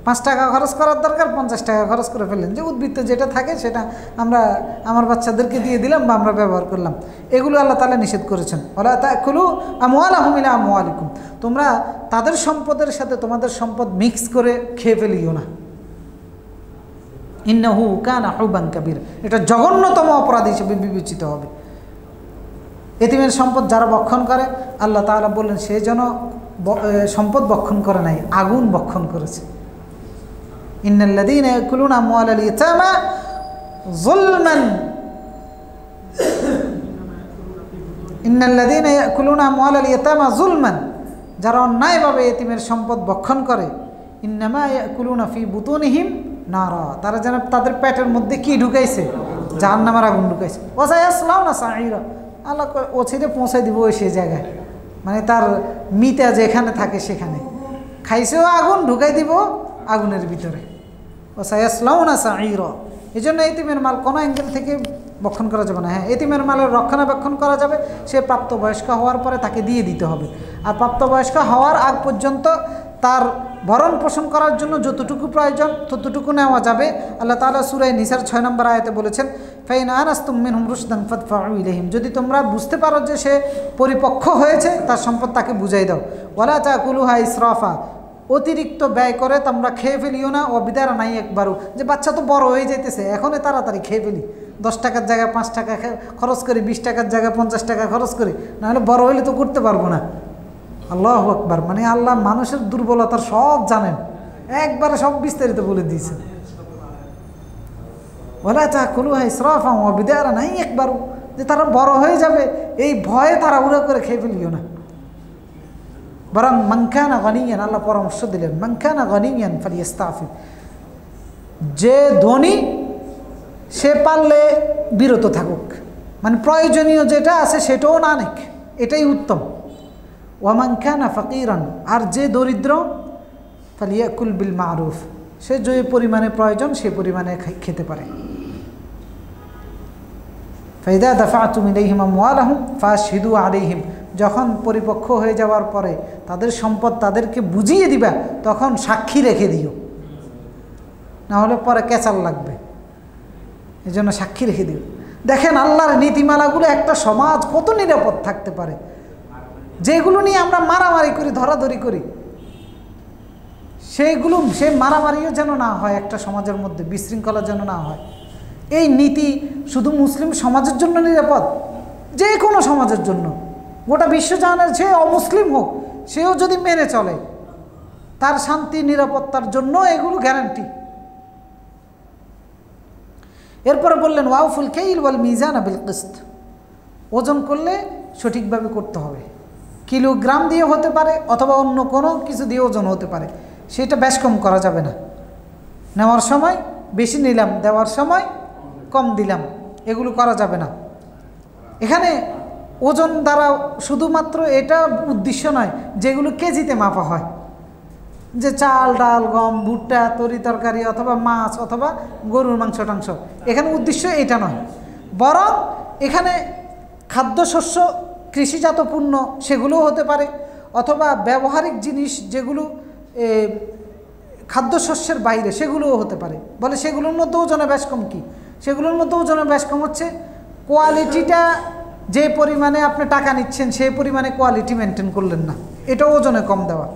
Speaker 1: 5 টাকা খরচ করার দরকার 50 টাকা খরচ করে ফেললেন, যে উদ্বৃত্ত যেটা থাকে সেটা আমরা আমার বাচ্চাদেরকে দিয়ে দিলাম বা আমরা ব্যবহার করলাম। এগুলো আল্লাহ তাআলা নিষেধ করেছেন, ওয়ালা তাকুলু আমওয়ালাহুম ইলা আমওয়ালিকুম, তোমরা তাদের সম্পদের সাথে তোমাদের সম্পদ মিক্স করে খেয়ে ফেলিও না। ইন্নাহু কানা হুবান কাবীর, এটা জঘন্যতম অপরাধ হিসেবে বিবেচিত হবে। এতিমের সম্পদ যারা বক্ষণ করে, আল্লাহ তাআলা বললেন সে যেন সম্পদ বক্ষণ করে নাই, আগুন বক্ষণ করেছে। ইন্নাল্লাযীনা ইয়াকুলুনা আমওয়ালাল ইয়াতামা যুলমান, ইন্নাল্লাযীনা ইয়াকুলুনা আমওয়ালাল ইয়াতামা যুলমান, যারা অন্যায়ভাবে এতিমের সম্পদ বক্ষণ করে, ইন্নামা ইয়াকুলুনা ফি বুতুনিহিম নারা, তারা যেন তাদের পেটের মধ্যে কি ঢুকাইছে? জাহান্নামের আগুন ঢুকাইছে। ওয়া সায়াসলাউনা সাঈরা, আল্লাহ ও ছেড়ে পৌঁছাই দিব ওই সেই জায়গায়, মানে তার মিতা যেখানে থাকে সেখানে খাইছেও আগুন, ঢুকাই দিব আগুনের ভিতরে। ও সায়াসলাউনা সাঈরা, এই জন্য এতিমের মাল কোনো অ্যাঙ্গেল থেকে বক্ষণ করা যাবে না। হ্যাঁ, এতিমের মালের রক্ষণাবেক্ষণ করা যাবে, সে প্রাপ্তবয়স্ক হওয়ার পরে তাকে দিয়ে দিতে হবে। আর প্রাপ্তবয়স্ক হওয়ার আগ পর্যন্ত তার ভরণ পোষণ করার জন্য যতটুকু প্রয়োজন ততটুকু নেওয়া যাবে। আল্লাহ তাআলা সূরা নিসার 6 নম্বর আয়াতে বলেছেন, ফাইন আনাস্তুম মিনহুম রুশদান ফাদফাউ ইলাইহিম, যদি তোমরা বুঝতে পারো যে সে পরিপক্ক হয়েছে, তার সম্পদ তাকে বুঝাই দাও। ওয়ালা তাকুলুহা ইসরাফা, অতিরিক্ত ব্যয় করে তোমরা খেয়ে ফেলিও না। ও বিদারা নাই একবারও, যে বাচ্চা তো বড় হয়ে যাইতেছে, এখনই তাড়াতাড়ি খেয়ে ফেলি, 10 টাকার জায়গায় 5 টাকা খরচ করি, 20 টাকার জায়গায় 50 টাকা খরচ করি, নাহলে বড় হইলে তো করতে পারবো না। আল্লাহু আকবার, মানে আল্লাহ মানুষের দুর্বলতার সব জানেন, একবারে সব বিস্তারিত বলে দিয়েছেন। ওয়ালা তাকুলুহা ইসরাফা ওয়া বিদারা নাই একবারও, যে তারা বড় হয়ে যাবে এই ভয়ে তারা উড়া করে খেয়ে ফেলিও না। বরং মান কানা গনিয়ান, আল্লাহ পরামর্শ দিলেন, মান কানা গনিয়ান ফালিয়াস্তাফিফ, যে ধনী সে পারলে বিরত থাকুক, মানে প্রয়োজনীয় যেটা আছে সেটাও না নেক, এটাই উত্তম। ওয়ামান কানা ফাকিরান, আর যে দরিদ্র, ফালিয়াকুল বিল মারুফ, সে যে পরিমাণে প্রয়োজন সে পরিমাণে খেতে পারে। ফাইদা দাফাতুম ইলাইহিম আমওয়ালাহুম ফাশহিদু আলাইহিম, যখন পরিপক্ক হয়ে যাওয়ার পরে তাদের সম্পদ তাদেরকে বুঝিয়ে দিবা, তখন সাক্ষী রেখে দিও, না হলে পরে কেচাল লাগবে, এই জন্য সাক্ষী রেখে দিও। দেখেন আল্লাহর নীতিমালাগুলো, একটা সমাজ কত নিরাপদ থাকতে পারে, যেগুলো নিয়ে আমরা মারামারি করি, ধরাধরি করি, সেইগুলো সে মারামারিও যেন না হয়, একটা সমাজের মধ্যে বিশৃঙ্খলা যেন না হয়। এই নীতি শুধু মুসলিম সমাজের জন্য নিরাপদ, যে কোনো সমাজের জন্য, গোটা বিশ্বজাহানের যে অমুসলিম হোক সেও যদি মেনে চলে, তার শান্তি নিরাপত্তার জন্য এগুলো গ্যারান্টি। এরপরে বললেন ওয়াউফুল কাইল ওয়াল মিজান বিল কিসত, ওজন করলে সঠিকভাবে করতে হবে। কিলোগ্রাম দিয়ে হতে পারে অথবা অন্য কোনো কিছু দিয়ে ওজন হতে পারে, সেটা বেশ কম করা যাবে না। নেওয়ার সময় বেশি নিলাম, দেওয়ার সময় কম দিলাম, এগুলো করা যাবে না। এখানে ওজন দ্বারা শুধুমাত্র এটা উদ্দেশ্য নয় যেগুলো কেজিতে মাপা হয়, যে চাল ডাল গম ভুট্টা তরি তরকারি অথবা মাছ অথবা গরুর মাংস টাংস, এখানে উদ্দেশ্য এটা নয়, বরং এখানে খাদ্যশস্য কৃষিজাত পণ্য সেগুলোও হতে পারে, অথবা ব্যবহারিক জিনিস যেগুলো খাদ্যশস্যের বাইরে সেগুলোও হতে পারে। বলে সেগুলোর মধ্যে ওজনে বেশ কম কি? সেগুলোর মধ্যে ওজনে বেশ কম হচ্ছে কোয়ালিটিটা, যে পরিমাণে আপনি টাকা নিচ্ছেন সেই পরিমাণে কোয়ালিটি মেনটেন করলেন না, এটাও ওজনে কম দেওয়া।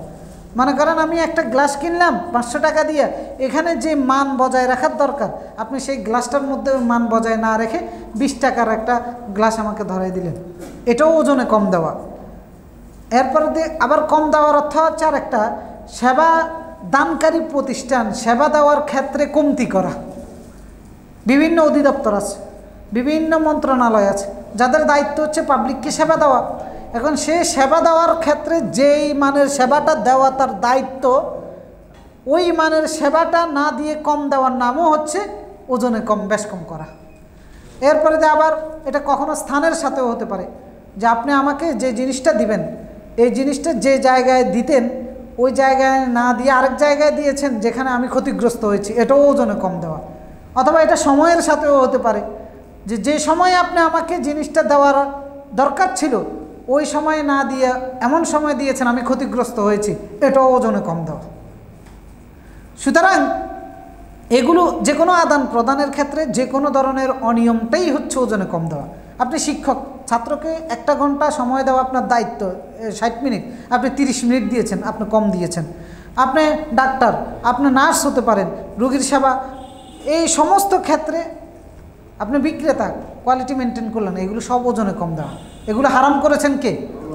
Speaker 1: মনে করেন আমি একটা গ্লাস কিনলাম 500 টাকা দিয়ে, এখানে যে মান বজায় রাখার দরকার আপনি সেই গ্লাসটার মধ্যে মান বজায় না রেখে 20 টাকার একটা গ্লাস আমাকে ধরাই দিলেন, এটাও ওজনে কম দেওয়া। এরপরে আবার কম দেওয়ার অর্থ হচ্ছে আর একটা, সেবা দানকারী প্রতিষ্ঠান সেবা দেওয়ার ক্ষেত্রে কমতি করা। বিভিন্ন অধিদপ্তর আছে, বিভিন্ন মন্ত্রণালয় আছে যাদের দায়িত্ব হচ্ছে পাবলিককে সেবা দেওয়া। এখন সে সেবা দেওয়ার ক্ষেত্রে যেই মানের সেবাটা দেওয়া তার দায়িত্ব, ওই মানের সেবাটা না দিয়ে কম দেওয়ার নামও হচ্ছে ওজনে কম বেশ কম করা। এরপরে যে আবার এটা কখনো স্থানের সাথেও হতে পারে, যে আপনি আমাকে যে জিনিসটা দিবেন এই জিনিসটা যে জায়গায় দিতেন ওই জায়গায় না দিয়ে আরেক জায়গায় দিয়েছেন যেখানে আমি ক্ষতিগ্রস্ত হয়েছি, এটাও ওজনে কম দেওয়া। অথবা এটা সময়ের সাথেও হতে পারে, যে সময়ে আপনি আমাকে জিনিসটা দেওয়ার দরকার ছিল ওই সময়ে না দিয়ে এমন সময় দিয়েছেন আমি ক্ষতিগ্রস্ত হয়েছি, এটাও ওজনে কম দেওয়া। সুতরাং এগুলো যে কোনো আদান প্রদানের ক্ষেত্রে যে কোনো ধরনের অনিয়মটাই হচ্ছে ওজনে কম দেওয়া। আপনি শিক্ষক, ছাত্রকে 1 ঘন্টা সময় দেওয়া আপনার দায়িত্ব, 60 মিনিট, আপনি 30 মিনিট দিয়েছেন, আপনি কম দিয়েছেন। আপনি ডাক্তার, আপনি নার্স হতে পারেন, রোগীর সেবা, এই সমস্ত ক্ষেত্রে আপনি বিক্রেতা, কোয়ালিটি মেনটেন করলেন, এগুলো সব ওজনে কম দেওয়া। এগুলো হারাম করেছেন কে?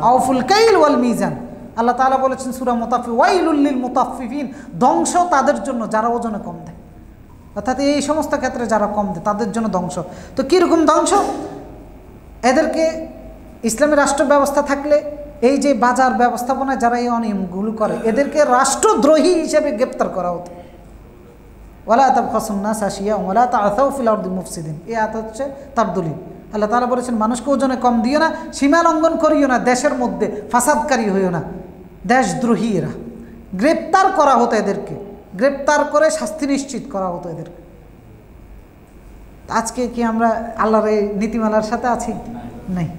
Speaker 1: আউফুল কাইল ওয়াল মিজান। আল্লাহ তাআলা বলেছেন সূরা মুতাফফিফিন, ওয়াইলুল লিল মুতাফফিফিন, ধ্বংস তাদের জন্য যারা ওজনে কম দেয়। অর্থাৎ এই সমস্ত ক্ষেত্রে যারা কম দেয় তাদের জন্য ধ্বংস। তো কীরকম ধ্বংস? এদেরকে ইসলামী রাষ্ট্র ব্যবস্থা থাকলে এই যে বাজার ব্যবস্থাপনায় যারা এই অনিয়মগুলো করে এদেরকে রাষ্ট্রদ্রোহী হিসেবে গ্রেপ্তার করা হতো। ওয়ালা তাবখাসুন নাস আশিয়াহুম ওয়ালা তাআসাউ ফিল আরদি মুফসিদিন, এই আয়াত হচ্ছে তার দলিল। আল্লাহ তাআলা বলেছেন মানুষকে ওজনে কম দিও না, সীমা লঙ্ঘন করিও না, দেশের মধ্যে ফাসাদকারী হইও না, দেশদ্রোহী এরা। গ্রেপ্তার করা হতো এদেরকে, গ্রেপ্তার করে শাস্তি নিশ্চিত করা হতো এদেরকে। আজকে কি আমরা আল্লাহর এই নীতিমালার সাথে আছি? নেই।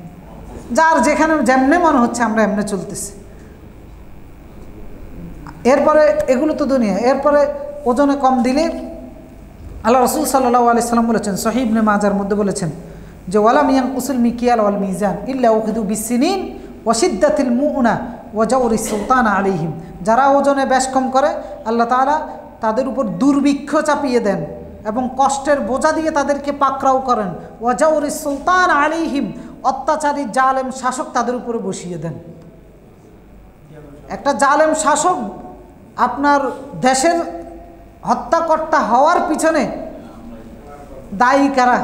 Speaker 1: যার যেখানে যেমনে মনে হচ্ছে আমরা এমনি চলতেছি। এরপরে এগুলো তো দুনিয়া। এরপরে ওজনে কম দিলে আল্লাহ রাসূল সাল্লাল্লাহু আলাইহি সাল্লাম বলেছেন, সহিহ ইবনে মাজার মধ্যে বলেছেন যে ওয়ালাম ইয়ানকুসুল মিকিয়াল ওয়াল মিজান ইল্লা উখিযু বিসসিনিন ওয়া শিদ্দাতিল মুউনা ওয়া জাওরিস সুলতানা আলাইহিম। যারা ওজনে বেশ কম করে আল্লাহ তাআলা তাদের উপর দুর্ভিক্ষ চাপিয়ে দেন এবং কষ্টের বোঝা দিয়ে তাদেরকে পাকড়াও করেন। ওয়া জাওরিস সুলতান আলাইহিম, অত্যাচারী জালেম শাসক তাদের উপরে বসিয়ে দেন। একটা জালেম শাসক আপনার দেশের হত্যাকর্তা হওয়ার পিছনে দায়ী কারা?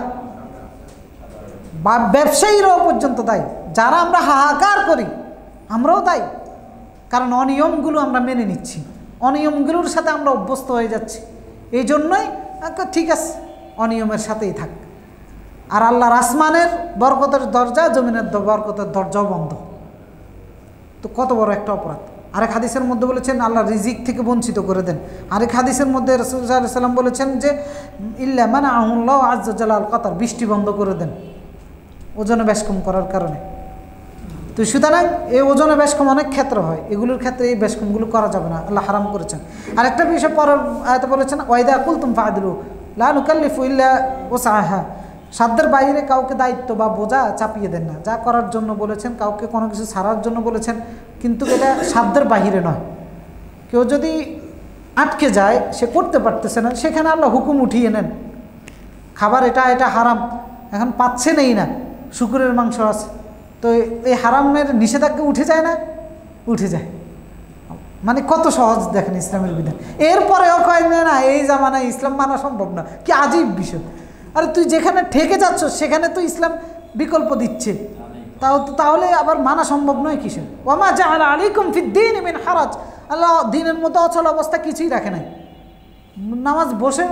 Speaker 1: ব্যবসায়ীরাও পর্যন্ত দায়ী। যারা আমরা হাহাকার করি আমরাও দায়ী, কারণ অনিয়মগুলো আমরা মেনে নিচ্ছি, অনিয়মগুলোর সাথে আমরা অভ্যস্ত হয়ে যাচ্ছি। এই জন্যই ঠিক আছে অনিয়মের সাথেই থাক। আর আল্লাহর আসমানের বরকতের দরজা জমিনের বরকতের দরজাও বন্ধ। তো কত বড় একটা অপরাধ। আরেক হাদিসের মধ্যে বলেছেন আল্লাহ রিজিক থেকে বঞ্চিত করে দেন। আরেক হাদিসের মধ্যে রাসূল সাল্লাল্লাহু আলাইহি ওয়াসাল্লাম বলেছেন যে ইল্লা মানাহুল্লাহু আযজা জালাল কাতার, বৃষ্টি বন্ধ করে দেন ওজনে বেশ কম করার কারণে। তো সুতরাং এই ওজনে বেশ কম অনেক ক্ষেত্র হয়, এগুলোর ক্ষেত্রে এই বেশ কমগুলো করা যাবে না, আল্লাহ হারাম করেছেন। আরেকটা বিষয় পরের আয়াতে বলেছেন ওয়াইদা কুলতুম ফাআদিলু লা নুকাল্লিফু ইল্লা ওয়াসআহা, সাধ্যের বাইরে কাউকে দায়িত্ব বা বোঝা চাপিয়ে দেন না। যা করার জন্য বলেছেন, কাউকে কোনো কিছু ছাড়ার জন্য বলেছেন, কিন্তু এটা সাধ্যের বাহিরে নয়। কেউ যদি আটকে যায়, সে করতে পারতেছে না, সেখানে আল্লাহ হুকুম উঠিয়ে নেন। খাবার এটা হারাম, এখন পাচ্ছে নেই না, শুকুরের মাংস আছে, তো এই হারামের নিষেধাজ্ঞা উঠে যায় না? উঠে যায়। মানে কত সহজ দেখেন ইসলামের বিধান। এরপরেও কয় না এই জামানায় ইসলাম মানা সম্ভব না, কি আজীব বিষয়। আরে তুই যেখানে ঠেকে যাচ্ছ সেখানে তো ইসলাম বিকল্প দিচ্ছে, তাহলে আবার মানা সম্ভব নয় কিসের? ওয়ামা জাআলা আলাইকুম ফিদ্দীন মিন হারাজ, আল্লাহ দিনের মধ্যে অচল অবস্থা কিছুই রাখে নাই। নামাজ বসে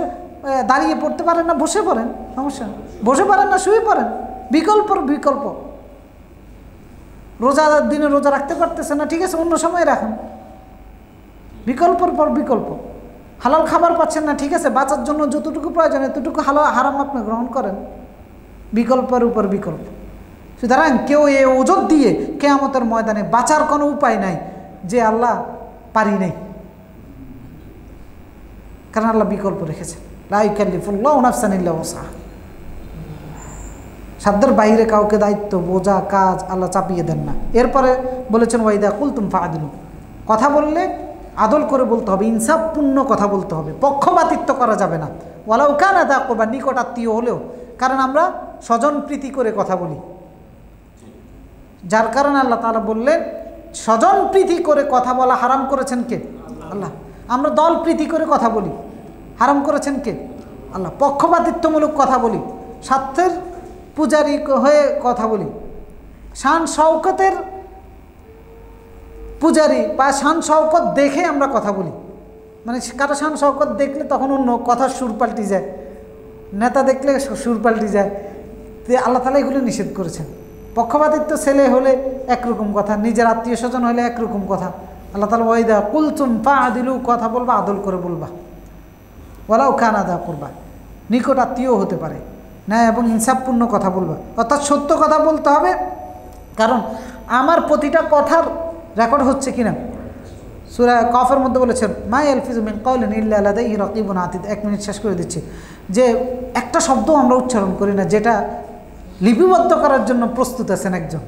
Speaker 1: দাঁড়িয়ে পড়তে পারেন না, বসে পড়েন, সমস্যা নেই। বসে পারেন না, শুয়ে পড়েন, বিকল্পর বিকল্প। রোজা দিনে রোজা রাখতে পারতেছেন না, ঠিক আছে অন্য সময় রাখুন, বিকল্পর পর বিকল্প। হালাল খাবার পাচ্ছেন না, ঠিক আছে বাঁচার জন্য যতটুকু প্রয়োজন এতটুকু হালাল হারাম আপনি গ্রহণ করেন, বিকল্পের উপর বিকল্প। সুতরাং কেউ এ ওজত দিয়ে কিয়ামতের ময়দানে বাঁচার কোনো উপায় নাই যে আল্লাহ পারি নাই, কারণ আল্লাহ বিকল্প রেখেছেন। লা ইউকাল্লিফুল্লাহু নাফসান ইল্লা ওয়াসআহা। সাধ্যের বাইরে কাউকে দায়িত্ব বোঝা কাজ আল্লাহ চাপিয়ে দেন না। এরপরে বলেছেন ওয়াইদা কুলতুম ফাআদিলু, কথা বললে আদল করে বলতে হবে, ইনসাফপূর্ণ কথা বলতে হবে, পক্ষপাতিত্ব করা যাবে না। ওয়ালাউ কানা দা কুরবা, নিকট আত্মীয় হলেও, কারণ আমরা স্বজন প্রীতি করে কথা বলি, যার কারণে আল্লাহ তাআলা বললেন স্বজন প্রীতি করে কথা বলা হারাম করেছেন কে? আল্লাহ। আমরা দল প্রীতি করে কথা বলি, হারাম করেছেন কে? আল্লাহ। পক্ষপাতিত্বমূলক কথা বলি, স্বার্থের পূজারী হয়ে কথা বলি, শান শওকতের পূজারী বা শান শওকত দেখে আমরা কথা বলি, মানে কারো শান শওকত দেখলে তখন অন্য কথার সুর পাল্টি যায়, নেতা দেখলে সুর পাল্টি যায়, আল্লাহ তাআলা এগুলো নিষেধ করেছেন। পক্ষপাতিত্ব ছেলে হলে একরকম কথা, নিজের আত্মীয় স্বজন হলে একরকম কথা। আল্লাহ তাআলা ওয়াইদা কুলতুম ফাআদিলু, কথা বলবা আদল করে বলবা, ওয়ালাউ কানা দা কুরবা, নিকট আত্মীয় হতে পারে, ন্যায় এবং ইনসাফপূর্ণ কথা বলবা, অর্থাৎ সত্য কথা বলতে হবে। কারণ আমার প্রতিটা কথার রেকর্ড হচ্ছে কিনা, সূরা কফের মধ্যে বলেছেন মা ইয়ালফিযু মিন কাওলিন ইল্লা লাদাইহি রাকিবুন আতীদ। 1 মিনিট শেষ করে দিচ্ছি, যে একটা শব্দ আমরা উচ্চারণ করি না যেটা লিপিবদ্ধ করার জন্য প্রস্তুত আছেন একজন,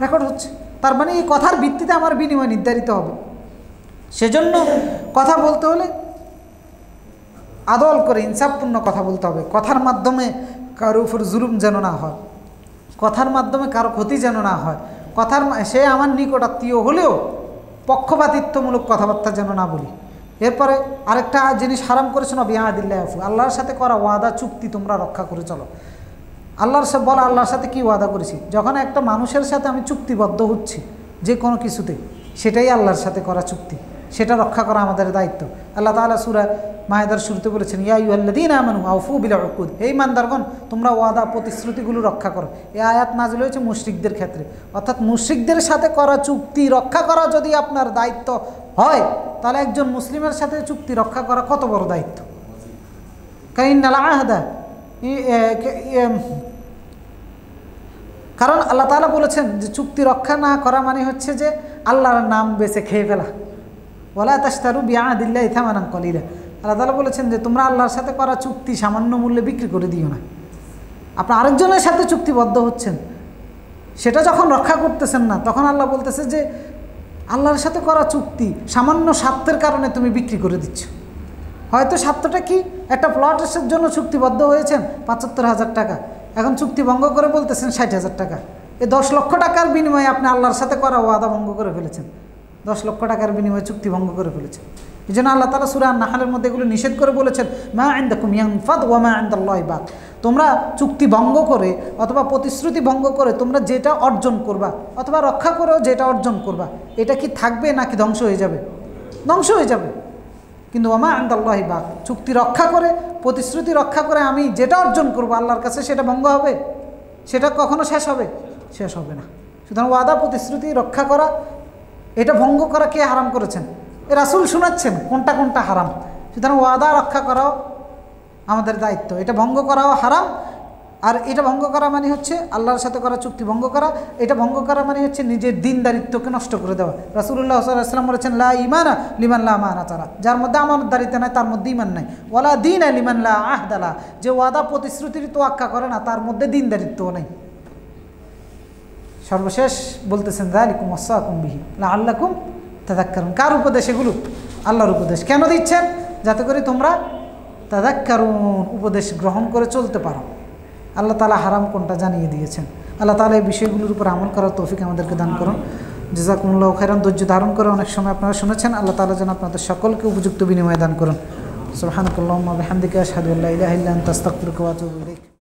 Speaker 1: রেকর্ড হচ্ছে। তার মানে এই কথার ভিত্তিতে আমার বিনিময় নির্ধারিত হবে। সেজন্য কথা বলতে হলে আদল করে ইনসাফপূর্ণ কথা বলতে হবে। কথার মাধ্যমে কারো উপর জুলুম যেন না হয়, কথার মাধ্যমে কারো ক্ষতি যেন না হয়, সে আমার নিকট আত্মীয় হলেও পক্ষপাতিত্বমূলক কথাবার্তা যেন না বলি। এরপরে আরেকটা জিনিস হারাম করেছেন বিআদিল্লাহি, আল্লাহর সাথে করা ওয়াদা চুক্তি তোমরা রক্ষা করে চলো। আল্লাহর সাথে বলা, আল্লাহর সাথে কি ওয়াদা করেছি? যখন একটা মানুষের সাথে আমি চুক্তিবদ্ধ হচ্ছি যে কোনো কিছুতে, সেটাই আল্লাহর সাথে করা চুক্তি, সেটা রক্ষা করা আমাদের দায়িত্ব। আল্লাহ তাআলা সূরা মায়েদার শুরুতে বলেছেন ইয়া আইয়ুহাল্লাযীনা আমানু আউফু বিল উকুদ, হে ঈমানদারগণ তোমরা ওয়াদা প্রতিশ্রুতিগুলো রক্ষা করো। এই আয়াত নাযিল হয়েছে মুশরিকদের ক্ষেত্রে, অর্থাৎ মুশরিকদের সাথে করা চুক্তি রক্ষা করা যদি আপনার দায়িত্ব হয়, তাহলে একজন মুসলিমের সাথে চুক্তি রক্ষা করা কত বড় দায়িত্ব। কাইন্নাল আহদা, কারণ আল্লাহ তাআলা বলেছেন যে চুক্তি রক্ষা না করা মানে হচ্ছে যে আল্লাহর নাম বেছে খেয়ে ফেলা। ওয়ালা তাশতারু বিআদিল্লাহি থামানান কলিলা, আল্লাহ তাআলা বলেছেন যে তোমরা আল্লাহর সাথে করা চুক্তি সামান্য মূল্যে বিক্রি করে দিও না। আপনি আরেকজনের সাথে চুক্তিবদ্ধ হচ্ছেন, সেটা যখন রক্ষা করতেছেন না, তখন আল্লাহ বলতেছে যে আল্লাহর সাথে করা চুক্তি সামান্য স্বার্থের কারণে তুমি বিক্রি করে দিচ্ছ। হয়তো স্বার্থটা কি, একটা প্লটের জন্য চুক্তিবদ্ধ হয়েছেন ৭৫,০০০ টাকা, এখন চুক্তি ভঙ্গ করে বলতেছেন ৬০,০০০ টাকা। এই ১০ লক্ষ টাকার বিনিময়ে আপনি আল্লাহর সাথে করা ওয়াদা ভঙ্গ করে ফেলেছেন, ১০ লক্ষ টাকার বিনিময়ে চুক্তি ভঙ্গ করে ফেলেছেন। এই জন্য আল্লাহ তাআলা সূরা আন-নাহলের মধ্যে এগুলো নিষেধ করে বলেছেন মা ইনদাকুম ইয়ানফাদ ওয়া মা ইনদাল্লাহি বাক, তোমরা চুক্তি ভঙ্গ করে অথবা প্রতিশ্রুতি ভঙ্গ করে তোমরা যেটা অর্জন করবা অথবা রক্ষা করেও যেটা অর্জন করবা, এটা কি থাকবে নাকি ধ্বংস হয়ে যাবে? ধ্বংস হয়ে যাবে। কিন্তু ওয়া মা ইনদাল্লাহি বাক, চুক্তি রক্ষা করে প্রতিশ্রুতি রক্ষা করে আমি যেটা অর্জন করব আল্লাহর কাছে সেটা ভঙ্গ হবে, সেটা কখনো শেষ হবে? শেষ হবে না। সুতরাং ওয়াদা প্রতিশ্রুতি রক্ষা করা, এটা ভঙ্গ করা কে হারাম করেছেন? রাসূল শোনাচ্ছেন কোনটা কোনটা হারাম। সুতরাং ওয়াদা রক্ষা করাও আমাদের দায়িত্ব, এটা ভঙ্গ করাও হারাম। আর এটা ভঙ্গ করা মানে হচ্ছে আল্লাহর সাথে করা চুক্তি ভঙ্গ করা, এটা ভঙ্গ করা মানে হচ্ছে নিজের দিনদারিত্বকে নষ্ট করে দেওয়া। রাসূলুল্লাহ সাল্লাল্লাহু আলাইহি ওয়াসাল্লাম বলেছেন লা ঈমানা লিমান লা আমানাতা লা, যার মধ্যে আমানতদারিতা নাই তার মধ্যে ঈমান নাই। ওয়ালা দীনা লিমান লা আহদা লা, যে ওয়াদা প্রতিশ্রুতির তোয়াক্কা করে না তার মধ্যে দিনদারিত্বও নেই। সর্বশেষ বলতেছেন যালিকুম ওয়াসাকুম বিহি লাআল্লাকুম তাযাক্কারুন। কার উপদেশ এগুলো? আল্লাহর উপদেশ। কেন দিচ্ছেন? যাতে করে তোমরা তাযাক্কারুন, উপদেশ গ্রহণ করে চলতে পারো। আল্লাহ তাআলা হারাম কোনটা জানিয়ে দিয়েছেন। আল্লাহ তাআলা এই বিষয়গুলোর উপর আমল করার তৌফিক আমাদেরকে দান করুন। জাযাকুমুল্লাহু খাইরান। ধৈর্য ধারণ করে অনেক সময় আপনারা শুনেছেন। আল্লাহ তাআলা যেন আপনাদের সকলকে উপযুক্ত বিনিময় দান করুন। সুবহানাকাল্লাহুম্মা ওয়া বিহামদিকা আশহাদু আল্লা ইলাহা ইল্লা আনতা আস্তাগফিরুকা ওয়া আতুবু ইলাইক।